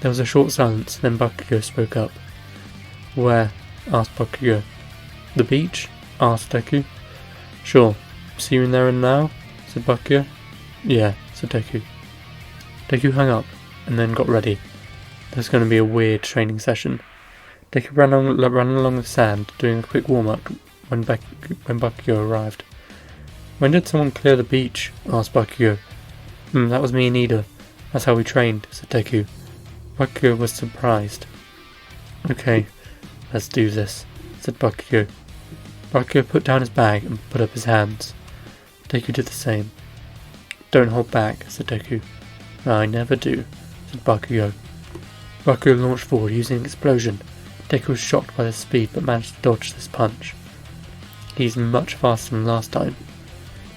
There was a short silence, then Bakugo spoke up. "Where?" asked Bakugo. "The beach?" asked Deku. "Sure, see you in there and now?" said Bakugo. "Yeah," said Deku. Deku hung up and then got ready. There's going to be a weird training session. Deku ran along the sand, doing a quick warm-up when Bakugo arrived. "When did someone clear the beach?" asked Bakugo. That was me and Ida. That's how we trained," said Deku. Bakugo was surprised. "Okay, let's do this," said Bakugo. Bakugo put down his bag and put up his hands. Deku did the same. "Don't hold back," said Deku. "I never do," said Bakugo. Bakugo launched forward using an explosion. Deku was shocked by the speed but managed to dodge this punch. He's much faster than last time.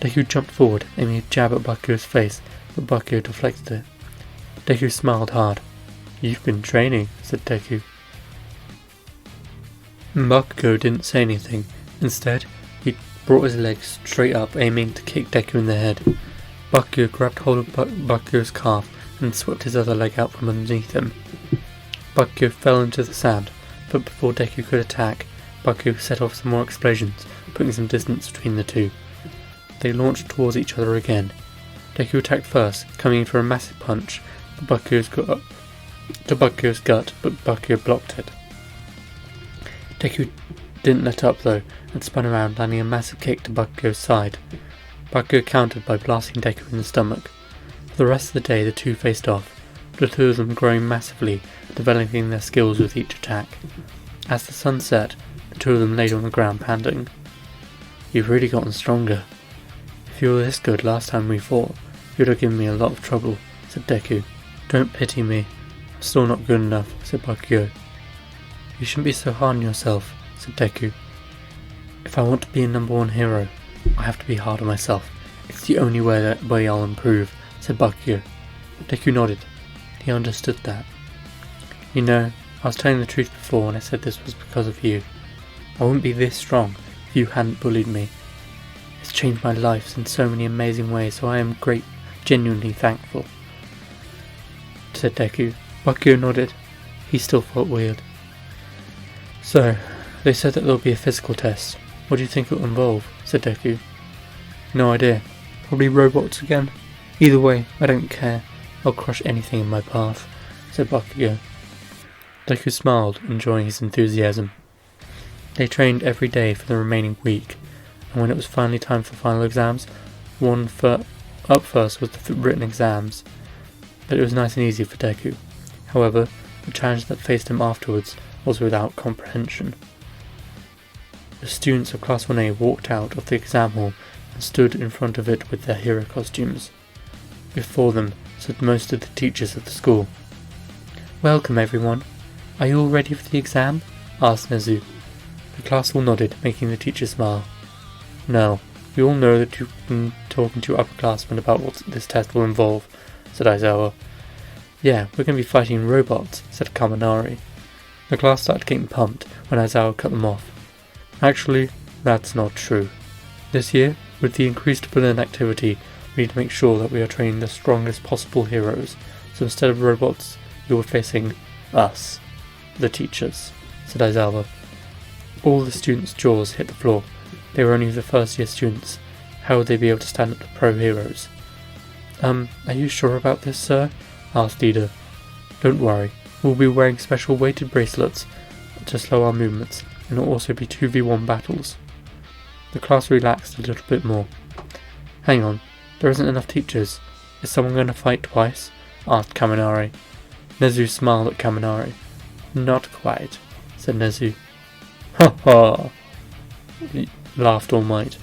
Deku jumped forward, aiming a jab at Bakugo's face, but Bakugo deflected it. Deku smiled hard. "You've been training," said Deku. Bakugo didn't say anything. Instead, he brought his legs straight up, aiming to kick Deku in the head. Bakugo grabbed hold of Bakugo's calf and swept his other leg out from underneath him. Bakugo fell into the sand, but before Deku could attack, Bakugo set off some more explosions, putting some distance between the two. They launched towards each other again. Deku attacked first, coming in for a massive punch to Bakugo's gut, but Bakugo blocked it. Deku didn't let up though, and spun around, landing a massive kick to Bakugo's side. Bakugo countered by blasting Deku in the stomach. For the rest of the day the two faced off, the two of them growing massively, developing their skills with each attack. As the sun set, the two of them laid on the ground panting. "You've really gotten stronger. If you were this good last time we fought, you'd have given me a lot of trouble," said Deku. "Don't pity me. I'm still not good enough," said Bakugo. "You shouldn't be so hard on yourself," said Deku. "If I want to be a #1 hero, I have to be hard on myself. It's the only way I'll improve," said Bakugo. Deku nodded. He understood that. "You know, I was telling the truth before when I said this was because of you. I wouldn't be this strong if you hadn't bullied me. It's changed my life in so many amazing ways, so I am genuinely thankful," said Deku. Bakugo nodded. He still felt weird. "So, they said that there'll be a physical test. What do you think it'll involve?" said Deku. "No idea. Probably robots again. Either way, I don't care. I'll crush anything in my path," said Bakugo. Deku smiled, enjoying his enthusiasm. They trained every day for the remaining week, and when it was finally time for final exams, up first was the written exams. But it was nice and easy for Deku. However, the challenge that faced him afterwards was without comprehension. The students of Class 1A walked out of the exam hall and stood in front of it with their hero costumes. Before them stood most of the teachers of the school. "Welcome everyone. Are you all ready for the exam?" asked Nezu. The class all nodded, making the teacher smile. "Now, we all know that you've been talking to your upperclassmen about what this test will involve," said Aizawa. "Yeah, we're going to be fighting robots," said Kaminari. The class started getting pumped when Aizawa cut them off. "Actually, that's not true. This year, with the increased villain activity, we need to make sure that we are training the strongest possible heroes, so instead of robots, you're facing us, the teachers," said Aizawa. All the students' jaws hit the floor. They were only the first year students. How would they be able to stand up to pro heroes? Are you sure about this, sir?" asked Ida. "Don't worry, we'll be wearing special weighted bracelets to slow our movements, and it'll also be 2v1 battles." The class relaxed a little bit more. "Hang on, there isn't enough teachers. Is someone going to fight twice?" asked Kaminari. Nezu smiled at Kaminari. "Not quite," said Nezu. "Ha ha!" laughed All Might.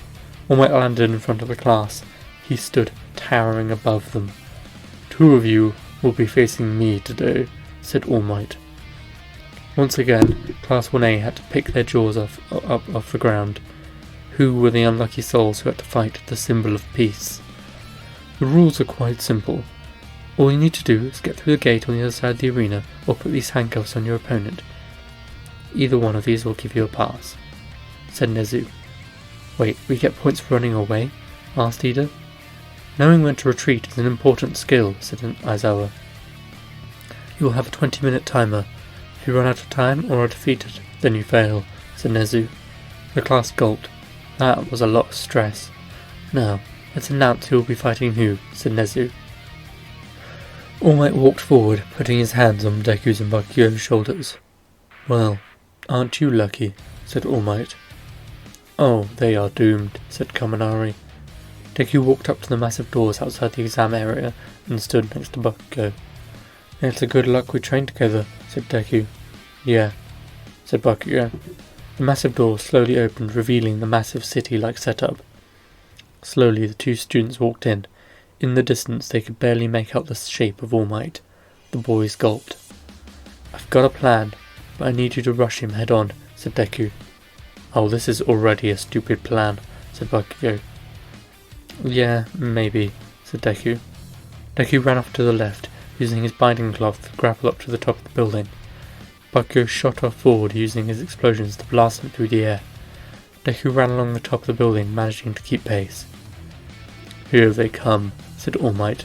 All Might landed in front of the class. He stood towering above them. "Two of you will be facing me today," said All Might. Once again, Class 1A had to pick their jaws off the ground. Who were the unlucky souls who had to fight the symbol of peace? The rules are quite simple. All you need to do is get through the gate on the other side of the arena, or put these handcuffs on your opponent. Either one of these will give you a pass," said Nezu. "Wait, we get points for running away?" asked Ida. "Knowing when to retreat is an important skill," said Aizawa. "You will have a 20-minute timer. If you run out of time or are defeated, then you fail," said Nezu. The class gulped. That was a lot of stress. "Now, let's announce who will be fighting who," said Nezu. All Might walked forward, putting his hands on Deku's and Bakugo's shoulders. "Well, aren't you lucky?" said All Might. "Oh, they are doomed," said Kaminari. Deku walked up to the massive doors outside the exam area and stood next to Bakugo. "It's a good luck we trained together," said Deku. "Yeah," said Bakugo. The massive door slowly opened, revealing the massive city-like setup. Slowly the two students walked in. In the distance they could barely make out the shape of All Might. The boys gulped. "I've got a plan, but I need you to rush him head on," said Deku. "Oh, this is already a stupid plan," said Bakugo. "Yeah, maybe," said Deku. Deku ran off to the left, using his binding cloth to grapple up to the top of the building. Bakugo shot off forward, using his explosions to blast him through the air. Deku ran along the top of the building, managing to keep pace. "Here they come," said All Might.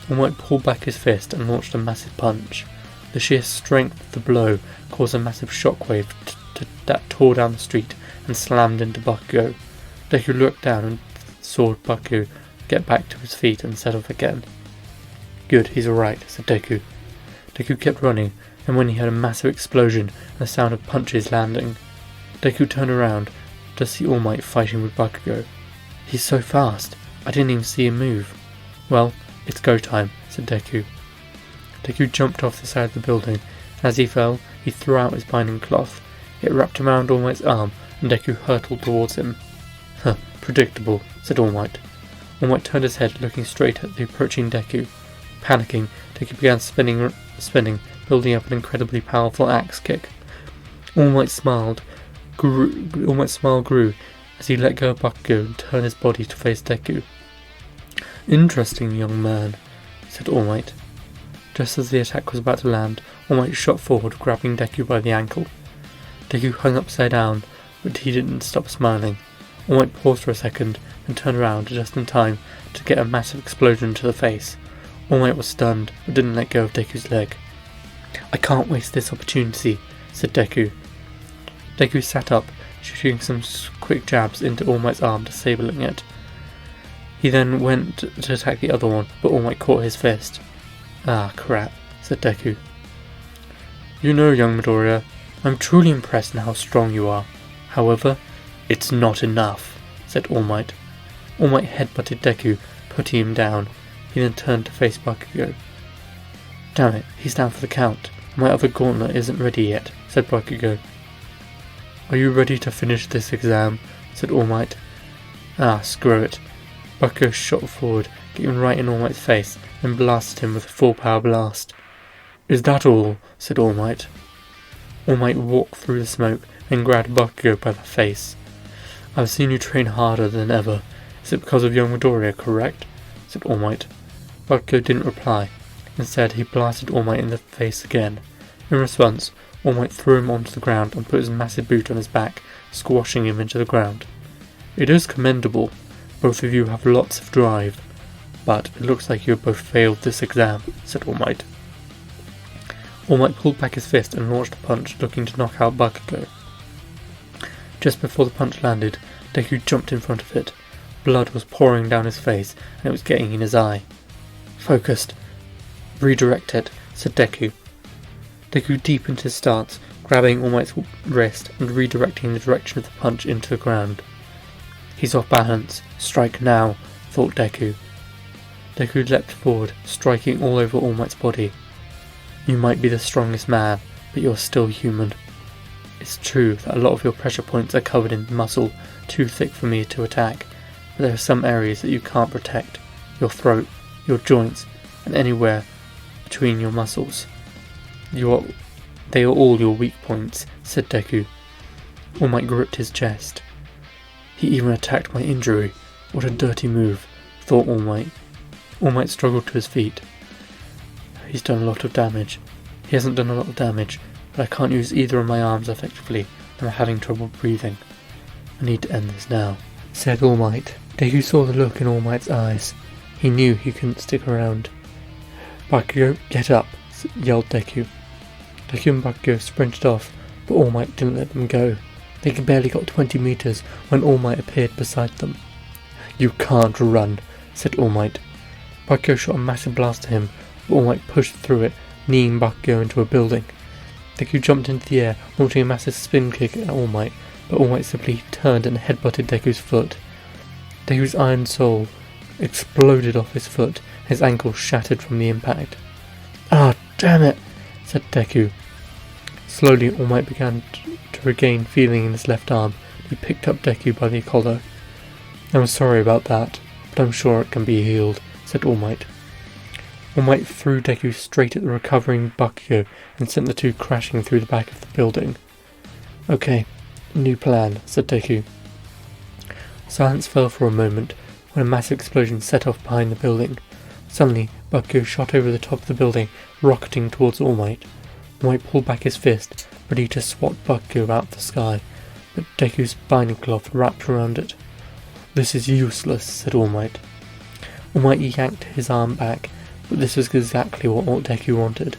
All Might pulled back his fist and launched a massive punch. The sheer strength of the blow caused a massive shockwave that tore down the street and slammed into Bakugo. Deku looked down and saw Bakugo get back to his feet and set off again. "Good, he's alright," said Deku. Deku kept running, and when he heard a massive explosion and the sound of punches landing, Deku turned around to see All Might fighting with Bakugo. "He's so fast, I didn't even see him move." "Well, it's go time," said Deku. Deku jumped off the side of the building, and as he fell, he threw out his binding cloth. It wrapped around All Might's arm, and Deku hurtled towards him. "Huh, predictable," said All Might. All Might turned his head, looking straight at the approaching Deku. Panicking, Deku began spinning, building up an incredibly powerful axe kick. All Might's smile grew as he let go of Bakugo and turned his body to face Deku. "Interesting, young man," said All Might. Just as the attack was about to land, All Might shot forward, grabbing Deku by the ankle. Deku hung upside down, but he didn't stop smiling. All Might paused for a second and turned around just in time to get a massive explosion to the face. All Might was stunned, but didn't let go of Deku's leg. "I can't waste this opportunity," said Deku. Deku sat up, shooting some quick jabs into All Might's arm, disabling it. He then went to attack the other one, but All Might caught his fist. "Ah, crap," said Deku. "You know, young Midoriya, I'm truly impressed in how strong you are. However, it's not enough," said All Might. All Might headbutted Deku, putting him down. He then turned to face Bakugo. "Damn it, he's down for the count. My other gauntlet isn't ready yet," said Bakugo. "Are you ready to finish this exam?" said All Might. "Ah, screw it." Bakugo shot forward, getting right in All Might's face, and blasted him with a full power blast. "Is that all?" said All Might. All Might walked through the smoke and grabbed Bakugo by the face. "I've seen you train harder than ever. Is it because of young Midoriya, correct?" said All Might. Bakugo didn't reply. Instead, he blasted All Might in the face again. In response, All Might threw him onto the ground and put his massive boot on his back, squashing him into the ground. "It is commendable. Both of you have lots of drive. But it looks like you have both failed this exam," said All Might. All Might pulled back his fist and launched a punch, looking to knock out Bakugo. Just before the punch landed, Deku jumped in front of it. Blood was pouring down his face, and it was getting in his eye. "Focused. Redirect it," said Deku. Deku deepened his stance, grabbing All Might's wrist and redirecting the direction of the punch into the ground. "He's off balance. Strike now," thought Deku. Deku leapt forward, striking all over All Might's body. "You might be the strongest man, but you're still human. It's true that a lot of your pressure points are covered in muscle, too thick for me to attack, but there are some areas that you can't protect. Your throat, your joints, and anywhere between your muscles. They are all your weak points," said Deku. All Might gripped his chest. "He even attacked my injury. What a dirty move," thought All Might. All Might struggled to his feet. "He's done a lot of damage. He hasn't done a lot of damage, but I can't use either of my arms effectively, and I'm having trouble breathing. I need to end this now," said All Might. Deku saw the look in All Might's eyes. He knew he couldn't stick around. "Bakugo, get up," yelled Deku. Deku and Bakugo sprinted off, but All Might didn't let them go. They had barely got 20 meters when All Might appeared beside them. "You can't run," said All Might. Bakugo shot a massive blast at him, but All Might pushed through it, kneeing Bakugo into a building. Deku jumped into the air, launching a massive spin kick at All Might, but All Might simply turned and headbutted Deku's foot. Deku's iron soul exploded off his foot, his ankle shattered from the impact. "Ah, damn it," said Deku. Slowly, All Might began to regain feeling in his left arm. He picked up Deku by the collar. "I'm sorry about that, but I'm sure it can be healed," said All Might. All Might threw Deku straight at the recovering Bakugo and sent the two crashing through the back of the building. "Okay, New plan, said Deku. Silence fell for a moment when a massive explosion set off behind the building. Suddenly, Bakugo shot over the top of the building, rocketing towards All Might. All Might pulled back his fist, ready to swat Bakugo out of the sky, but Deku's binding cloth wrapped around it. This is useless, said All Might. All Might yanked his arm back, but this was exactly what Deku wanted.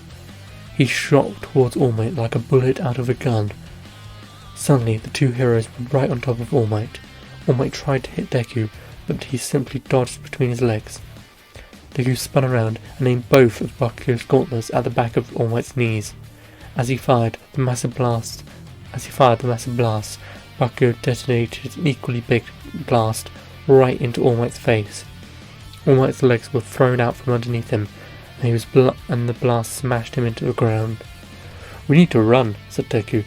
He shot towards All Might like a bullet out of a gun. Suddenly, the two heroes were right on top of All Might. All Might tried to hit Deku, but he simply dodged between his legs. Deku spun around and aimed both of Bakugo's gauntlets at the back of All Might's knees. As he fired the massive blast, Bakugo detonated an equally big blast right into All Might's face. All Might's legs were thrown out from underneath him, and the blast smashed him into the ground. We need to run, said Deku.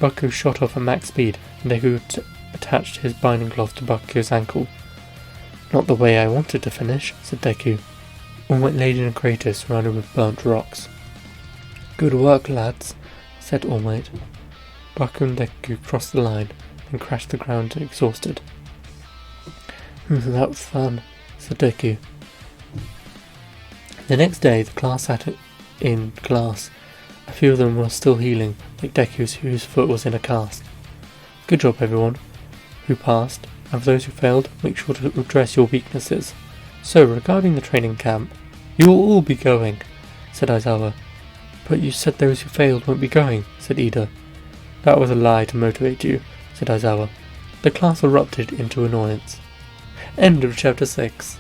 Bakugo shot off at max speed, and Deku attached his binding cloth to Bakugo's ankle. Not the way I wanted to finish, said Deku. All Might laid in a crater surrounded with burnt rocks. Good work, lads, said All Might. Bakugo and Deku crossed the line, and crashed to the ground exhausted. That was fun, said Deku. The next day, the class sat in class. A few of them were still healing, like Deku, whose foot was in a cast. Good job, everyone who passed, and for those who failed, make sure to address your weaknesses. So, regarding the training camp, you will all be going, said Aizawa. But you said those who failed won't be going, said Ida. That was a lie to motivate you, said Aizawa. The class erupted into annoyance. End of chapter 6.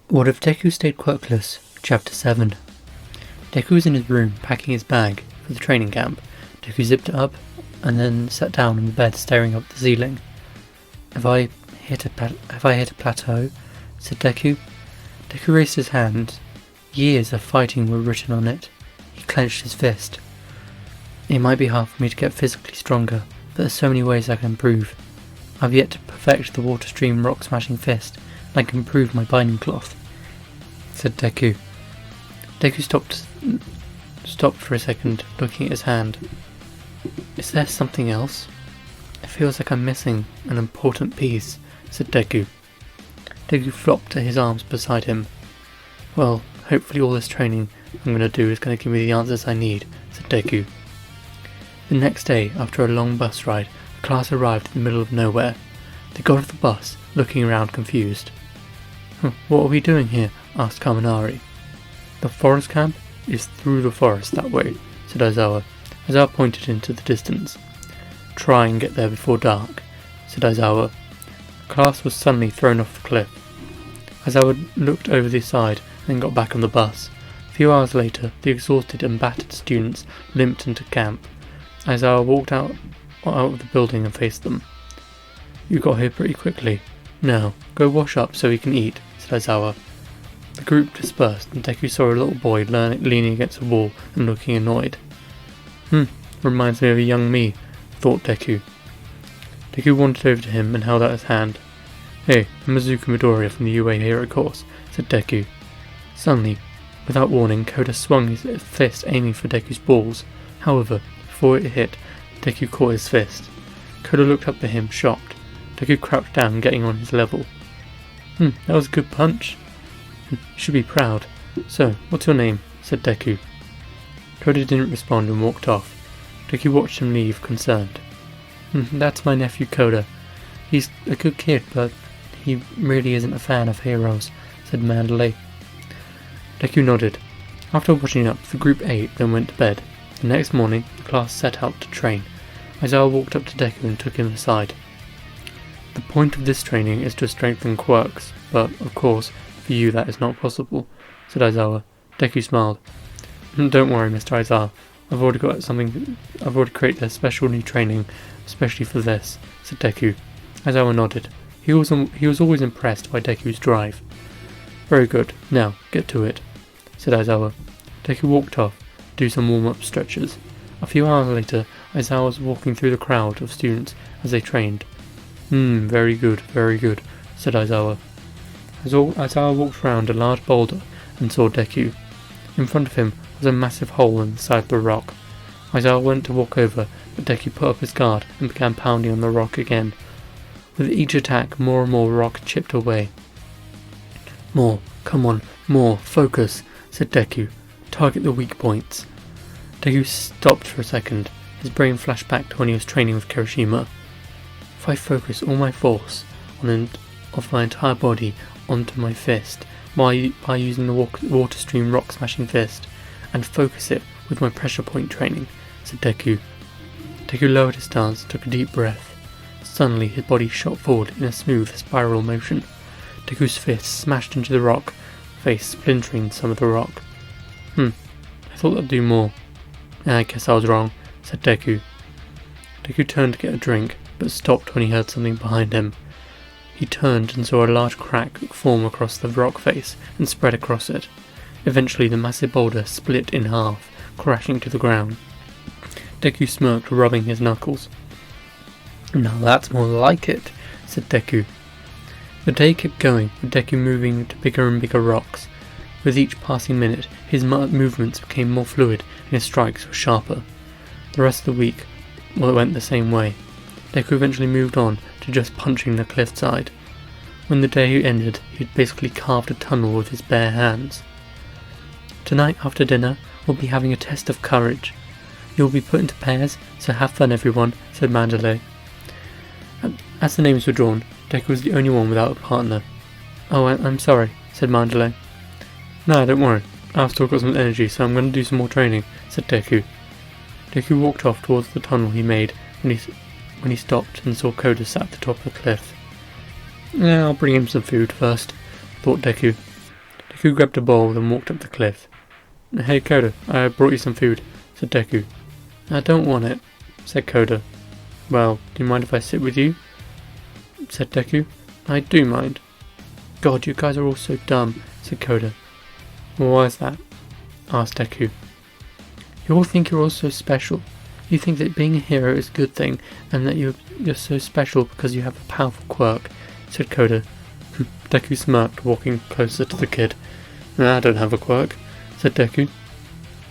What if Deku stayed quirkless? Chapter 7. Deku was in his room packing his bag for the training camp. Deku zipped it up and then sat down on the bed staring up at the ceiling. Have I hit a plateau? Said Deku. Deku raised his hand. Years of fighting were written on it. He clenched his fist. It might be hard for me to get physically stronger, but there's so many ways I can improve. I've yet to perfect the water stream rock smashing fist, and I can improve my binding cloth, said Deku. Deku stopped for a second, looking at his hand. Is there something else? It feels like I'm missing an important piece, said Deku. Deku flopped to his arms beside him. Well, hopefully all this training I'm going to do is going to give me the answers I need, said Deku. The next day, after a long bus ride, the class arrived in the middle of nowhere. They got off the bus, looking around confused. What are we doing here? Asked Kaminari. The forest camp is through the forest that way, said Aizawa. Aizawa pointed into the distance. Try and get there before dark, said Aizawa. The class was suddenly thrown off the cliff. Aizawa looked over the side and got back on the bus. A few hours later, the exhausted and battered students limped into camp. Aizawa walked out of the building and faced them. You got here pretty quickly. Now, go wash up so we can eat, said Aizawa. The group dispersed, and Deku saw a little boy leaning against a wall and looking annoyed. Reminds me of a young me, thought Deku. Deku wandered over to him and held out his hand. Hey, I'm Izuku Midoriya from the UA Hero course, said Deku. Suddenly, without warning, Koda swung his fist aiming for Deku's balls. However, before it hit, Deku caught his fist. Koda looked up at him, shocked. Deku crouched down, getting on his level. That was a good punch. You should be proud. So, what's your name? Said Deku. Koda didn't respond and walked off. Deku watched him leave, concerned. That's my nephew Koda. He's a good kid, but he really isn't a fan of heroes, said Mandalay. Deku nodded. After washing up, the group ate, then went to bed. The next morning, the class set out to train. Aizawa walked up to Deku and took him aside. The point of this training is to strengthen quirks, but, of course, for you that is not possible, said Aizawa. Deku smiled. Don't worry, Mr. Aizawa. I've already created a special new training, especially for this, said Deku. Aizawa nodded. He was always impressed by Deku's drive. Very good. Now, get to it, said Aizawa. Deku walked off, to do some warm-up stretches. A few hours later, Aizawa was walking through the crowd of students as they trained. Very good, said Aizawa. Aizawa walked round a large boulder and saw Deku. In front of him was a massive hole in the side of the rock. Aizawa went to walk over, but Deku put up his guard and began pounding on the rock again. With each attack, more and more rock chipped away. More, come on, more, focus, said Deku. Target the weak points. Deku stopped for a second. His brain flashed back to when he was training with Kirishima. If I focus all my force of my entire body onto my fist by using the water stream rock smashing fist and focus it with my pressure point training, said Deku. Deku lowered his stance, took a deep breath. Suddenly his body shot forward in a smooth spiral motion. Deku's fist smashed into the rock face, splintering some of the rock. I thought that'd do more. I guess I was wrong, said Deku. Deku turned to get a drink, but stopped when he heard something behind him. He turned and saw a large crack form across the rock face and spread across it. Eventually the massive boulder split in half, crashing to the ground. Deku smirked, rubbing his knuckles. Now that's more like it, said Deku. The day kept going, with Deku moving to bigger and bigger rocks. With each passing minute, his movements became more fluid and his strikes were sharper. The rest of the week went the same way. Deku eventually moved on to just punching the cliffside. When the day ended, he had basically carved a tunnel with his bare hands. Tonight after dinner, we'll be having a test of courage. You'll be put into pairs, so have fun everyone, said Mandalay. As the names were drawn, Deku was the only one without a partner. Oh, I'm sorry, said Mandalay. No, don't worry. I've still got some energy, so I'm going to do some more training, said Deku. Deku walked off towards the tunnel he made when he stopped and saw Koda sat at the top of the cliff. Yeah, I'll bring him some food first, thought Deku. Deku grabbed a bowl and walked up the cliff. Hey Koda, I brought you some food, said Deku. I don't want it, said Koda. Well, do you mind if I sit with you? Said Deku. I do mind. God, you guys are all so dumb, said Koda. Well, why is that? Asked Deku. You all think you're all so special. You think that being a hero is a good thing, and that you're so special because you have a powerful quirk, said Koda. Deku smirked, walking closer to the kid. I don't have a quirk, said Deku.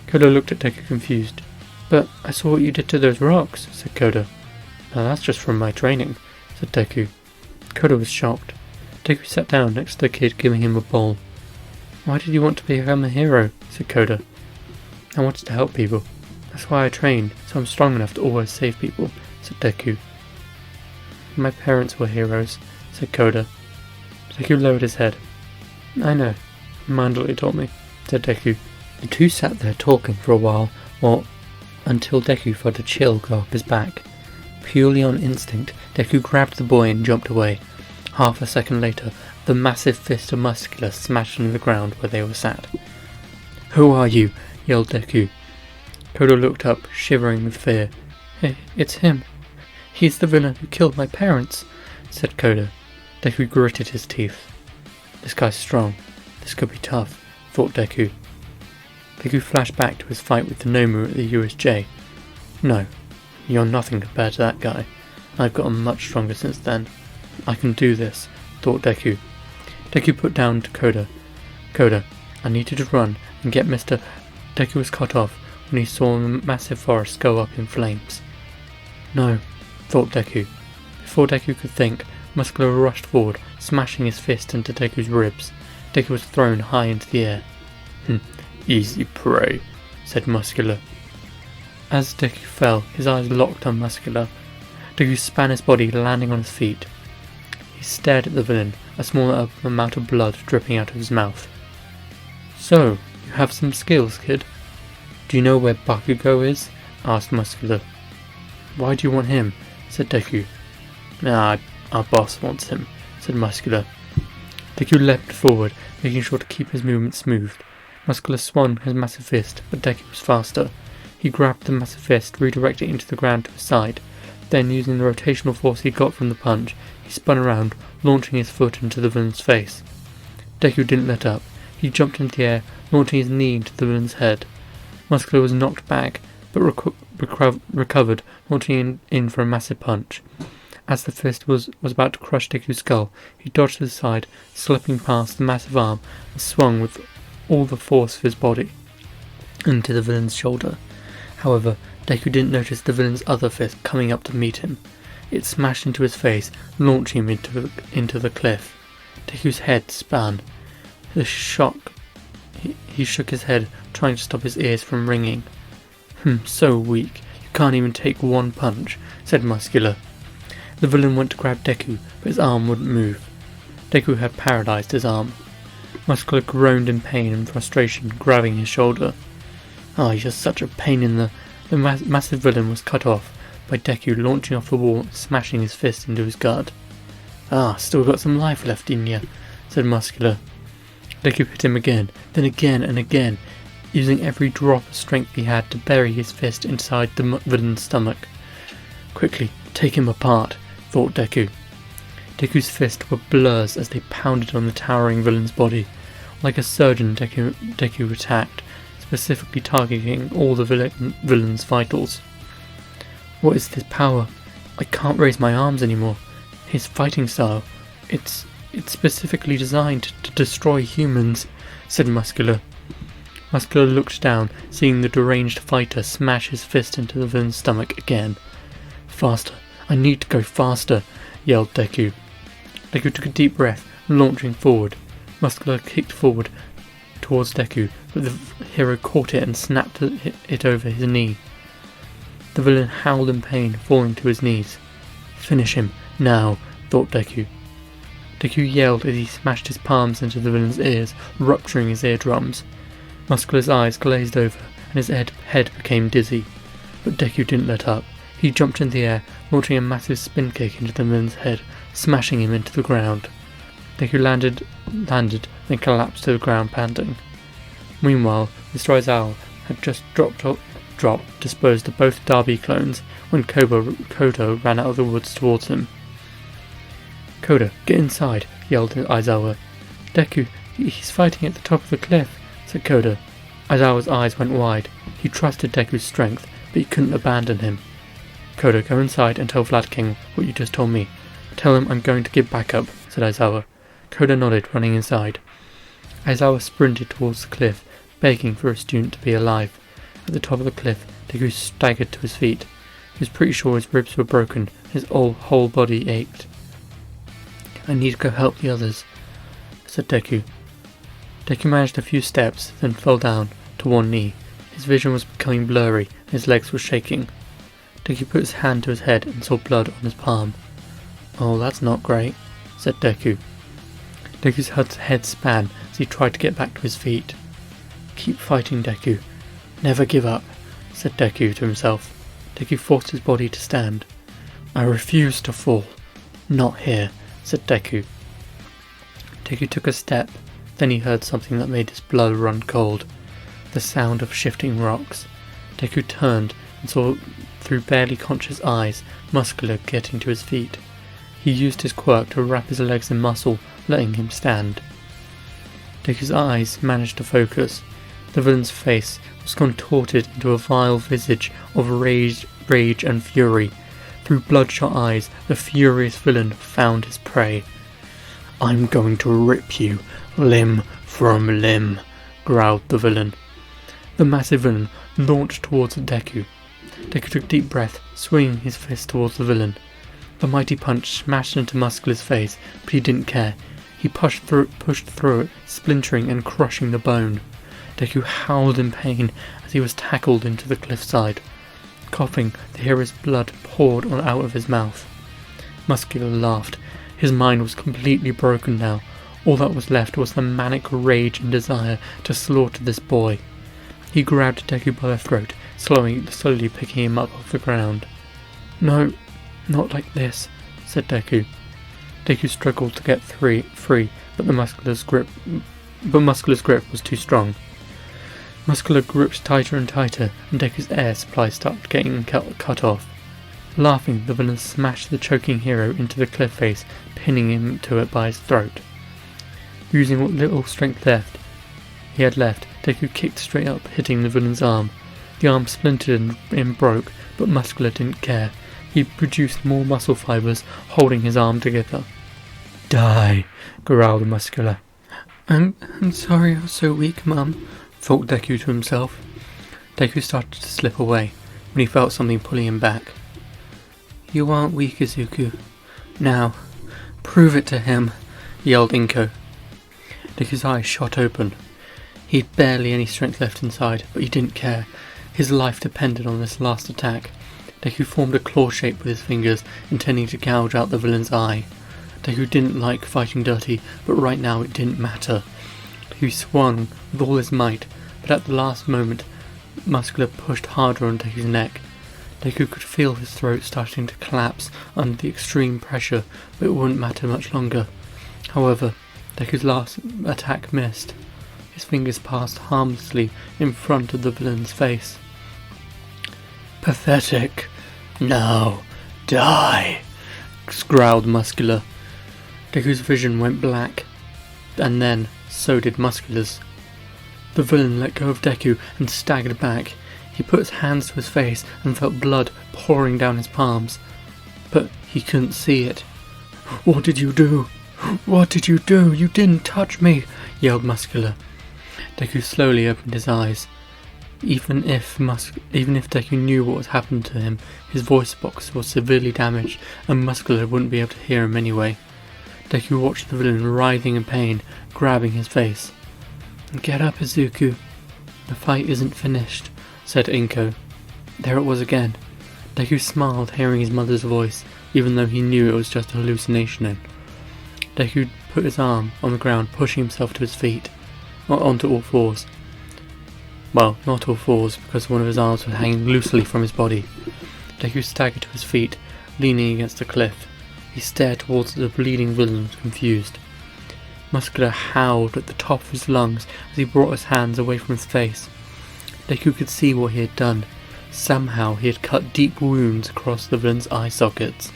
Koda looked at Deku confused. But I saw what you did to those rocks, said Koda. Now that's just from my training, said Deku. Koda was shocked. Deku sat down next to the kid, giving him a bowl. Why did you want to become a hero? Said Koda. I wanted to help people. That's why I trained, so I'm strong enough to always save people, said Deku. My parents were heroes, said Koda. Deku lowered his head. I know. Mandalay taught me, said Deku. The two sat there talking for a while, until Deku felt a chill go up his back. Purely on instinct, Deku grabbed the boy and jumped away. Half a second later, the massive fist of Muscular smashed into the ground where they were sat. Who are you? Yelled Deku. Koda looked up, shivering with fear. Hey, it's him. He's the villain who killed my parents, said Koda. Deku gritted his teeth. This guy's strong. This could be tough, thought Deku. Deku flashed back to his fight with the Nomu at the USJ. No, you're nothing compared to that guy. I've gotten much stronger since then. I can do this, thought Deku. Deku put down to Koda. Koda, I need you to run and get Mr. Deku was cut off when he saw the massive forest go up in flames. No, thought Deku. Before Deku could think, Muscular rushed forward, smashing his fist into Deku's ribs. Deku was thrown high into the air. Easy prey, said Muscular. As Deku fell, his eyes locked on Muscular. Deku span his body, landing on his feet. He stared at the villain, a small amount of blood dripping out of his mouth. So, you have some skills, kid. Do you know where Bakugo is? Asked Muscular. Why do you want him? Said Deku. Our boss wants him, said Muscular. Deku leapt forward, making sure to keep his movement smooth. Muscular swung his massive fist, but Deku was faster. He grabbed the massive fist, redirected it into the ground to his side. Then, using the rotational force he got from the punch, he spun around, launching his foot into the villain's face. Deku didn't let up. He jumped into the air, launching his knee into the villain's head. Muscular was knocked back, but recovered, launching in for a massive punch. As the fist was about to crush Deku's skull, he dodged to the side, slipping past the massive arm, and swung with all the force of his body into the villain's shoulder. However, Deku didn't notice the villain's other fist coming up to meet him. It smashed into his face, launching him into the cliff. Deku's head spun. The shock. He shook his head, trying to stop his ears from ringing. So weak. You can't even take one punch, said Muscular. The villain went to grab Deku, but his arm wouldn't move. Deku had paralyzed his arm. Muscular groaned in pain and frustration, grabbing his shoulder. You're such a pain in the... The massive villain was cut off by Deku launching off the wall and smashing his fist into his gut. Still got some life left in you, said Muscular. Deku hit him again, then again and again, using every drop of strength he had to bury his fist inside the villain's stomach. Quickly, take him apart, thought Deku. Deku's fists were blurs as they pounded on the towering villain's body. Like a surgeon, Deku attacked, specifically targeting all the villain's vitals. What is this power? I can't raise my arms anymore. His fighting style, it's specifically designed to destroy humans, said Muscular. Muscular looked down, seeing the deranged fighter smash his fist into the villain's stomach again. Faster, I need to go faster, yelled Deku. Deku took a deep breath, launching forward. Muscular kicked forward towards Deku, but the hero caught it and snapped it over his knee. The villain howled in pain, falling to his knees. Finish him, now, thought Deku. Deku yelled as he smashed his palms into the villain's ears, rupturing his eardrums. Muscular's eyes glazed over, and his head became dizzy. But Deku didn't let up. He jumped in the air, launching a massive spin kick into the villain's head, smashing him into the ground. Deku landed, then collapsed to the ground, panting. Meanwhile, Mr. Aizawa had just disposed of both Derby clones when Kodo ran out of the woods towards him. Koda, get inside, yelled Aizawa. Deku, he's fighting at the top of the cliff, said Koda. Aizawa's eyes went wide. He trusted Deku's strength, but he couldn't abandon him. Koda, go inside and tell Vlad King what you just told me. Tell him I'm going to give backup, said Aizawa. Koda nodded, running inside. Aizawa sprinted towards the cliff, begging for a student to be alive. At the top of the cliff, Deku staggered to his feet. He was pretty sure his ribs were broken, and his whole body ached. I need to go help the others, said Deku. Deku managed a few steps, then fell down to one knee. His vision was becoming blurry, and his legs were shaking. Deku put his hand to his head and saw blood on his palm. Oh, that's not great, said Deku. Deku's head span as he tried to get back to his feet. Keep fighting, Deku. Never give up, said Deku to himself. Deku forced his body to stand. I refuse to fall. Not here, said Deku. Deku took a step, then he heard something that made his blood run cold. The sound of shifting rocks. Deku turned and saw through barely conscious eyes Muscular getting to his feet. He used his quirk to wrap his legs in muscle, letting him stand. Deku's eyes managed to focus. The villain's face was contorted into a vile visage of rage and fury. Through bloodshot eyes, the furious villain found his prey. I'm going to rip you limb from limb, growled the villain. The massive villain launched towards Deku. Deku took a deep breath, swinging his fist towards the villain. The mighty punch smashed into Muscular's face, but he didn't care. He pushed through it, splintering and crushing the bone. Deku howled in pain as he was tackled into the cliffside. Coughing, the hero's blood poured out of his mouth. Muscular laughed. His mind was completely broken now. All that was left was the manic rage and desire to slaughter this boy. He grabbed Deku by the throat, slowly picking him up off the ground. No, not like this, said Deku. Deku struggled to get free, but Muscular's grip was too strong. Muscular gripped tighter and tighter, and Deku's air supply started getting cut off. Laughing, the villain smashed the choking hero into the cliff face, pinning him to it by his throat. Using what little strength he had left, Deku kicked straight up, hitting the villain's arm. The arm splintered and broke, but Muscular didn't care. He produced more muscle fibers, holding his arm together. Die, growled Muscular. I'm sorry I was so weak, Mum, thought Deku to himself. Deku started to slip away. when he felt something pulling him back. "You aren't weak, Izuku. Now, prove it to him," yelled Inko. Deku's eyes shot open. He had barely any strength left inside, but he didn't care. His life depended on this last attack. Deku formed a claw shape with his fingers, intending to gouge out the villain's eye. Deku didn't like fighting dirty, but right now it didn't matter. He swung with all his might, but at the last moment, Muscular pushed harder on Deku's neck. Deku could feel his throat starting to collapse under the extreme pressure, but it wouldn't matter much longer. However, Deku's last attack missed. His fingers passed harmlessly in front of the villain's face. "Pathetic. Now, die," growled Muscular. Deku's vision went black, and then so did Muscular's. The villain let go of Deku and staggered back. He put his hands to his face and felt blood pouring down his palms, but he couldn't see it. "What did you do? What did you do? You didn't touch me!" yelled Muscular. Deku slowly opened his eyes. Even if Deku knew what had happened to him, his voice box was severely damaged and Muscular wouldn't be able to hear him anyway. Deku watched the villain writhing in pain, grabbing his face. "Get up, Izuku. The fight isn't finished," said Inko. There it was again. Deku smiled, hearing his mother's voice, even though he knew it was just a hallucination. Deku put his arm on the ground, pushing himself to his feet, onto all fours. Well, not all fours, because one of his arms was hanging loosely from his body. Deku staggered to his feet, leaning against a cliff. He stared towards the bleeding villain, confused. Muscular howled at the top of his lungs as he brought his hands away from his face. Deku could see what he had done. Somehow he had cut deep wounds across the villain's eye sockets.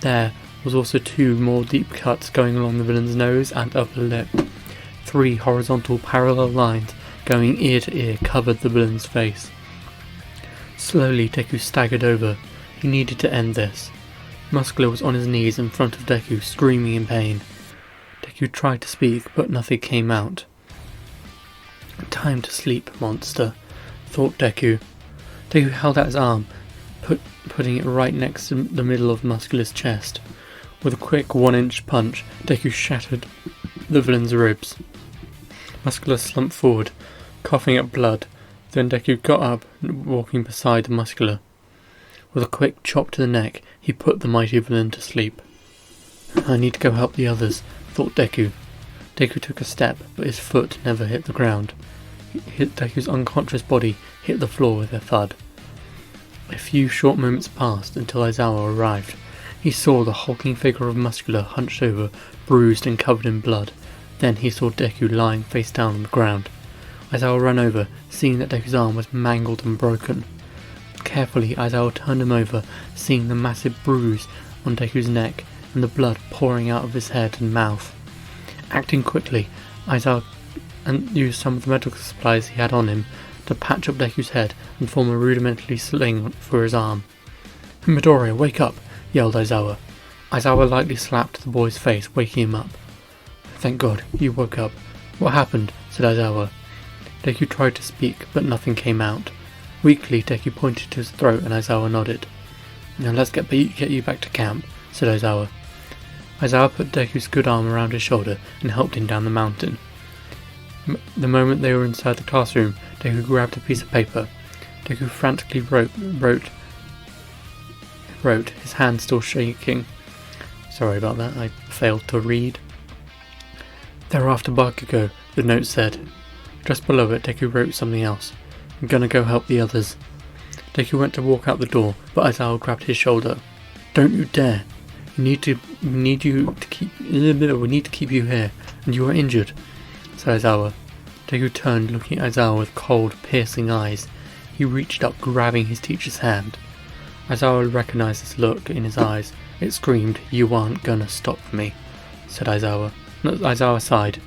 There was also 2 more deep cuts going along the villain's nose and upper lip. 3 horizontal parallel lines going ear to ear covered the villain's face. Slowly Deku staggered over. He needed to end this. Muscular was on his knees in front of Deku, screaming in pain. Deku tried to speak, but nothing came out. "Time to sleep, monster," thought Deku. Deku held out his arm, putting it right next to the middle of Muscular's chest. With a quick 1-inch punch, Deku shattered the villain's ribs. Muscular slumped forward, coughing up blood. Then Deku got up, walking beside the Muscular. With a quick chop to the neck, he put the mighty villain to sleep. "I need to go help the others," thought Deku. Deku took a step, but his foot never hit the ground. Deku's unconscious body hit the floor with a thud. A few short moments passed until Aizawa arrived. He saw the hulking figure of Muscular hunched over, bruised and covered in blood. Then he saw Deku lying face down on the ground. Aizawa ran over, seeing that Deku's arm was mangled and broken. Carefully, Aizawa turned him over, seeing the massive bruise on Deku's neck and the blood pouring out of his head and mouth. Acting quickly, Aizawa used some of the medical supplies he had on him to patch up Deku's head and form a rudimentary sling for his arm. "Midoriya, wake up!" yelled Aizawa. Aizawa lightly slapped the boy's face, waking him up. "Thank God, you woke up. What happened?" said Aizawa. Deku tried to speak, but nothing came out. Weakly, Deku pointed to his throat and Aizawa nodded. "Now let's get you back to camp," said Aizawa. Aizawa put Deku's good arm around his shoulder and helped him down the mountain. The moment they were inside the classroom, Deku grabbed a piece of paper. Deku frantically wrote, his hand still shaking. Sorry about that, I failed to read. "They're after Bakugo," the note said. Just below it, Deku wrote something else. "I'm gonna go help the others." Deku went to walk out the door, but Aizawa grabbed his shoulder. "Don't you dare! We need to keep you here, and you are injured," said Aizawa. Deku turned, looking at Aizawa with cold, piercing eyes. He reached up, grabbing his teacher's hand. Aizawa recognized this look in his eyes. It screamed, "You aren't gonna stop me," said Aizawa. Aizawa sighed.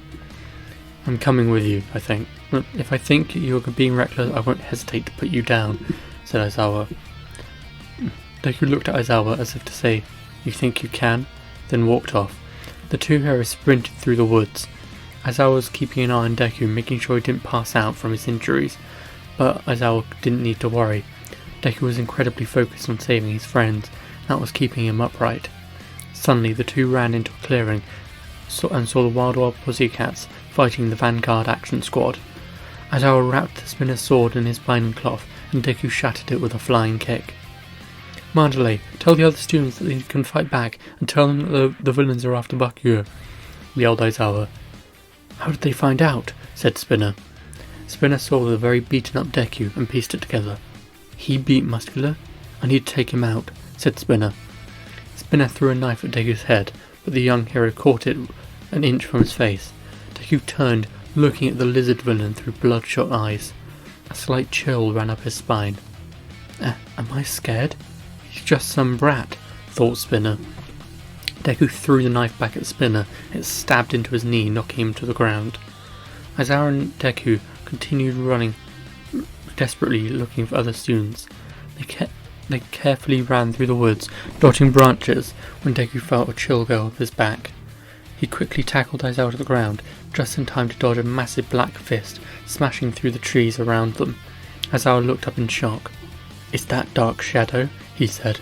"I'm coming with you, I think. If I think you're being reckless, I won't hesitate to put you down," said Aizawa. Deku looked at Aizawa as if to say, "You think you can?" then walked off. The 2 heroes sprinted through the woods. Aizawa was keeping an eye on Deku, making sure he didn't pass out from his injuries, but Aizawa didn't need to worry. Deku was incredibly focused on saving his friends, and that was keeping him upright. Suddenly the two ran into a clearing and saw the Wild Pussycats fighting the Vanguard Action Squad. Aizawa wrapped the spinner's sword in his binding cloth, and Deku shattered it with a flying kick. Mandalay, tell the other students that they can fight back, and tell them that the villains are after Bakugo, yelled Aizawa. How did they find out? Said Spinner. Spinner saw the very beaten up Deku and pieced it together. He beat Muscular? I need to take him out, said Spinner. Spinner threw a knife at Deku's head, but the young hero caught it an inch from his face. Deku turned, looking at the lizard villain through bloodshot eyes. A slight chill ran up his spine. Am I scared? He's just some brat, thought Spinner. Deku threw the knife back at Spinner. It stabbed into his knee, knocking him to the ground. Aizawa and Deku continued running, desperately looking for other students. They carefully ran through the woods, dodging branches, when Deku felt a chill go up his back. He quickly tackled Aizawa to the ground, just in time to dodge a massive black fist, smashing through the trees around them. Aizawa looked up in shock. Is that Dark Shadow? He said.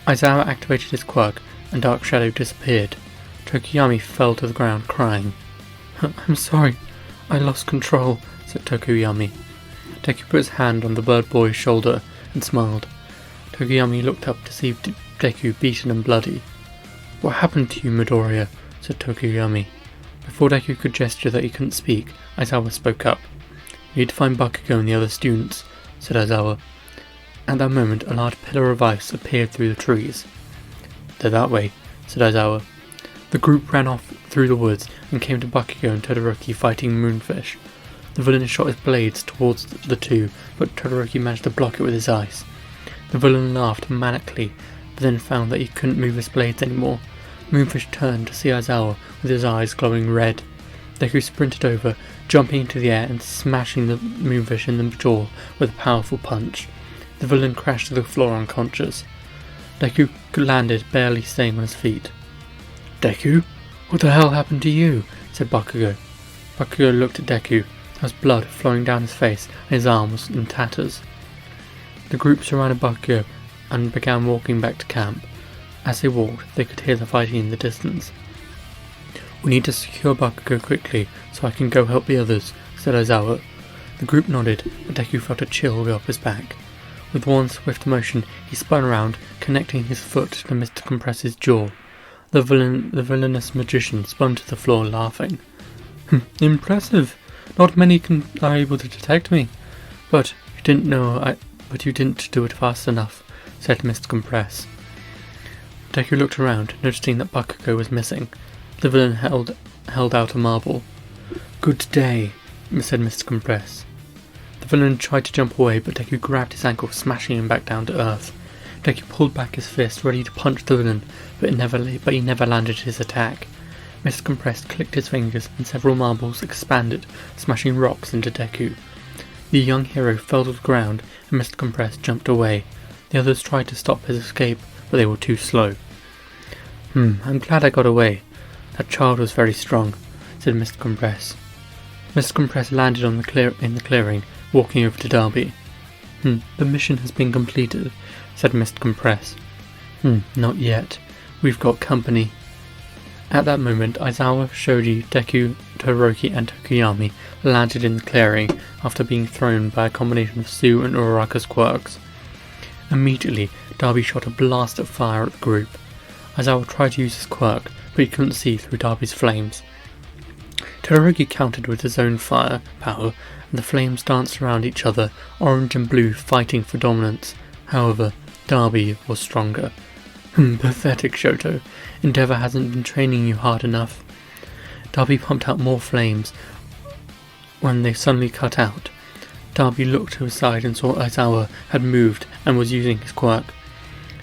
Aizawa activated his quirk, and Dark Shadow disappeared. Tokuyami fell to the ground, crying. I'm sorry, I lost control, said Tokuyami. Deku put his hand on the bird boy's shoulder and smiled. Tokuyami looked up to see Deku beaten and bloody. What happened to you, Midoriya? Said Tokuyami. Before Deku could gesture that he couldn't speak, Aizawa spoke up. We need to find Bakugo and the other students, said Aizawa. At that moment, a large pillar of ice appeared through the trees. They're that way, said Aizawa. The group ran off through the woods and came to Bakugo and Todoroki fighting Moonfish. The villain shot his blades towards the two, but Todoroki managed to block it with his ice. The villain laughed manically, but then found that he couldn't move his blades anymore. Moonfish turned to see Aizawa with his eyes glowing red. Deku sprinted over, jumping into the air and smashing the Moonfish in the jaw with a powerful punch. The villain crashed to the floor unconscious. Deku landed, barely staying on his feet. Deku? What the hell happened to you? Said Bakugo. Bakugo looked at Deku. There was blood flowing down his face, and his arm was in tatters. The group surrounded Bakugo and began walking back to camp. As they walked, they could hear the fighting in the distance. We need to secure Bakugo quickly, so I can go help the others, said Aizawa. The group nodded, but Deku felt a chill go up his back. With one swift motion, he spun around, connecting his foot to Mr. Compress's jaw. The villainous magician spun to the floor, laughing. Impressive! Not many are able to detect me. But you didn't do it fast enough, said Mr. Compress. Deku looked around, noticing that Bakugo was missing. The villain held out a marble. Good day, said Mr. Compress. The villain tried to jump away, but Deku grabbed his ankle, smashing him back down to earth. Deku pulled back his fist, ready to punch the villain, but he never landed his attack. Mr. Compress clicked his fingers, and several marbles expanded, smashing rocks into Deku. The young hero fell to the ground, and Mr. Compress jumped away. The others tried to stop his escape, but they were too slow. I'm glad I got away. That child was very strong, said Mr. Compress. Mr. Compress landed in the clearing, walking over to Darby. The mission has been completed, said Mr. Compress. Not yet. We've got company. At that moment, Aizawa, Shoji, Deku, Todoroki, and Tokuyami landed in the clearing after being thrown by a combination of Sue and Uraraka's quirks. Immediately, Darby shot a blast of fire at the group. Aizawa tried to use his quirk, but he couldn't see through Darby's flames. Todoroki countered with his own fire power, and the flames danced around each other, orange and blue fighting for dominance. However, Darby was stronger. Pathetic, Shoto. Endeavor hasn't been training you hard enough. Darby pumped out more flames when they suddenly cut out. Darby looked to his side and saw Aizawa had moved and was using his quirk.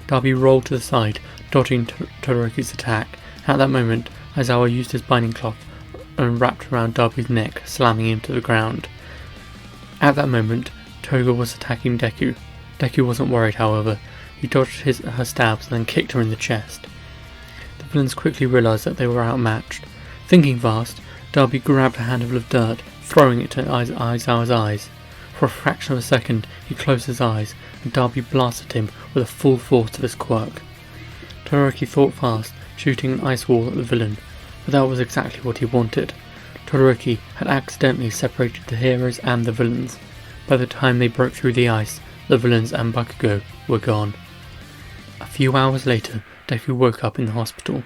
Darby rolled to the side, dodging Todoroki's attack. At that moment, Aizawa used his binding cloth and wrapped around Darby's neck, slamming him to the ground. At that moment, Toga was attacking Deku. Deku wasn't worried, however. He dodged her stabs and then kicked her in the chest. The villains quickly realised that they were outmatched. Thinking fast, Darby grabbed a handful of dirt, throwing it to Aizawa's eyes. For a fraction of a second, he closed his eyes, and Darby blasted him with the full force of his quirk. Todoroki thought fast, shooting an ice wall at the villain, but that was exactly what he wanted. Todoroki had accidentally separated the heroes and the villains. By the time they broke through the ice, the villains and Bakugo were gone. A few hours later, Deku woke up in the hospital.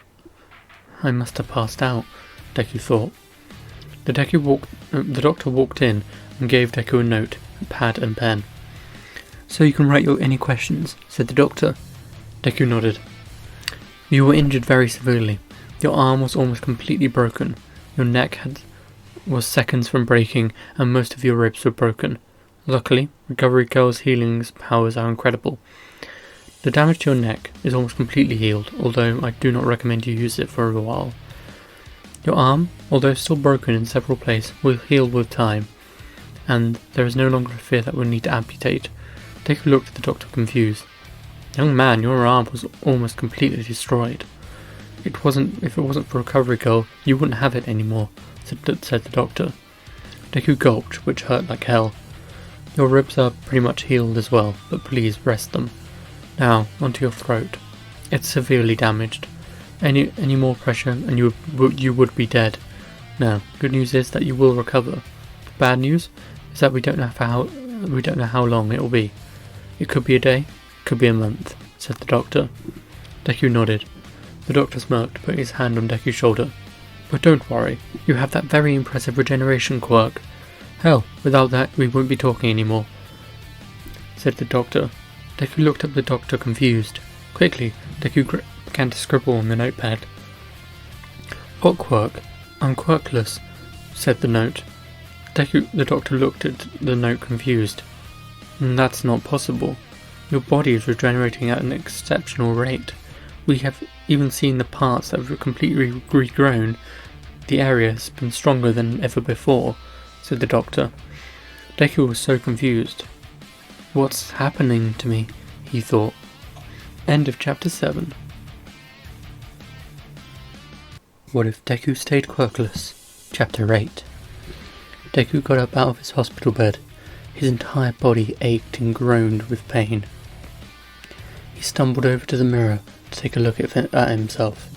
I must have passed out, Deku thought. The doctor walked in and gave Deku a note, a pad and pen. So you can write your any questions, said the doctor. Deku nodded. You were injured very severely. Your arm was almost completely broken. Your neck was seconds from breaking, and most of your ribs were broken. Luckily, Recovery Girl's healing powers are incredible. The damage to your neck is almost completely healed, although I do not recommend you use it for a while. Your arm, although still broken in several places, will heal with time, and there is no longer a fear that we'll need to amputate. Deku looked at the doctor confused. Young man, your arm was almost completely destroyed. If it wasn't for Recovery Girl, you wouldn't have it anymore, said the doctor. Deku gulped, which hurt like hell. Your ribs are pretty much healed as well, but please rest them. Now, onto your throat. It's severely damaged. Any more pressure and you would be dead. Now, good news is that you will recover. Bad news is that we don't know how long it will be. It could be a day, it could be a month, said the doctor. Deku nodded. The doctor smirked, putting his hand on Deku's shoulder. But don't worry, you have that very impressive regeneration quirk. Hell, without that we wouldn't be talking anymore, said the doctor. Deku looked at the doctor confused. Quickly, Deku began to scribble on the notepad. What quirk? I'm quirkless, said the note. The doctor looked at the note confused. That's not possible. Your body is regenerating at an exceptional rate. We have even seen the parts that have completely regrown. The area has been stronger than ever before, said the doctor. Deku was so confused. What's happening to me? He thought. End of chapter 7. What if Deku stayed quirkless? Chapter 8. Deku got up out of his hospital bed. His entire body ached and groaned with pain. He stumbled over to the mirror to take a look at himself.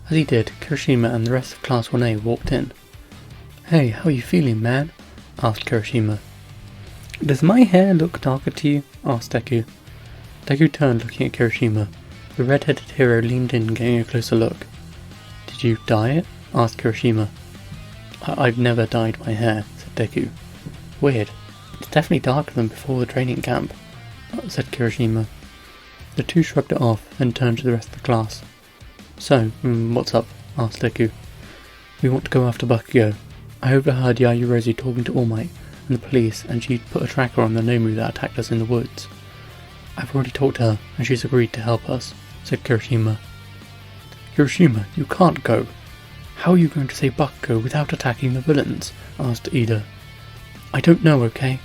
As he did, Kirishima and the rest of Class 1A walked in. Hey, how are you feeling, man? Asked Kirishima. Does my hair look darker to you? Asked Deku. Deku turned, looking at Kirishima. The red-headed hero leaned in, getting a closer look. Did you dye it? Asked Kirishima. I've never dyed my hair, said Deku. Weird. It's definitely darker than before the training camp, said Kirishima. The two shrugged it off, then turned to the rest of the class. So, what's up? Asked Deku. We want to go after Bakugo. I overheard Yayorozu talking to All Might and the police, and she put a tracker on the Nomu that attacked us in the woods. I've already talked to her, and she's agreed to help us, said Kirishima. Kirishima, you can't go. How are you going to save Bakugo without attacking the villains? Asked Ida. I don't know, okay?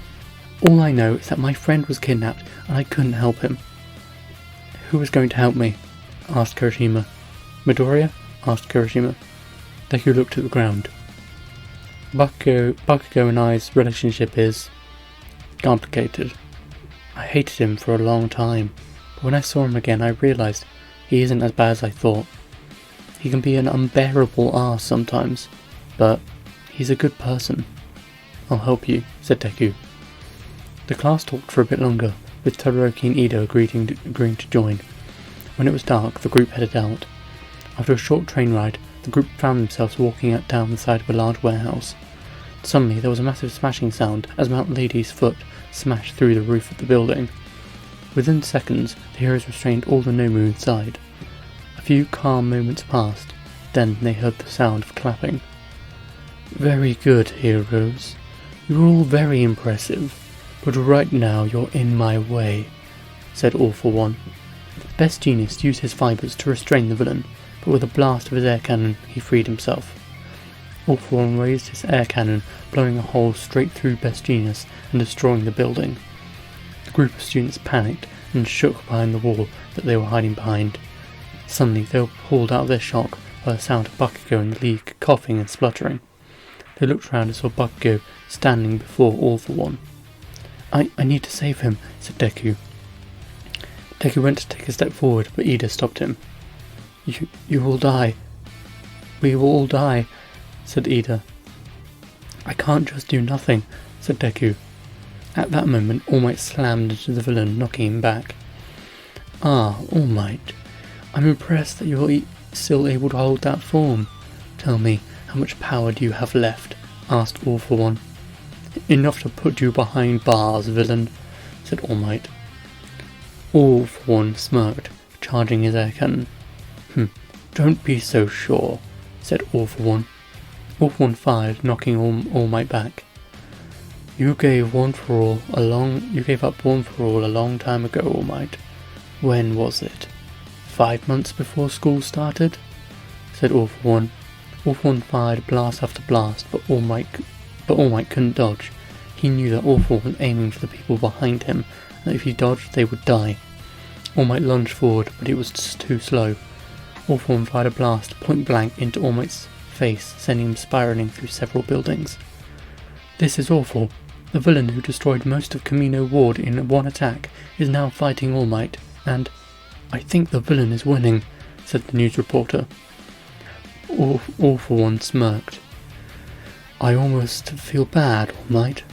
All I know is that my friend was kidnapped, and I couldn't help him. Who is going to help me? Asked Kirishima. Midoriya? Asked Kirishima. Deku looked at the ground. Bakugo and I's relationship is complicated. I hated him for a long time, but when I saw him again I realised he isn't as bad as I thought. He can be an unbearable arse sometimes, but he's a good person. I'll help you, said Deku. The class talked for a bit longer, with Todoroki and Ida agreeing to join. When it was dark, the group headed out. After a short train ride, the group found themselves walking down the side of a large warehouse. Suddenly there was a massive smashing sound as Mount Lady's foot smashed through the roof of the building. Within seconds, the heroes restrained all the Nomu inside. A few calm moments passed, then they heard the sound of clapping. Very good, heroes. You're all very impressive, but right now you're in my way, said All for One. Best Genius used his fibers to restrain the villain, but with a blast of his air cannon he freed himself. All for One raised his air cannon, blowing a hole straight through Best Genius and destroying the building. The group of students panicked and shook behind the wall that they were hiding behind. Suddenly they were pulled out of their shock by the sound of Bakugo and the League coughing and spluttering. They looked round and saw Bakugo standing before All for One. I need to save him, said Deku. Deku went to take a step forward, but Ida stopped him. You will die. We will all die, said Ida. I can't just do nothing, said Deku. At that moment, All Might slammed into the villain, knocking him back. Ah, All Might. I'm impressed that you're still able to hold that form. Tell me, how much power do you have left? Asked All for One. Enough to put you behind bars, villain, said All Might. All for One smirked, charging his air cannon. Don't be so sure, said All for One. All for One fired, knocking All Might back. You gave up one for all a long time ago, All Might. When was it? 5 months before school started? Said All for One. All for One fired blast after blast, but All Might couldn't dodge. He knew that All for One was aiming for the people behind him, and that if he dodged, they would die. All Might lunged forward, but it was just too slow. All for One fired a blast point blank into All Might's face, sending him spiraling through several buildings. This is awful. The villain who destroyed most of Camino Ward in one attack is now fighting All Might, and I think the villain is winning, said the news reporter. All for One smirked. I almost feel bad, All Might.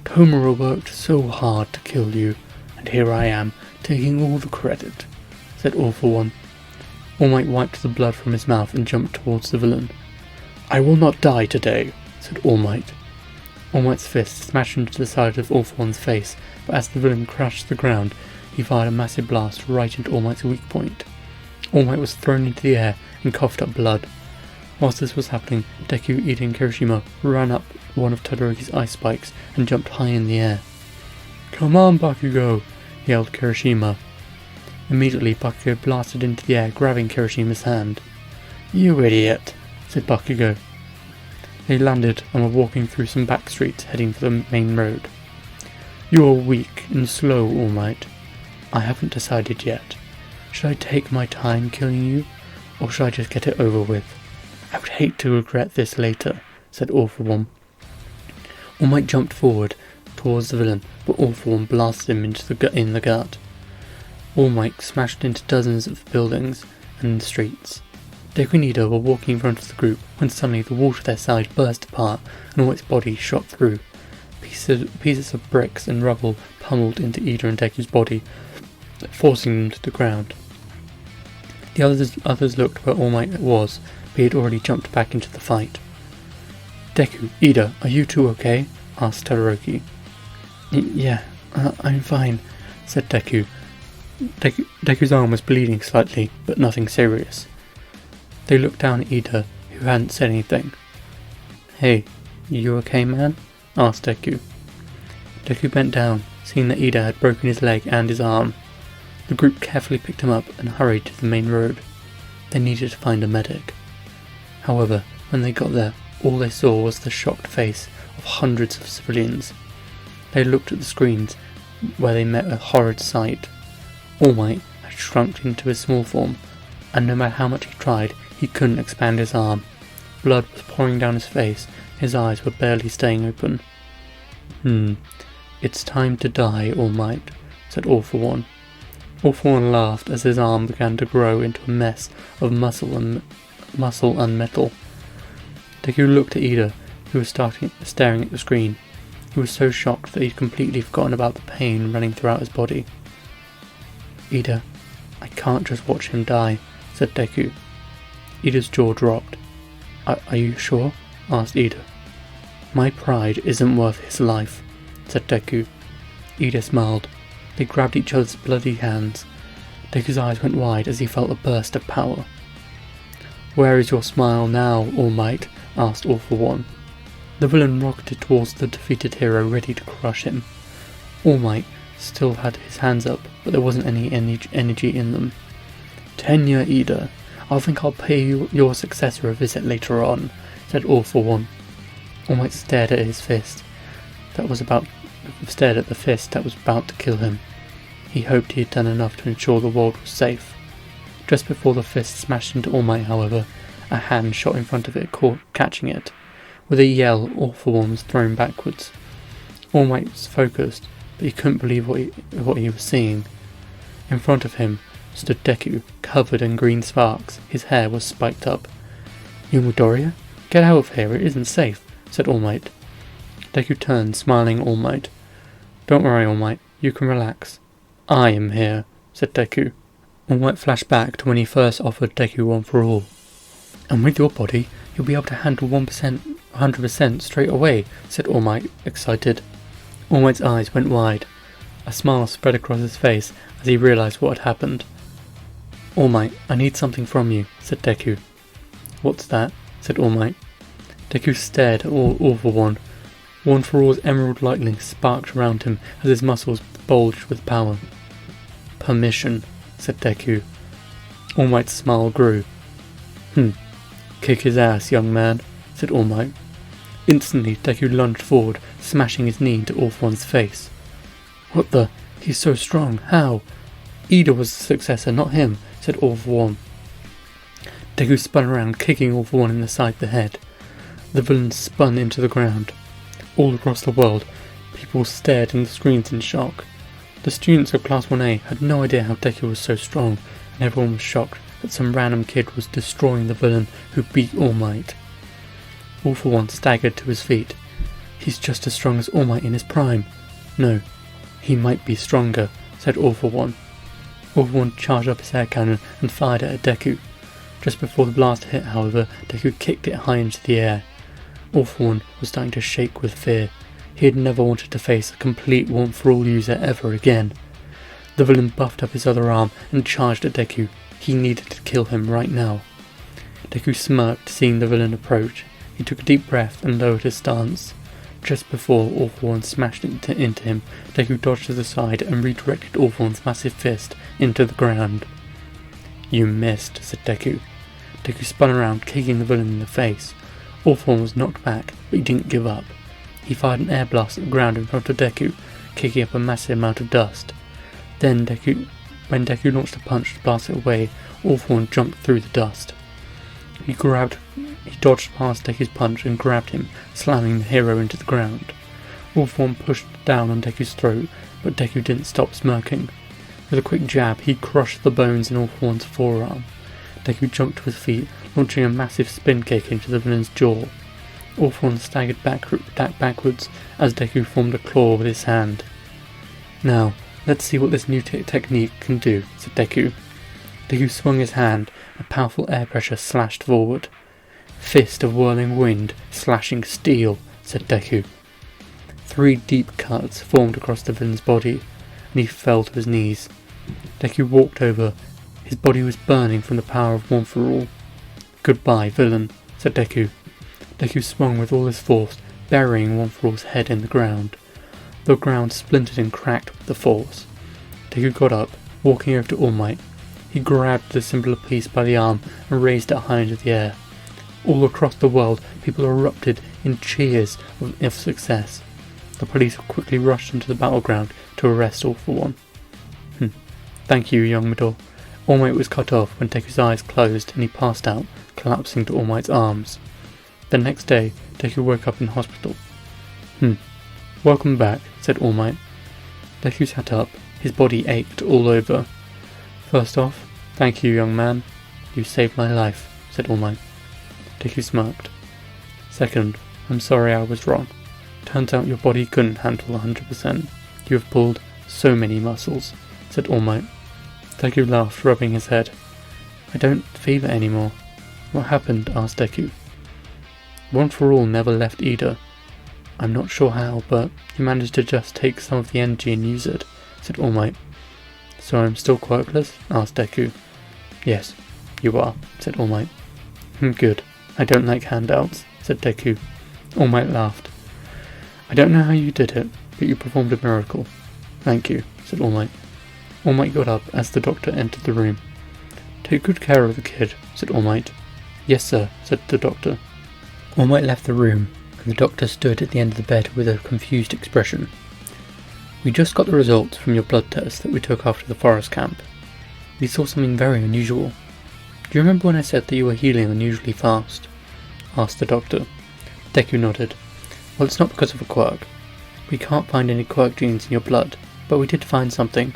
Tomura worked so hard to kill you, and here I am, taking all the credit, said All for One. All Might wiped the blood from his mouth and jumped towards the villain. I will not die today, said All Might. All Might's fist smashed into the side of All for One's face, but as the villain crashed to the ground, he fired a massive blast right into All Might's weak point. All Might was thrown into the air and coughed up blood. Whilst this was happening, Deku, Ida and Kirishima ran up one of Todoroki's ice spikes and jumped high in the air. Come on, Bakugo, yelled Kirishima. Immediately, Bakugo blasted into the air, grabbing Kirishima's hand. You idiot, said Bakugo. They landed and were walking through some back streets heading for the main road. You are weak and slow, All Might. I haven't decided yet. Should I take my time killing you, or should I just get it over with? I would hate to regret this later, said All for One. All Might jumped forward towards the villain, but All for One blasted him in the gut. All Might smashed into dozens of buildings and streets. Deku and Ida were walking in front of the group when suddenly the wall to their side burst apart and All Might's body shot through. Pieces of bricks and rubble pummeled into Ida and Deku's body, forcing them to the ground. The others looked where All Might was, but he had already jumped back into the fight. Deku, Ida, are you two okay? Asked Todoroki. Yeah, I'm fine, said Deku. Deku's arm was bleeding slightly, but nothing serious. They looked down at Ida, who hadn't said anything. Hey, you okay, man? Asked Deku. Deku bent down, seeing that Ida had broken his leg and his arm. The group carefully picked him up and hurried to the main road. They needed to find a medic. However, when they got there, all they saw was the shocked face of hundreds of civilians. They looked at the screens, where they met a horrid sight. All Might had shrunk into his small form, and no matter how much he tried, he couldn't expand his arm. Blood was pouring down his face, his eyes were barely staying open. It's time to die, All Might, said All for One. All for One laughed as his arm began to grow into a mess of muscle and metal. Deku looked at Ida, who was staring at the screen. He was so shocked that he'd completely forgotten about the pain running throughout his body. Ida, I can't just watch him die, said Deku. Ida's jaw dropped. Are you sure? Asked Ida. My pride isn't worth his life, said Deku. Ida smiled. They grabbed each other's bloody hands. Deku's eyes went wide as he felt a burst of power. Where is your smile now, All Might? Asked All for One. The villain rocketed towards the defeated hero, ready to crush him. All Might still had his hands up, but there wasn't any energy in them. Tenure, Ida. I think I'll pay your successor a visit later on, said All for One. All Might stared at the fist that was about to kill him. He hoped he had done enough to ensure the world was safe. Just before the fist smashed into All Might, however, a hand shot in front of it, catching it. With a yell, All for One was thrown backwards. All Might was focused, but he couldn't believe what he was seeing. In front of him stood Deku, covered in green sparks. His hair was spiked up. "You Midoriya? Get out of here, it isn't safe," said All Might. Deku turned, smiling at All Might. "Don't worry, All Might, you can relax. I am here," said Deku. All Might flashed back to when he first offered Deku one for all. "And with your body, you'll be able to handle 100% straight away," said All Might, excited. All Might's eyes went wide. A smile spread across his face as he realized what had happened. "All Might, I need something from you," said Deku. "What's that?" said All Might. Deku stared at All for One. One for All's emerald lightning sparked around him as his muscles bulged with power. "Permission," said Deku. All Might's smile grew. Kick his ass, young man," said All Might. Instantly, Deku lunged forward, smashing his knee into All for One's face. "What the? He's so strong. How?" "Ida was the successor, not him," said All for One. Deku spun around, kicking All for One in the side of the head. The villain spun into the ground. All across the world, people stared in the screens in shock. The students of Class 1A had no idea how Deku was so strong, and everyone was shocked that some random kid was destroying the villain who beat All Might. All for One staggered to his feet. "He's just as strong as All Might in his prime." "No, he might be stronger," said All for One. All for One charged up his air cannon and fired it at Deku. Just before the blast hit, however, Deku kicked it high into the air. All for One was starting to shake with fear. He had never wanted to face a complete one-for-all user ever again. The villain buffed up his other arm and charged at Deku. He needed to kill him right now. Deku smirked, seeing the villain approach. He took a deep breath and lowered his stance. Just before All for One smashed into him, Deku dodged to the side and redirected All for One's massive fist into the ground. "You missed," said Deku. Deku spun around, kicking the villain in the face. All for One was knocked back, but he didn't give up. He fired an air blast at the ground in front of Deku, kicking up a massive amount of dust. Then when Deku launched a punch to blast it away, All for One jumped through the dust. He dodged past Deku's punch and grabbed him, slamming the hero into the ground. All for One pushed down on Deku's throat, but Deku didn't stop smirking. With a quick jab, he crushed the bones in All for One's forearm. Deku jumped to his feet, launching a massive spin kick into the villain's jaw. All for One staggered backwards as Deku formed a claw with his hand. "Now, let's see what this new technique can do," said Deku. Deku swung his hand, a powerful air pressure slashed forward. "Fist of whirling wind, slashing steel," said Deku. 3 deep cuts formed across the villain's body, and he fell to his knees. Deku walked over. His body was burning from the power of One for All. "Goodbye, villain," said Deku. Deku swung with all his force, burying One for All's head in the ground. The ground splintered and cracked with the force. Deku got up, walking over to All Might. He grabbed the simpler piece by the arm and raised it high into the air. All across the world, people erupted in cheers of success. The police quickly rushed into the battleground to arrest All for One. "Thank you, young Midor." All Might was cut off when Deku's eyes closed and he passed out, collapsing to All Might's arms. The next day, Deku woke up in hospital. "Welcome back," said All Might. Deku sat up. His body ached all over. "First off, thank you, young man. You saved my life," said All Might. Deku smirked. "Second, I'm sorry I was wrong. Turns out your body couldn't handle 100%. You have pulled so many muscles," said All Might. Deku laughed, rubbing his head. "I don't feel it anymore." "What happened?" asked Deku. "One for All never left Ida. I'm not sure how, but he managed to just take some of the energy and use it," said All Might. "So I'm still quirkless?" asked Deku. "Yes, you are," said All Might. "Good. I don't like handouts," said Deku. All Might laughed. "I don't know how you did it, but you performed a miracle." "Thank you," said All Might. All Might got up as the doctor entered the room. "Take good care of the kid," said All Might. "Yes, sir," said the doctor. All Might left the room, and the doctor stood at the end of the bed with a confused expression. "We just got the results from your blood test that we took after the forest camp. We saw something very unusual. Do you remember when I said that you were healing unusually fast?" asked the doctor. Deku nodded. "Well, it's not because of a quirk. We can't find any quirk genes in your blood, but we did find something.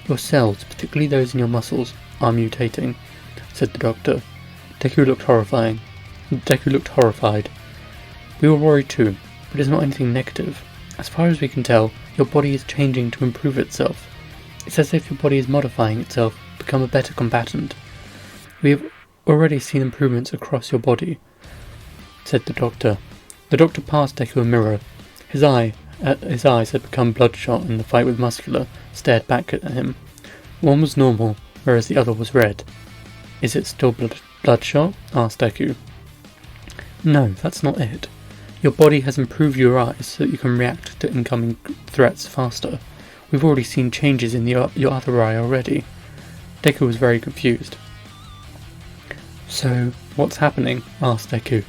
Your cells, particularly those in your muscles, are mutating, said the doctor. Deku looked horrified. We were worried too, but it's not anything negative. As far as we can tell, your body is changing to improve itself. It's as if your body is modifying itself to become a better combatant. We have already seen improvements across your body, said the doctor. The doctor passed Deku a mirror. His eyes had become bloodshot in the fight with Muscular, stared back at him. One was normal, whereas the other was red. Is it still bloodshot? Asked Deku. No, that's not it. Your body has improved your eyes so that you can react to incoming threats faster. We've already seen changes in your other eye already. Deku was very confused. So, what's happening? Asked Deku.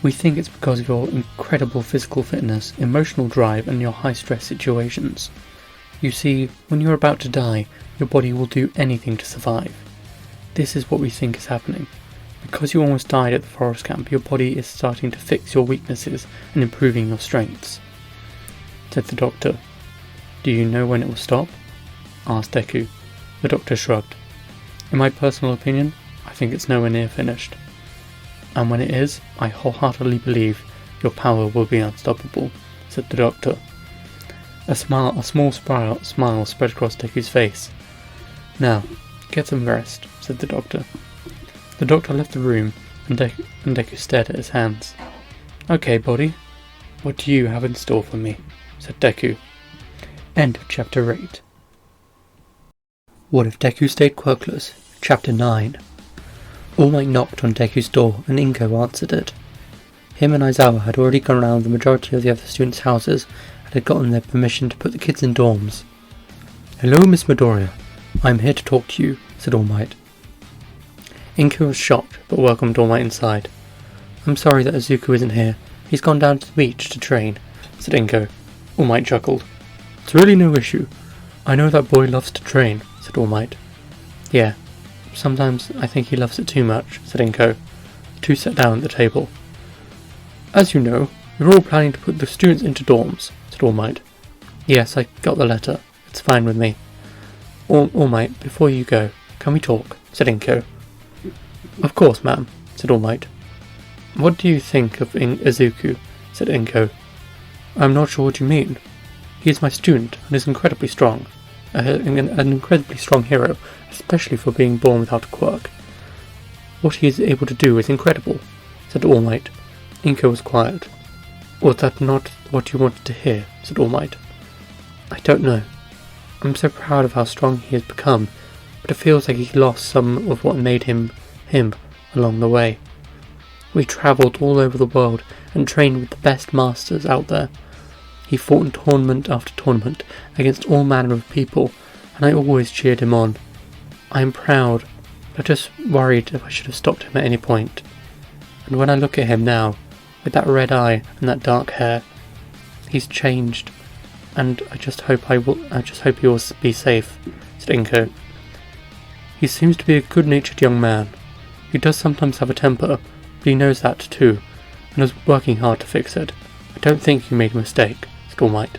We think it's because of your incredible physical fitness, emotional drive, and your high-stress situations. You see, when you're about to die, your body will do anything to survive. This is what we think is happening. Because you almost died at the forest camp, your body is starting to fix your weaknesses and improving your strengths, said the doctor. Do you know when it will stop? Asked Deku. The doctor shrugged. In my personal opinion, I think it's nowhere near finished. And when it is, I wholeheartedly believe your power will be unstoppable, said the doctor. A small smile spread across Deku's face. Now, get some rest, said the doctor. The doctor left the room, and Deku stared at his hands. Okay, body, what do you have in store for me? Said Deku. End of Chapter 8. What if Deku stayed quirkless? Chapter 9. All Might knocked on Deku's door, and Inko answered it. Him and Aizawa had already gone around the majority of the other students' houses and had gotten their permission to put the kids in dorms. Hello, Miss Midoriya. I'm here to talk to you, said All Might. Inko was shocked, but welcomed All Might inside. I'm sorry that Izuku isn't here. He's gone down to the beach to train, said Inko. All Might chuckled. It's really no issue. I know that boy loves to train, said All Might. Yeah, sometimes I think he loves it too much, said Inko. The two sat down at the table. As you know, we're all planning to put the students into dorms, said All Might. Yes, I got the letter. It's fine with me. All Might, before you go, can we talk? Said Inko. Of course, ma'am, said All Might. What do you think of Izuku? Said Inko. I'm not sure what you mean. He is my student and is incredibly strong. An incredibly strong hero, especially for being born without a quirk. What he is able to do is incredible, said All Might. Inko was quiet. Was that not what you wanted to hear? Said All Might. I don't know. I'm so proud of how strong he has become, but it feels like he lost some of what made him along the way. We travelled all over the world and trained with the best masters out there. He fought in tournament after tournament against all manner of people, and I always cheered him on. I am proud, but just worried if I should have stopped him at any point. And when I look at him now, with that red eye and that dark hair, he's changed, and I just hope he will be safe, said Inko. He seems to be a good-natured young man. He does sometimes have a temper, but he knows that too, and is working hard to fix it. I don't think he made a mistake, said All Might.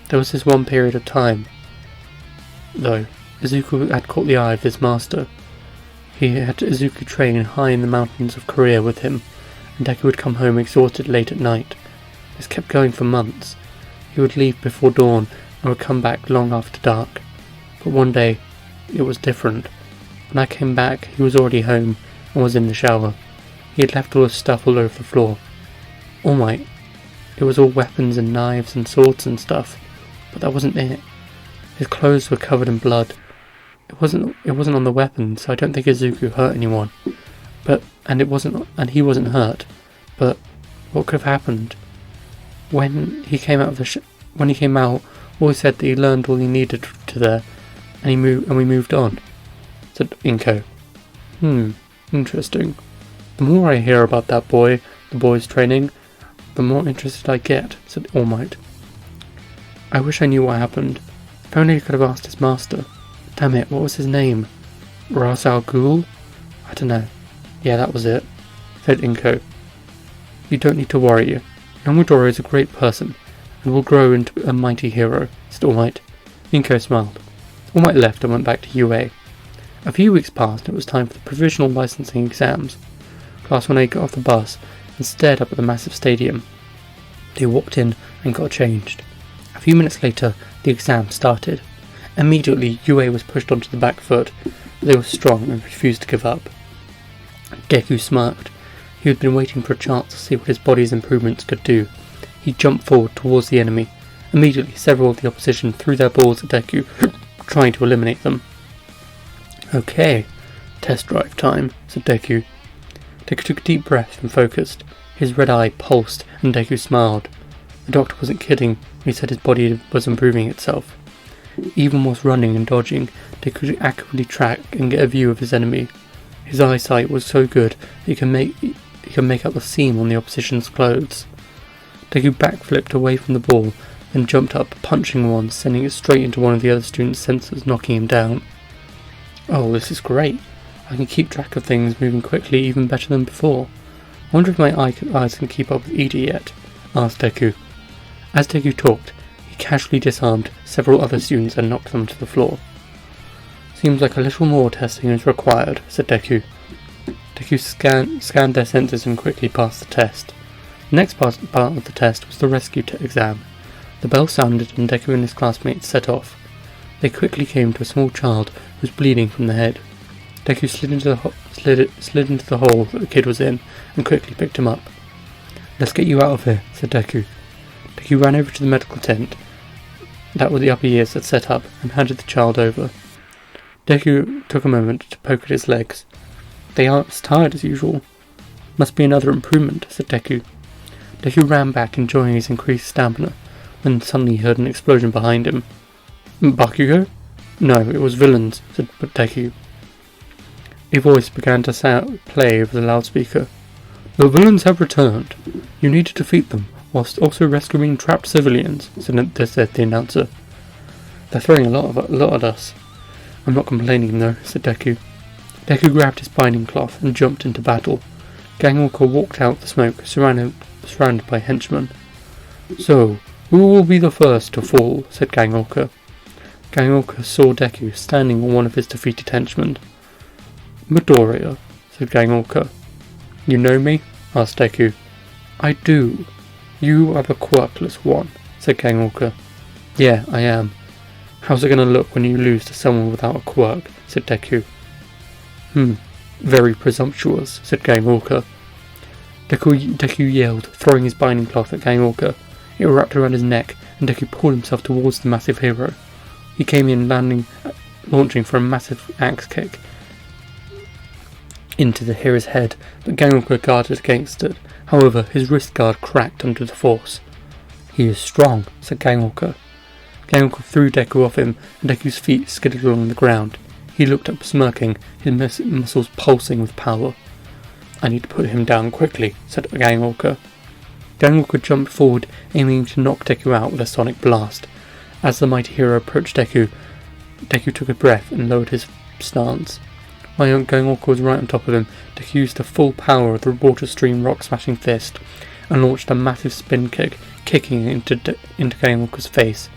There was this one period of time, though, Izuku had caught the eye of his master. He had Izuku train high in the mountains of Korea with him, and Deku would come home exhausted late at night. This kept going for months. He would leave before dawn and would come back long after dark. But one day, it was different. When I came back, he was already home and was in the shower. He had left all his stuff all over the floor. All Might. It was all weapons and knives and swords and stuff, but that wasn't it. His clothes were covered in blood. It wasn't on the weapon, so I don't think Izuku hurt anyone. And he wasn't hurt. But what could have happened? When he came out, all he said that he learned all he needed to there, and we moved on, said Inko. Interesting. The more I hear about that boy, the boy's training, the more interested I get, said All Might. I wish I knew what happened. If only I could have asked his master. Damn it, what was his name? Ra's al Ghul? I don't know. Yeah, that was it, said Inko. You don't need to worry. Young Midoriya is a great person, and will grow into a mighty hero, said All Might. Minko smiled. All Might left and went back to UA. A few weeks passed and it was time for the provisional licensing exams. Class 1A got off the bus and stared up at the massive stadium. They walked in and got changed. A few minutes later, the exam started. Immediately, UA was pushed onto the back foot, but they were strong and refused to give up. Deku smirked. He had been waiting for a chance to see what his body's improvements could do. He jumped forward towards the enemy. Immediately, several of the opposition threw their balls at Deku, trying to eliminate them. Okay, test drive time, said Deku. Deku took a deep breath and focused. His red eye pulsed and Deku smiled. The doctor wasn't kidding when he said his body was improving itself. Even whilst running and dodging, Deku could accurately track and get a view of his enemy. His eyesight was so good that he could make out the seam on the opposition's clothes. Deku backflipped away from the ball, then jumped up, punching one, sending it straight into one of the other student's sensors, knocking him down. Oh, this is great. I can keep track of things moving quickly even better than before. I wonder if my eyes can keep up with Edie yet, asked Deku. As Deku talked, he casually disarmed several other students and knocked them to the floor. Seems like a little more testing is required, said Deku. Deku scanned their sensors and quickly passed the test. The next part of the test was the rescue exam. The bell sounded and Deku and his classmates set off. They quickly came to a small child who was bleeding from the head. Deku slid into the hole that the kid was in and quickly picked him up. Let's get you out of here, said Deku. Deku ran over to the medical tent that the upper years had set up and handed the child over. Deku took a moment to poke at his legs. They aren't as tired as usual. Must be another improvement, said Deku. Deku ran back, enjoying his increased stamina, when suddenly he heard an explosion behind him. Bakugo? No, it was villains, said Deku. A voice began to play over the loudspeaker. The villains have returned. You need to defeat them, whilst also rescuing trapped civilians, said the announcer. They're throwing a lot at us. I'm not complaining though, said Deku. Deku grabbed his binding cloth and jumped into battle. Gangwalker walked out the smoke, surrounded by henchmen. So, who will be the first to fall, said Gangwalker. Gangwalker saw Deku standing on one of his defeated henchmen. Midoriya, said Gangwalker. You know me? asked Deku. I do. You are the Quirkless one, said Gangwalker. Yeah, I am. How's it going to look when you lose to someone without a quirk, said Deku. Very presumptuous, said Gangwalker. Deku yelled, throwing his binding cloth at Gangwalker. It wrapped around his neck, and Deku pulled himself towards the massive hero. He came in, launching for a massive axe kick into the hero's head, but Gangwalker guarded against it. However, his wrist guard cracked under the force. He is strong, said Gangwalker. Gangwalker threw Deku off him, and Deku's feet skidded along the ground. He looked up smirking, his muscles pulsing with power. I need to put him down quickly, said Gangwalker. Gangwalker jumped forward, aiming to knock Deku out with a sonic blast. As the mighty hero approached Deku, Deku took a breath and lowered his stance. While Gangwalker was right on top of him, Deku used the full power of the water stream rock-smashing fist and launched a massive spin kick, kicking into Gangwalker's face.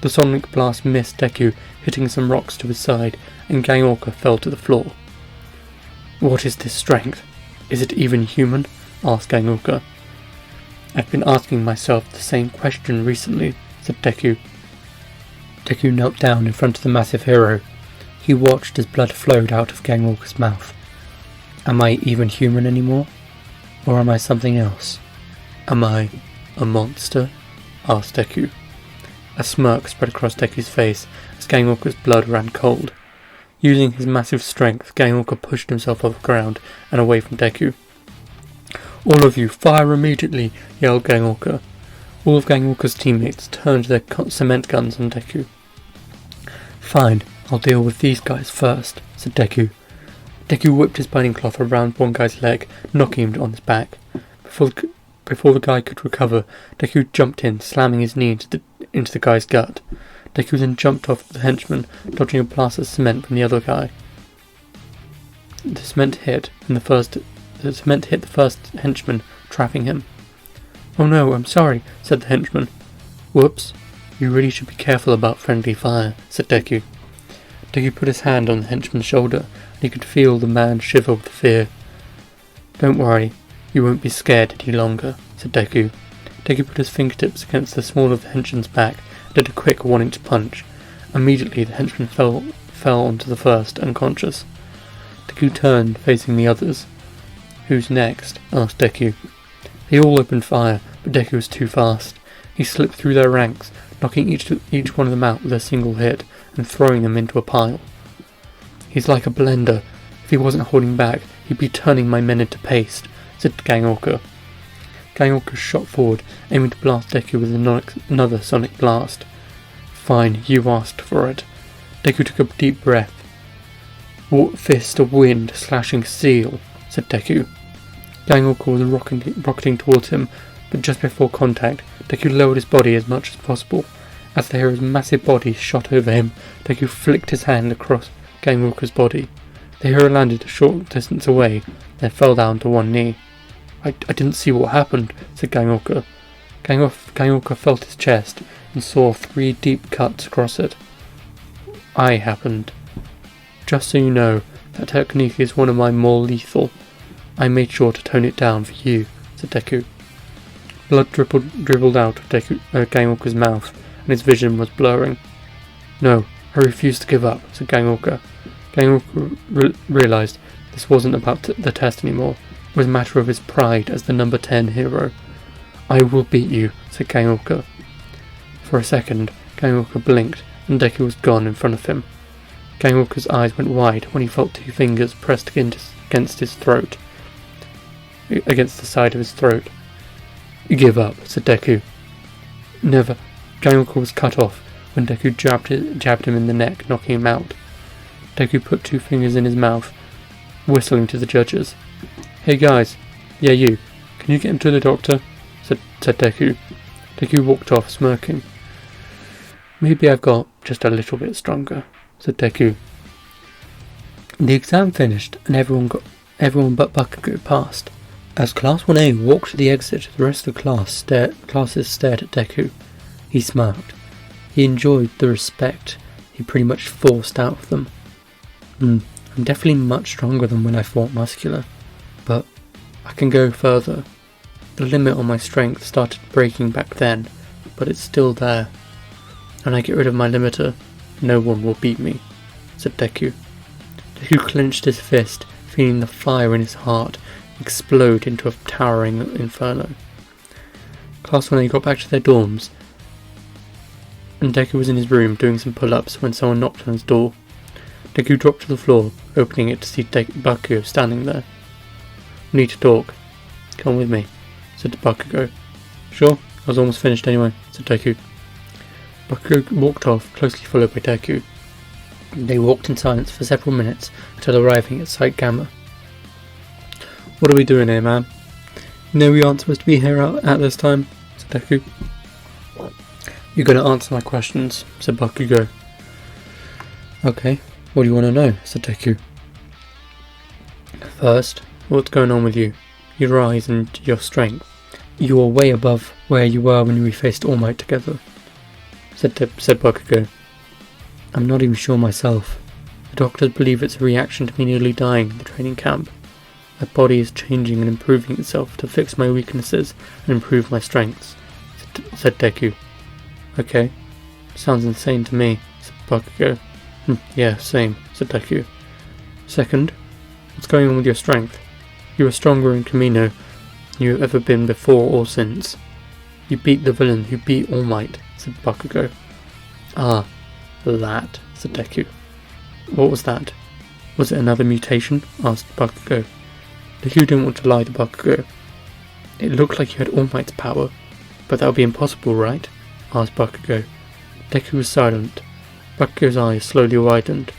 The sonic blast missed Deku, hitting some rocks to his side, and Gangwalker fell to the floor. What is this strength? Is it even human? asked Gangwalker. I've been asking myself the same question recently, said Deku. Deku knelt down in front of the massive hero. He watched as blood flowed out of Gangwalker's mouth. Am I even human anymore? Or am I something else? Am I a monster? asked Deku. A smirk spread across Deku's face as Gangwalker's blood ran cold. Using his massive strength, Gangwalker pushed himself off the ground and away from Deku. All of you, fire immediately, yelled Gangwalker. All of Gangwalker's teammates turned their cement guns on Deku. Fine, I'll deal with these guys first, said Deku. Deku whipped his binding cloth around one guy's leg, knocking him on his back. Before the guy could recover, Deku jumped in, slamming his knee into the guy's gut. Deku then jumped off the henchman, dodging a blast of cement from the other guy. The cement hit the first henchman, trapping him. Oh no, I'm sorry, said the henchman. Whoops, you really should be careful about friendly fire, said Deku. Deku put his hand on the henchman's shoulder, and he could feel the man shiver with fear. Don't worry, you won't be scared any longer, said Deku. Deku put his fingertips against the small of the henchman's back and did a quick 1-inch punch. Immediately the henchman fell onto the first, unconscious. Deku turned, facing the others. Who's next? Asked Deku. They all opened fire, but Deku was too fast. He slipped through their ranks, knocking each one of them out with a single hit and throwing them into a pile. He's like a blender. If he wasn't holding back, he'd be turning my men into paste, said Gang Orca. Gang Orca shot forward, aiming to blast Deku with another sonic blast. Fine, you asked for it. Deku took a deep breath. Fist of wind slashing steel, said Deku. Gang Orca was rocketing towards him, but just before contact, Deku lowered his body as much as possible. As the hero's massive body shot over him, Deku flicked his hand across Gang Orca's body. The hero landed a short distance away, then fell down to one knee. I didn't see what happened, said Gang Orca. Gang Orca felt his chest and saw 3 deep cuts across it. I happened. Just so you know, that technique is one of my more lethal. I made sure to tone it down for you, said Deku. Blood dribbled out of Gang Orca's mouth, and his vision was blurring. No, I refuse to give up, said Gang Orca. Gang Orca realised this wasn't about the test anymore. It was a matter of his pride as the number 10 hero. I will beat you, said Gang Orca. For a second, Gang Orca blinked, and Deku was gone in front of him. Gang Orca's eyes went wide when he felt 2 fingers pressed against his throat. Against the side of his throat. Give up, said Deku. Never. Gang Orca was cut off when Deku jabbed him in the neck, knocking him out. Deku put 2 fingers in his mouth, whistling to the judges. Hey guys, yeah you, can you get him to the doctor? said Deku. Deku walked off, smirking. Maybe I've got just a little bit stronger, said Deku. The exam finished, and everyone but Bakugo passed. As Class 1A walked to the exit, the rest of the classes stared at Deku. He smiled. He enjoyed the respect he pretty much forced out of them. I'm definitely much stronger than when I fought Muscular, but I can go further. The limit on my strength started breaking back then, but it's still there. When I get rid of my limiter, no one will beat me, said Deku. Deku clenched his fist, feeling the fire in his heart explode into a towering inferno. Class 1A got back to their dorms, and Deku was in his room doing some pull-ups when someone knocked on his door. Deku dropped to the floor, opening it to see Bakugo standing there. We need to talk. Come with me, said Bakugo. Sure, I was almost finished anyway, said Deku. Bakugo walked off, closely followed by Deku. They walked in silence for several minutes until arriving at Site Gamma. What are we doing here, man? You know we aren't supposed to be here at this time, said Deku. You're going to answer my questions, said Bakugo. Okay, what do you want to know, said Deku. First, what's going on with you? Your eyes and your strength. You are way above where you were when we faced All Might together, said Bakugo. I'm not even sure myself. The doctors believe it's a reaction to me nearly dying in the training camp. My body is changing and improving itself to fix my weaknesses and improve my strengths, said Deku. Okay, sounds insane to me, said Bakugo. Yeah, same, said Deku. Second, what's going on with your strength? You are stronger in Kamino than you have ever been before or since. You beat the villain who beat All Might, said Bakugo. Ah, that, said Deku. What was that? Was it another mutation? Asked Bakugo. Deku didn't want to lie to Bakugo. It looked like you had All Might's power, but that would be impossible, right? Asked Bakugo. Deku was silent. Bakugo's eyes slowly widened.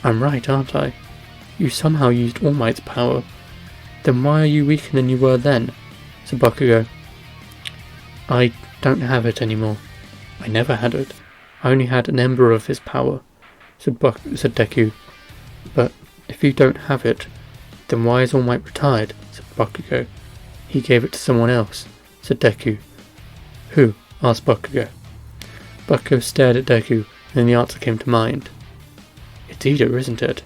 I'm right, aren't I? You somehow used All Might's power. Then why are you weaker than you were then? Said Bakugo. I don't have it anymore. I never had it. I only had an ember of his power, said Deku. But if you don't have it, then why is All Might retired? Said Bakugo. He gave it to someone else, said Deku. Who? asked Bakugo. Bakugo stared at Deku, and then the answer came to mind. It's Ida, isn't it?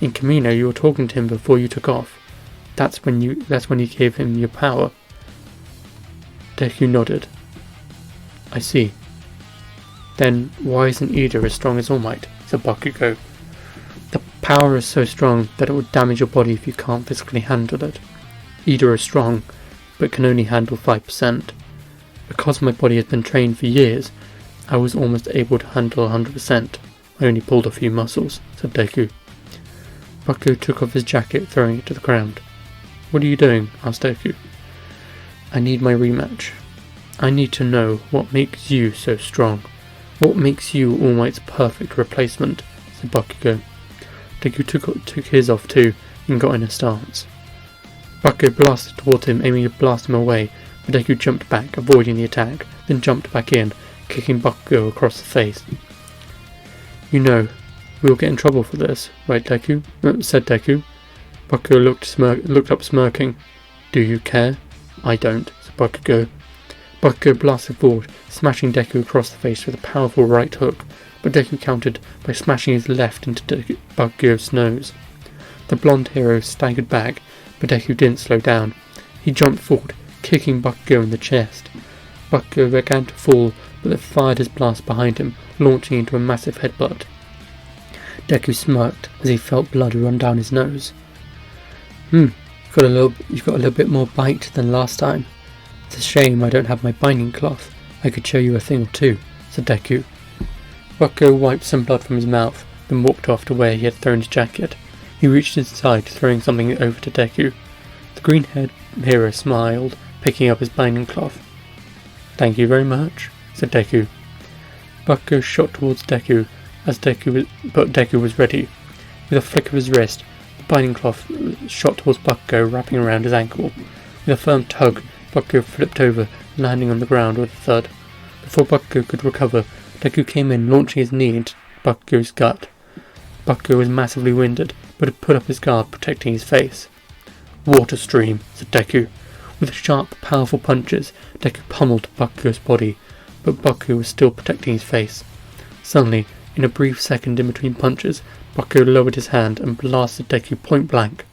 In Kamino you were talking to him before you took off. That's when you gave him your power. Deku nodded. I see. Then why isn't Ida as strong as All Might? Said Bakugo. The power is so strong that it will damage your body if you can't physically handle it. Ida is strong, but can only handle 5%. Because my body has been trained for years, I was almost able to handle 100%. I only pulled a few muscles, said Deku. Bakugo took off his jacket, throwing it to the ground. What are you doing? Asked Deku. I need my rematch. I need to know what makes you so strong. What makes you All Might's perfect replacement, said Bakugo. Deku took his off too, and got in a stance. Bakugo blasted towards him, aiming to blast him away, but Deku jumped back, avoiding the attack, then jumped back in, kicking Bakugo across the face. You know, we'll get in trouble for this, right, Deku? Said Deku. Bakugo looked up smirking. Do you care? I don't, said Bakugo. Bakugo blasted forward, smashing Deku across the face with a powerful right hook, but Deku countered by smashing his left into Bakugo's nose. The blonde hero staggered back, but Deku didn't slow down. He jumped forward, kicking Bakugo in the chest. Bakugo began to fall, but then fired his blast behind him, launching into a massive headbutt. Deku smirked as he felt blood run down his nose. You've got a little bit more bite than last time. It's a shame I don't have my binding cloth. I could show you a thing or two, said Deku. Bakugo wiped some blood from his mouth, then walked off to where he had thrown his jacket. He reached inside, throwing something over to Deku. The green-haired hero smiled, picking up his binding cloth. Thank you very much, said Deku. Bakugo shot towards Deku, but Deku was ready. With a flick of his wrist, the binding cloth shot towards Bakugo, wrapping around his ankle. With a firm tug, Bakugo flipped over, landing on the ground with a thud. Before Bakugo could recover, Deku came in, launching his knee into Bakugo's gut. Bakugo was massively winded, but had put up his guard, protecting his face. Water stream, said Deku. With sharp, powerful punches, Deku pummeled Bakugo's body, but Bakugo was still protecting his face. Suddenly, in a brief second in between punches, Bakugo lowered his hand and blasted Deku point blank,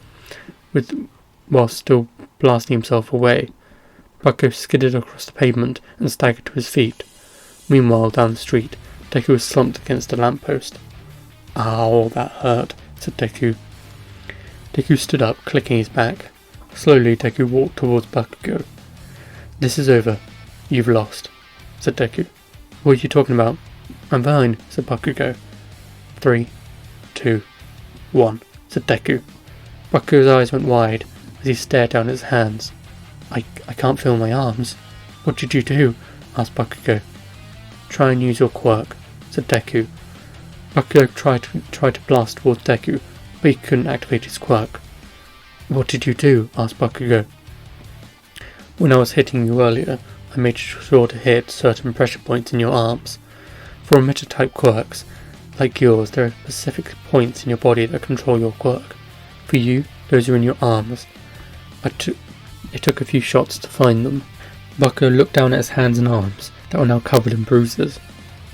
while still blasting himself away. Bakugo skidded across the pavement and staggered to his feet. Meanwhile, down the street, Deku was slumped against a lamppost. Ow, that hurt, said Deku. Deku stood up, clicking his back. Slowly, Deku walked towards Bakugo. This is over. You've lost, said Deku. What are you talking about? I'm fine, said Bakugo. 3, 2, 1, said Deku. Bakugo's eyes went wide as he stared down at his hands. I can't feel my arms. What did you do? Asked Bakugo. Try and use your quirk, said Deku. Bakugo tried to blast towards Deku, but he couldn't activate his quirk. What did you do? Asked Bakugo. When I was hitting you earlier, I made sure to hit certain pressure points in your arms. For emitter-type quirks, like yours, there are specific points in your body that control your quirk. For you, those are in your arms. It took a few shots to find them. Bakugo looked down at his hands and arms that were now covered in bruises.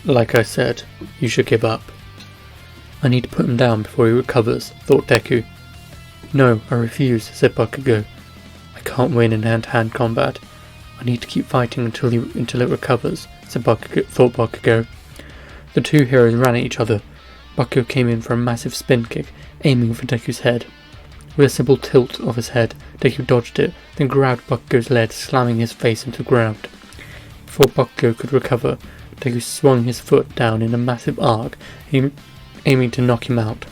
Like I said, you should give up. I need to put him down before he recovers, thought Deku. No, I refuse, said Bakugo. I can't win in hand-to-hand combat. I need to keep fighting until it recovers, thought Bakugo. The two heroes ran at each other. Bakugo came in for a massive spin kick, aiming for Deku's head. With a simple tilt of his head, Deku dodged it, then grabbed Bakugo's leg, slamming his face into the ground. Before Bakugo could recover, Deku swung his foot down in a massive arc, aiming to knock him out.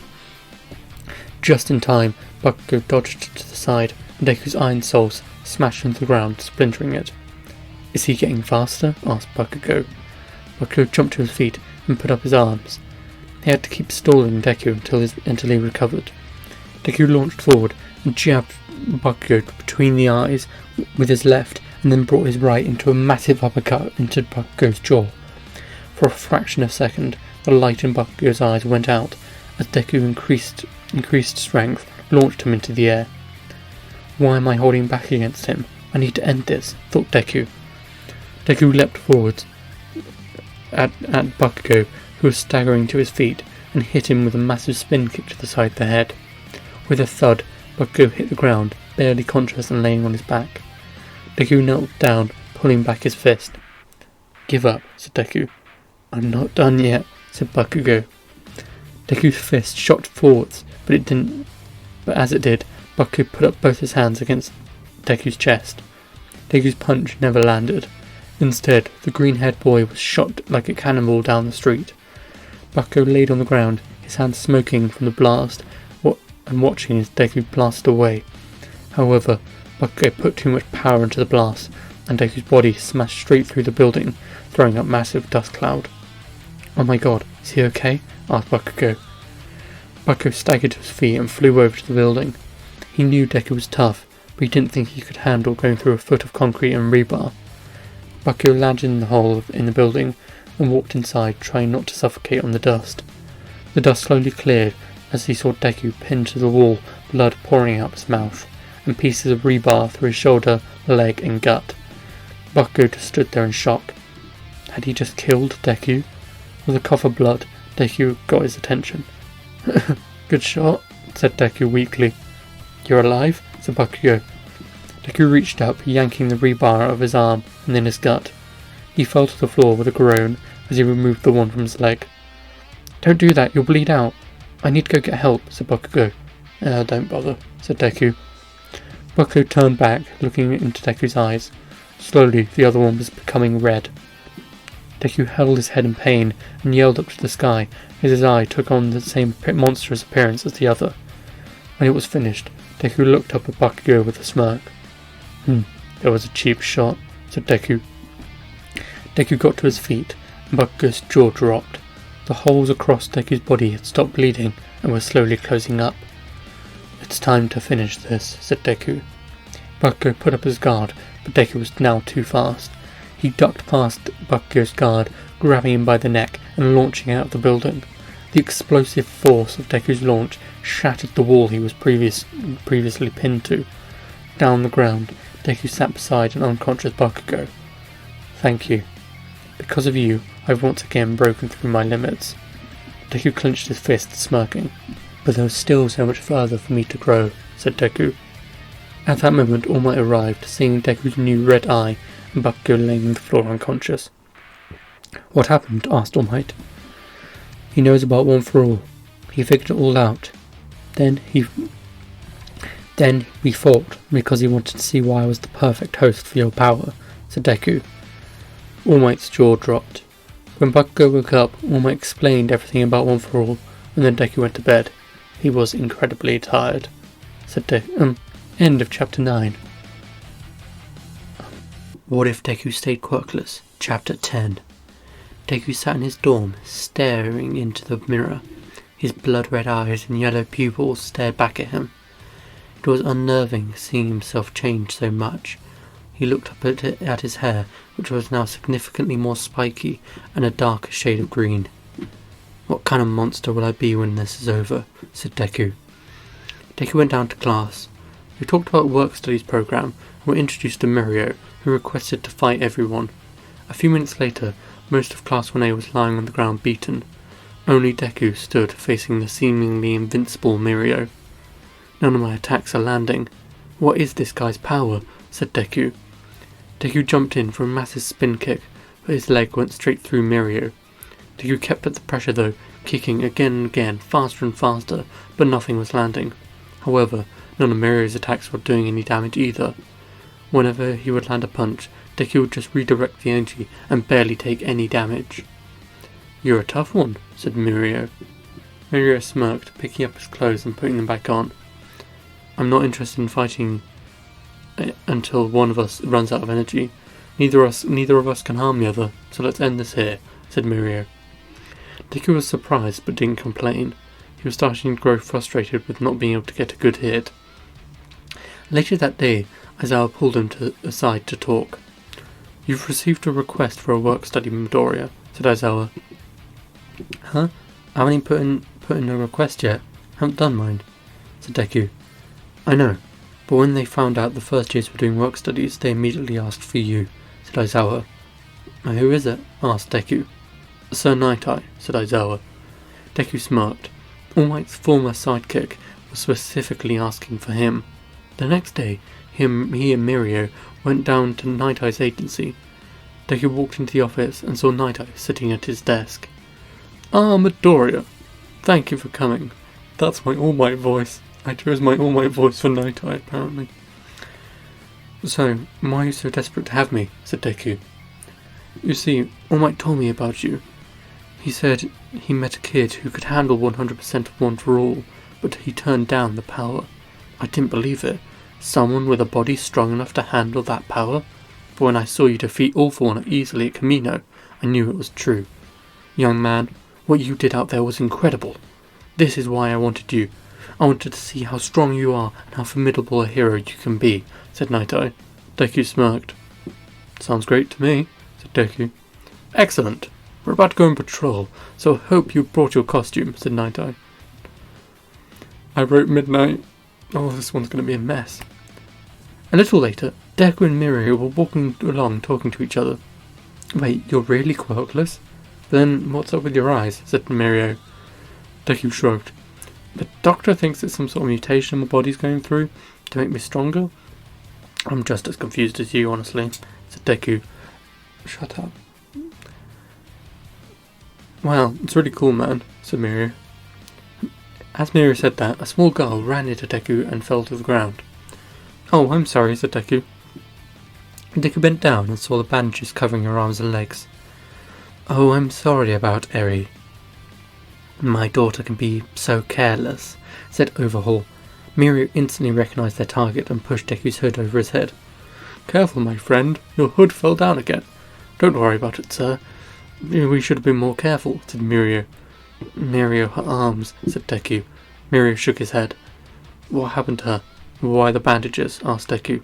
Just in time, Bakugo dodged to the side, and Deku's iron soul smashed into the ground, splintering it. Is he getting faster? Asked Bakugo. Bakugo jumped to his feet and put up his arms. He had to keep stalling Deku until he recovered. Deku launched forward and jabbed Bakugo between the eyes with his left, and then brought his right into a massive uppercut into Bakugo's jaw. For a fraction of a second, the light in Bakugo's eyes went out as Deku increased strength, launched him into the air. Why am I holding back against him? I need to end this, thought Deku. Deku leapt forwards, Bakugo, who was staggering to his feet, and hit him with a massive spin kick to the side of the head. With a thud, Bakugo hit the ground, barely conscious and laying on his back. Deku knelt down, pulling back his fist. "Give up," said Deku. "I'm not done yet," said Bakugo. Deku's fist shot forwards, but as it did, Bakugo put up both his hands against Deku's chest. Deku's punch never landed. Instead, the green-haired boy was shot like a cannonball down the street. Bakugo laid on the ground, his hands smoking from the blast, and watching as Deku blasted away. However, Bakugo put too much power into the blast, and Deku's body smashed straight through the building, throwing up massive dust cloud. "Oh my god, is he okay?" asked Bakugo. Bakugo staggered to his feet and flew over to the building. He knew Deku was tough, but he didn't think he could handle going through a foot of concrete and rebar. Bakugo landed in the hole in the building and walked inside, trying not to suffocate on the dust. The dust slowly cleared as he saw Deku pinned to the wall, blood pouring out his mouth, and pieces of rebar through his shoulder, leg and gut. Bakugo just stood there in shock. Had he just killed Deku? With a cough of blood, Deku got his attention. "Good shot," said Deku weakly. "You're alive?" said Bakugo. Deku reached up, yanking the rebar out of his arm and then his gut. He fell to the floor with a groan as he removed the one from his leg. "Don't do that, you'll bleed out. I need to go get help," said Bakugo. "Don't bother," said Deku. Bakugo turned back, looking into Deku's eyes. Slowly, the other one was becoming red. Deku held his head in pain and yelled up to the sky as his eye took on the same monstrous appearance as the other. When it was finished, Deku looked up at Bakugo with a smirk. That was a cheap shot," said Deku. Deku got to his feet, and Bakugo's jaw dropped. The holes across Deku's body had stopped bleeding and were slowly closing up. "It's time to finish this," said Deku. Bakugo put up his guard, but Deku was now too fast. He ducked past Bakugo's guard, grabbing him by the neck and launching out of the building. The explosive force of Deku's launch shattered the wall he was previously pinned to. Down on the ground, Deku sat beside an unconscious Bakugo. "Thank you. Because of you, I've once again broken through my limits." Deku clenched his fist, smirking. "But there was still so much further for me to grow," said Deku. At that moment, All Might arrived, seeing Deku's new red eye and Bakugo laying on the floor unconscious. "What happened?" asked All Might. "He knows about One for All. He figured it all out. Then we fought, because he wanted to see why I was the perfect host for your power," said Deku. All Might's jaw dropped. When Bakugo woke up, All Might explained everything about One for All, and then Deku went to bed. He was incredibly tired. Said Deku. End of chapter 9. What if Deku stayed quirkless? Chapter 10. Deku sat in his dorm, staring into the mirror. His blood-red eyes and yellow pupils stared back at him. It was unnerving seeing himself change so much. He looked up at his hair, which was now significantly more spiky and a darker shade of green. "What kind of monster will I be when this is over?" said Deku. Deku went down to class. We talked about work studies program and were introduced to Mirio, who requested to fight everyone. A few minutes later, most of Class 1A was lying on the ground beaten. Only Deku stood facing the seemingly invincible Mirio. "None of my attacks are landing. What is this guy's power?" said Deku. Deku jumped in for a massive spin kick, but his leg went straight through Mirio. Deku kept up the pressure though, kicking again and again, faster and faster, but nothing was landing. However, none of Mirio's attacks were doing any damage either. Whenever he would land a punch, Deku would just redirect the energy and barely take any damage. "You're a tough one," said Mirio. Mirio smirked, picking up his clothes and putting them back on. "I'm not interested in fighting until one of us runs out of energy. Neither of us can harm the other, so let's end this here," said Mirio. Deku was surprised but didn't complain. He was starting to grow frustrated with not being able to get a good hit. Later that day, Aizawa pulled him aside to talk. "You've received a request for a work study, Midoriya," said Aizawa. "Huh? I haven't even put in a request yet. Haven't done mine," said Deku. "I know, but when they found out the first years were doing work studies, they immediately asked for you," said Aizawa. "Who is it?" asked Deku. Sir Night-Eye, said Aizawa. Deku smirked. All Might's former sidekick was specifically asking for him. The next day, he and Mirio went down to Night-Eye's agency. Deku walked into the office and saw Night-Eye sitting at his desk. Ah, Midoriya. Thank you for coming. That's my All Might voice. I chose my All Might voice for Night-Eye, apparently. So, why are you so desperate to have me? Said Deku. You see, All Might told me about you. He said he met a kid who could handle 100% of One for All, but he turned down the power. I didn't believe it. Someone with a body strong enough to handle that power? But when I saw you defeat All for One easily at Camino, I knew it was true. Young man, what you did out there was incredible. This is why I wanted you. I wanted to see how strong you are and how formidable a hero you can be, said Night-Eye. Deku smirked. Sounds great to me, said Deku. Excellent. We're about to go on patrol, so I hope you brought your costume, said Night-Eye. I wrote midnight. Oh, this one's going to be a mess. A little later, Deku and Mirio were walking along talking to each other. Wait, you're really Quirkless? Then what's up with your eyes? Said Mirio. Deku shrugged. The doctor thinks it's some sort of mutation my body's going through to make me stronger. I'm just as confused as you, honestly, said Deku. Shut up. Well, it's really cool, man, said Mirio. As Mirio said that, a small girl ran into Deku and fell to the ground. Oh, I'm sorry, said Deku. Deku bent down and saw the bandages covering her arms and legs. Oh, I'm sorry about Eri. My daughter can be so careless, said Overhaul. Mirio instantly recognised their target and pushed Deku's hood over his head. Careful, my friend, your hood fell down again. Don't worry about it, sir. We should have been more careful, said Mirio. Mirio, her arms, said Deku. Mirio shook his head. What happened to her? Why the bandages? Asked Deku.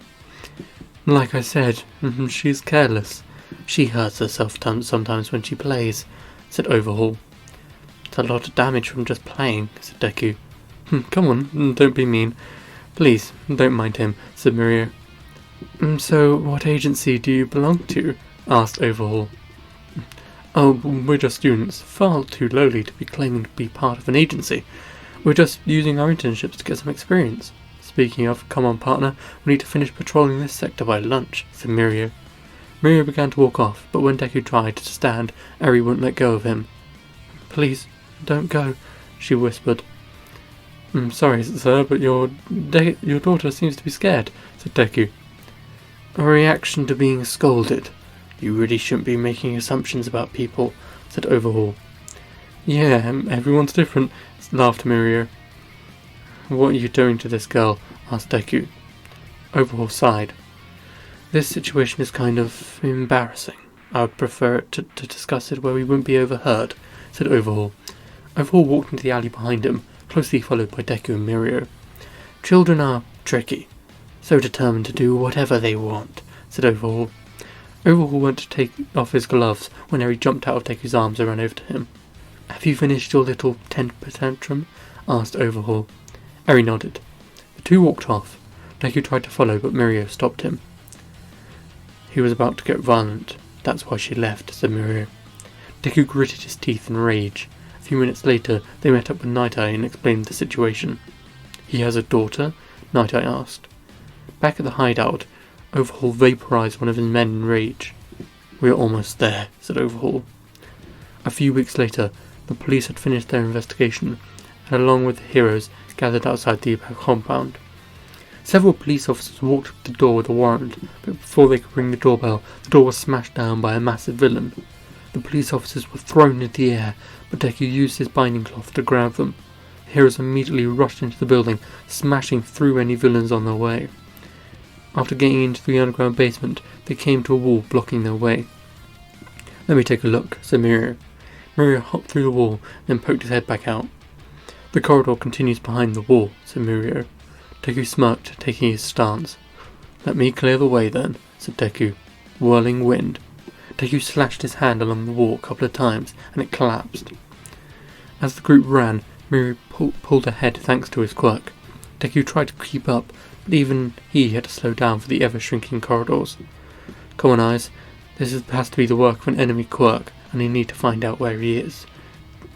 Like I said, she's careless. She hurts herself sometimes when she plays, said Overhaul. It's a lot of damage from just playing, said Deku. Come on, don't be mean. Please, don't mind him, said Mirio. So, what agency do you belong to? Asked Overhaul. Oh, we're just students, far too lowly to be claiming to be part of an agency. We're just using our internships to get some experience. Speaking of, come on partner, we need to finish patrolling this sector by lunch, said Mirio. Mirio began to walk off, but when Deku tried to stand, Eri wouldn't let go of him. Please, don't go, she whispered. Sorry, sir, but your daughter seems to be scared, said Deku. A reaction to being scolded. You really shouldn't be making assumptions about people, said Overhaul. Yeah, everyone's different, laughed Mirio. What are you doing to this girl? Asked Deku. Overhaul sighed. This situation is kind of embarrassing. I would prefer to discuss it where we wouldn't be overheard, said Overhaul. Overhaul walked into the alley behind him, closely followed by Deku and Mirio. Children are tricky, so determined to do whatever they want, said Overhaul. Overhaul went to take off his gloves when Eri jumped out of Deku's arms and ran over to him. Have you finished your little temper tantrum? Asked Overhaul. Eri nodded. The two walked off. Deku tried to follow, but Mirio stopped him. He was about to get violent. That's why she left, said Mirio. Deku gritted his teeth in rage. A few minutes later, they met up with Night-Eye and explained the situation. He has a daughter? Night-Eye asked. Back at the hideout, Overhaul vaporized one of his men in rage. We are almost there, said Overhaul. A few weeks later, the police had finished their investigation, and along with the heroes, gathered outside the compound. Several police officers walked up to the door with a warrant, but before they could ring the doorbell, the door was smashed down by a massive villain. The police officers were thrown into the air, but Deku used his binding cloth to grab them. The heroes immediately rushed into the building, smashing through any villains on their way. After getting into the underground basement, they came to a wall blocking their way. Let me take a look, said Mirio. Mirio hopped through the wall, then poked his head back out. The corridor continues behind the wall, said Mirio. Deku smirked, taking his stance. Let me clear the way then, said Deku. Whirling wind. Deku slashed his hand along the wall a couple of times, and it collapsed. As the group ran, Mirio pulled ahead thanks to his quirk. Deku tried to keep up, but even he had to slow down for the ever-shrinking corridors. Come on, Eyes. Has to be the work of an enemy quirk, and I need to find out where he is,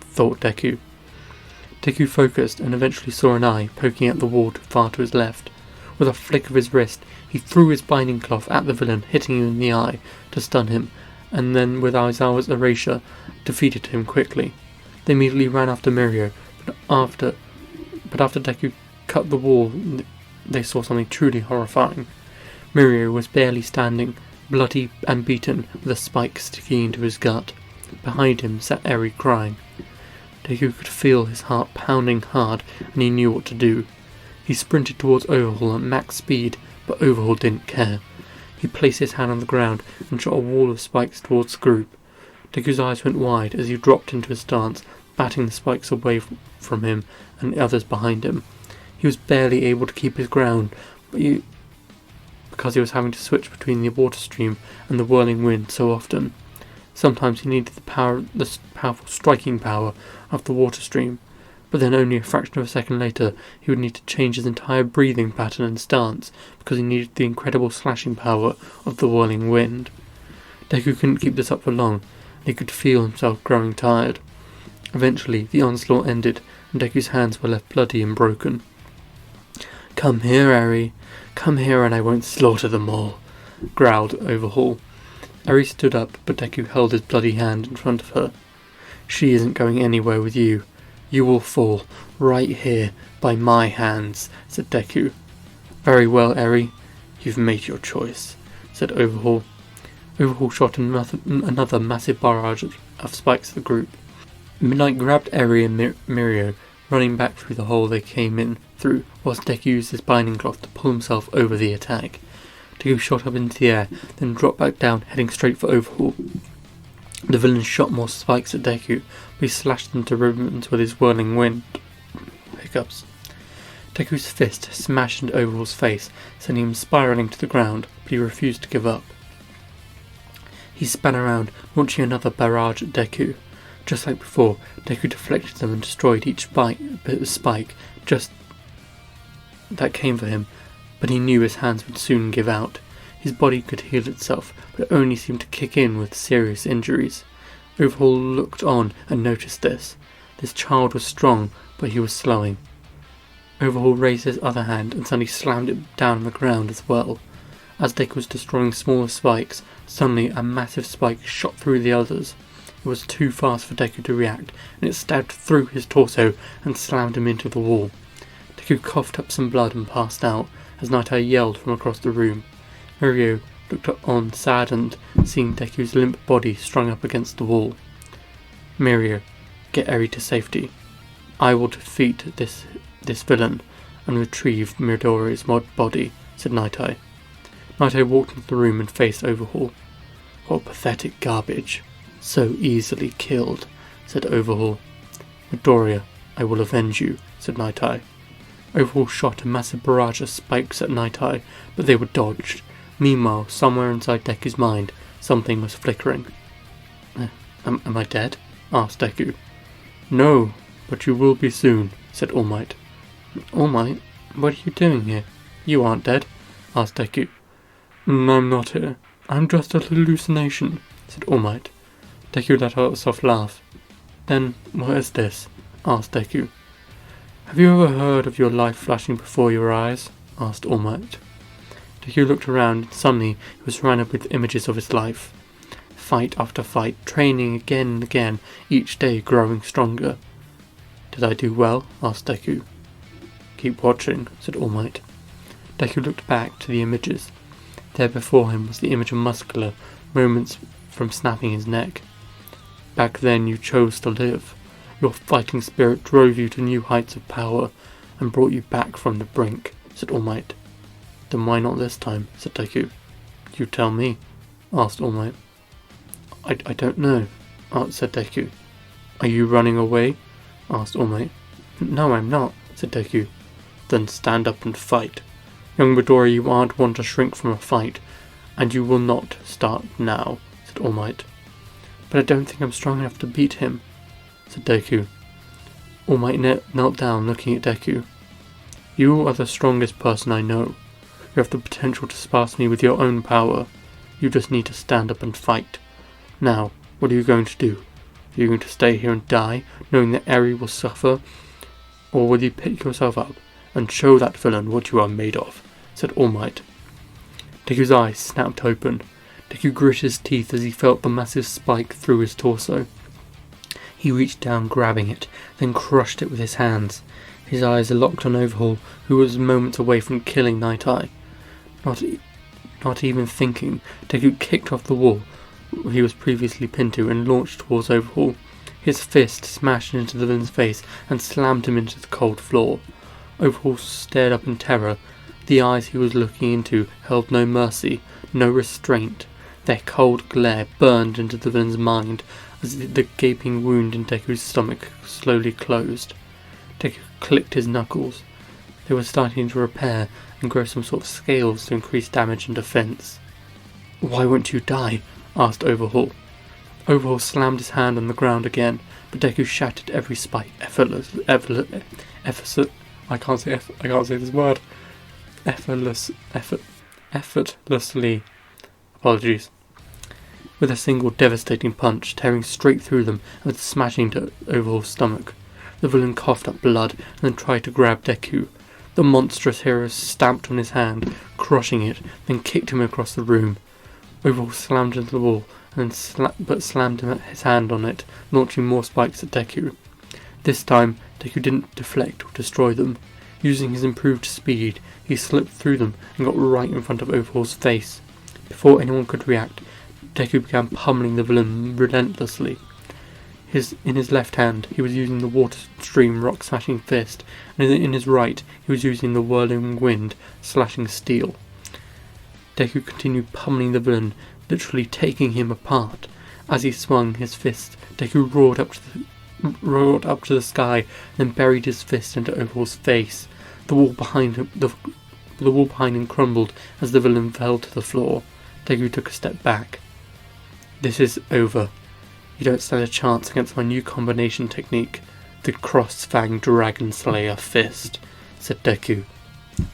thought Deku. Deku focused and eventually saw an eye poking out the wall far to his left. With a flick of his wrist, he threw his binding cloth at the villain, hitting him in the eye to stun him, and then with Aizawa's erasure, defeated him quickly. They immediately ran after Mirio, but after Deku cut the wall, they saw something truly horrifying. Mirio was barely standing, bloody and beaten, with a spike sticking into his gut. Behind him sat Eri crying. Deku could feel his heart pounding hard, and he knew what to do. He sprinted towards Overhaul at max speed, but Overhaul didn't care. He placed his hand on the ground and shot a wall of spikes towards the group. Deku's eyes went wide as he dropped into a stance, batting the spikes away from him and the others behind him. He was barely able to keep his ground, because he was having to switch between the water stream and the whirling wind so often. Sometimes he needed the powerful striking power of the water stream, but then only a fraction of a second later he would need to change his entire breathing pattern and stance because he needed the incredible slashing power of the whirling wind. Deku couldn't keep this up for long, and he could feel himself growing tired. Eventually the onslaught ended, and Deku's hands were left bloody and broken. "Come here, Eri. Come here and I won't slaughter them all," growled Overhaul. Eri stood up, but Deku held his bloody hand in front of her. "She isn't going anywhere with you. You will fall, right here, by my hands," said Deku. "Very well, Eri. You've made your choice," said Overhaul. Overhaul shot another massive barrage of spikes at the group. Midnight grabbed Eri and Mirio, running back through the hole they came in through, whilst Deku used his binding cloth to pull himself over the attack. Deku shot up into the air, then dropped back down, heading straight for Overhaul. The villain shot more spikes at Deku, but he slashed them to ribbons with his whirling wind. Hiccups. Deku's fist smashed into Overhaul's face, sending him spiralling to the ground, but he refused to give up. He span around, launching another barrage at Deku. Just like before, Deku deflected them and destroyed each spike just that came for him, but he knew his hands would soon give out. His body could heal itself, but it only seemed to kick in with serious injuries. Overhaul looked on and noticed this. This child was strong, but he was slowing. Overhaul raised his other hand and suddenly slammed it down on the ground as well. As Deku was destroying smaller spikes, suddenly a massive spike shot through the others. It was too fast for Deku to react, and it stabbed through his torso and slammed him into the wall. Deku coughed up some blood and passed out, as Night Eye yelled from across the room. Mirio looked on, saddened, seeing Deku's limp body strung up against the wall. "Mirio, get Eri to safety. I will defeat this villain and retrieve Midoriya's body," said Night Eye. Night Eye walked into the room and faced Overhaul. "What pathetic garbage. So easily killed," said Overhaul. "Midoriya, I will avenge you," said Night Eye. Overhaul shot a massive barrage of spikes at Night Eye, but they were dodged. Meanwhile, somewhere inside Deku's mind, something was flickering. Am I dead?" asked Deku. "No, but you will be soon," said All Might. "All Might? What are you doing here? You aren't dead?" asked Deku. "I'm not here. I'm just a hallucination," said All Might. Deku let out a soft laugh. "Then what is this?" asked Deku. "Have you ever heard of your life flashing before your eyes?" asked All Might. Deku looked around, and suddenly he was surrounded with images of his life. Fight after fight, training again and again, each day growing stronger. "Did I do well?" asked Deku. "Keep watching," said All Might. Deku looked back to the images. There before him was the image of Muscular, moments from snapping his neck. "Back then you chose to live. Your fighting spirit drove you to new heights of power and brought you back from the brink," said All Might. "Then why not this time?" said Deku. "You tell me," asked All Might. I don't know," said Deku. "Are you running away?" asked All Might. "No, I'm not," said Deku. "Then stand up and fight. Young Midoriya, you aren't one to shrink from a fight, and you will not start now," said All Might. "But I don't think I'm strong enough to beat him," said Deku. All Might knelt down, looking at Deku. "You are the strongest person I know. You have the potential to surpass me with your own power. You just need to stand up and fight. Now, what are you going to do? Are you going to stay here and die, knowing that Eri will suffer? Or will you pick yourself up and show that villain what you are made of? Said All Might. Deku's eyes snapped open. Deku grit his teeth as he felt the massive spike through his torso. He reached down, grabbing it, then crushed it with his hands. His eyes locked on Overhaul, who was moments away from killing Night Eye. Not even thinking, Deku kicked off the wall he was previously pinned to and launched towards Overhaul. His fist smashed into the villain's face and slammed him into the cold floor. Overhaul stared up in terror. The eyes he was looking into held no mercy, no restraint. Their cold glare burned into the villain's mind as the gaping wound in Deku's stomach slowly closed. Deku clicked his knuckles. They were starting to repair and grow some sort of scales to increase damage and defense. "Why won't you die?" asked Overhaul. Overhaul slammed his hand on the ground again, but Deku shattered every spike effortlessly. Apologies. With a single devastating punch, tearing straight through them and smashing to Overhaul's stomach. The villain coughed up blood and then tried to grab Deku. The monstrous hero stamped on his hand, crushing it, then kicked him across the room. Overhaul slammed into the wall, and slammed his hand on it, launching more spikes at Deku. This time, Deku didn't deflect or destroy them. Using his improved speed, he slipped through them and got right in front of Overhaul's face. Before anyone could react, Deku began pummeling the villain relentlessly. In his left hand, he was using the water stream rock-smashing fist, and in his right, he was using the whirling wind, slashing steel. Deku continued pummeling the villain, literally taking him apart. As he swung his fist, Deku roared up to the sky, then buried his fist into Overhaul's face. The wall behind him crumbled as the villain fell to the floor. Deku took a step back. "This is over. You don't stand a chance against my new combination technique, the Cross-Fang Dragon Slayer Fist," said Deku.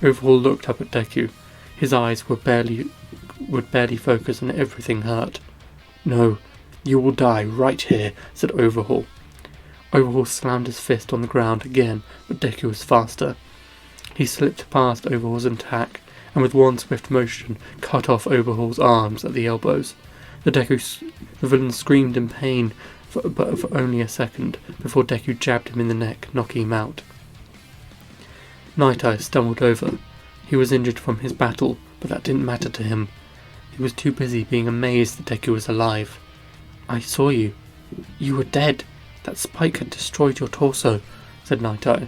Overhaul looked up at Deku. His eyes would barely focus and everything hurt. "No, you will die right here," said Overhaul. Overhaul slammed his fist on the ground again, but Deku was faster. He slipped past Overhaul's attack, and with one swift motion, cut off Overhaul's arms at the elbows. The villain screamed in pain for only a second, before Deku jabbed him in the neck, knocking him out. Night Eye stumbled over. He was injured from his battle, but that didn't matter to him. He was too busy being amazed that Deku was alive. "I saw you. You were dead. That spike had destroyed your torso," said Night Eye.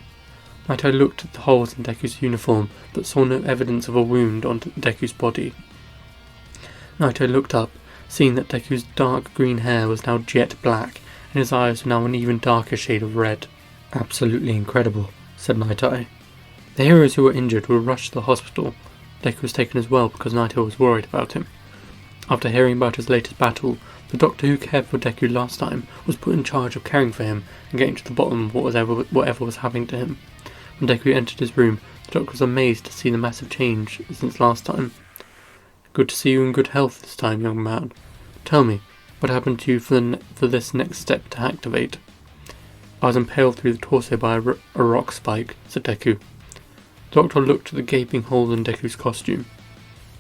Night Eye looked at the holes in Deku's uniform, but saw no evidence of a wound on Deku's body. Night Eye looked up, seeing that Deku's dark green hair was now jet black, and his eyes were now an even darker shade of red. "Absolutely incredible," said Night Eye. The heroes who were injured were rushed to the hospital. Deku was taken as well because Night Eye was worried about him. After hearing about his latest battle, the doctor who cared for Deku last time was put in charge of caring for him and getting to the bottom of whatever was happening to him. When Deku entered his room, the doctor was amazed to see the massive change since last time. "Good to see you in good health this time, young man. Tell me, what happened to you for this next step to activate?" "I was impaled through the torso by a rock spike," said Deku. The doctor looked at the gaping hole in Deku's costume.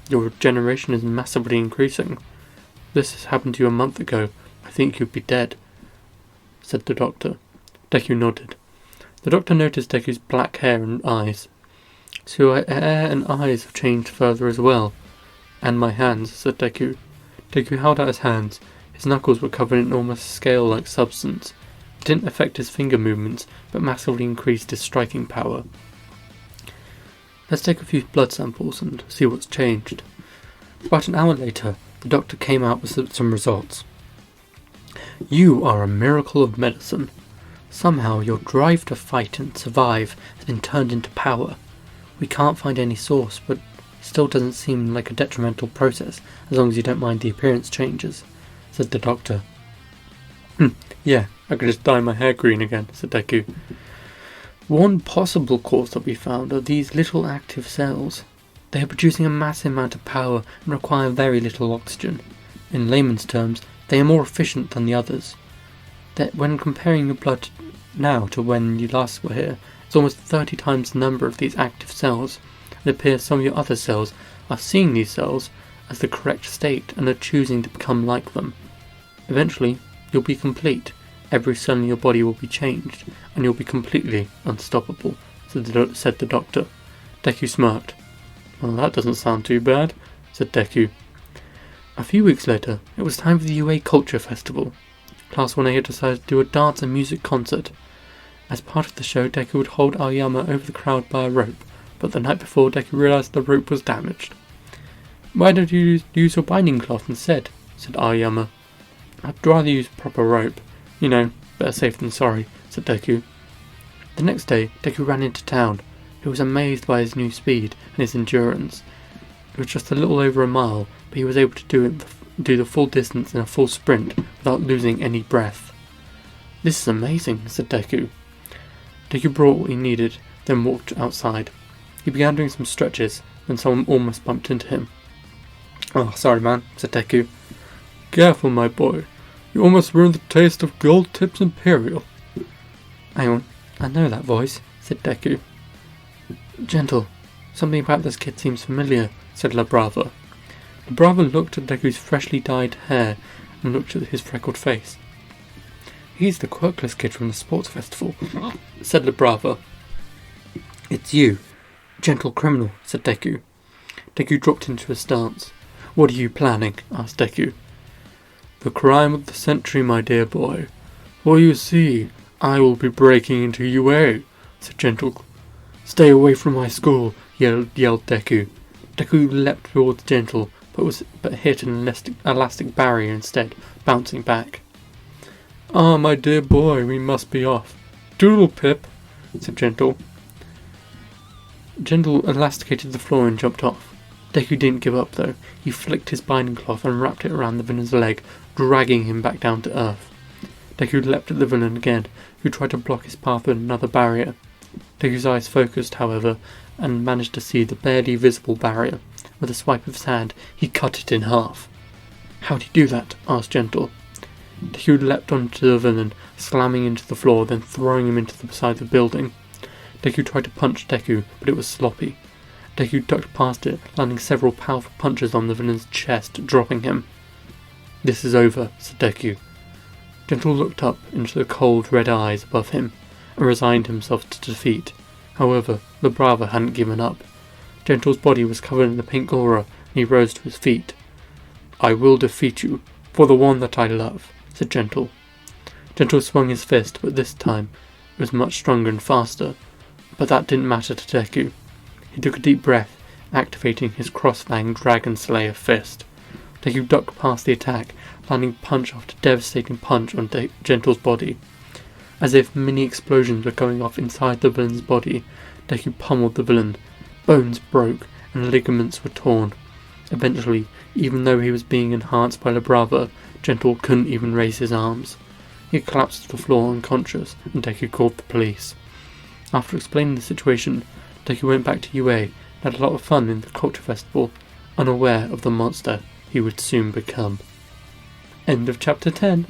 "Your regeneration is massively increasing. This has happened to you a month ago. I think you'd be dead," said the doctor. Deku nodded. The doctor noticed Deku's black hair and eyes. "So your hair and eyes have changed further as well." "And my hands," said Deku. Deku held out his hands. His knuckles were covered in almost scale-like substance. It didn't affect his finger movements, but massively increased his striking power. "Let's take a few blood samples and see what's changed." About an hour later, the doctor came out with some results. "You are a miracle of medicine. Somehow your drive to fight and survive has been turned into power. We can't find any source, but it still doesn't seem like a detrimental process as long as you don't mind the appearance changes," said the doctor. "Yeah, I could just dye my hair green again," said Deku. "One possible cause that we found are these little active cells. They are producing a massive amount of power and require very little oxygen. In layman's terms, they are more efficient than the others. That when comparing your blood now to when you last were here, it's almost 30 times the number of these active cells. It appears some of your other cells are seeing these cells as the correct state and are choosing to become like them. Eventually, you'll be complete. Every cell in your body will be changed, and you'll be completely unstoppable, said the doctor. Deku smirked. Well, that doesn't sound too bad, said Deku. A few weeks later, it was time for the UA Culture Festival. Class 1A had decided to do a dance and music concert. As part of the show, Deku would hold Aoyama over the crowd by a rope, but the night before, Deku realised the rope was damaged. Why don't you use your binding cloth instead? Said Aoyama. I'd rather use proper rope. You know, better safe than sorry, said Deku. The next day, Deku ran into town. He was amazed by his new speed and his endurance. It was just a little over a mile, but he was able to do the full distance in a full sprint without losing any breath. This is amazing, said Deku. Deku brought what he needed, then walked outside. He began doing some stretches when someone almost bumped into him. Oh, sorry man, said Deku. Careful, my boy. You almost ruined the taste of Gold Tips Imperial. Hang on, I know that voice, said Deku. Gentle, something about this kid seems familiar, said La Brava. La Brava looked at Deku's freshly dyed hair and looked at his freckled face. He's the Quirkless kid from the sports festival, said La Brava. It's you, gentle criminal, said Deku. Deku dropped into a stance. What are you planning? Asked Deku. The crime of the century, my dear boy. For you see, I will be breaking into UA, said Gentle. Stay away from my school, yelled Deku. Deku leapt towards Gentle, but hit an elastic barrier instead, bouncing back. Ah, my dear boy, we must be off. Doodle pip, said Gentle. Gentle elasticated the floor and jumped off. Deku didn't give up though. He flicked his binding cloth and wrapped it around the villain's leg, dragging him back down to earth. Deku leapt at the villain again, who tried to block his path with another barrier. Deku's eyes focused, however, and managed to see the barely visible barrier. With a swipe of his hand, he cut it in half. How'd he do that? Asked Gentle. Deku leapt onto the villain, slamming into the floor, then throwing him into the side of the building. Deku tried to punch Deku, but it was sloppy. Deku ducked past it, landing several powerful punches on the villain's chest, dropping him. This is over, said Deku. Gentle looked up into the cold red eyes above him, and resigned himself to defeat. However, La Brava hadn't given up. Gentle's body was covered in the pink aura, and he rose to his feet. I will defeat you, for the one that I love, said Gentle. Gentle swung his fist, but this time it was much stronger and faster. But that didn't matter to Deku. He took a deep breath, activating his cross-fanged Dragon Slayer fist. Deku ducked past the attack, landing punch after devastating punch on Gentle's body. As if mini explosions were going off inside the villain's body, Deku pummeled the villain. Bones broke, and ligaments were torn. Eventually, even though he was being enhanced by La Brava, Gentle couldn't even raise his arms. He collapsed to the floor unconscious, and Deku called the police. After explaining the situation, Deku went back to UA and had a lot of fun in the culture festival, unaware of the monster he would soon become. End of chapter 10.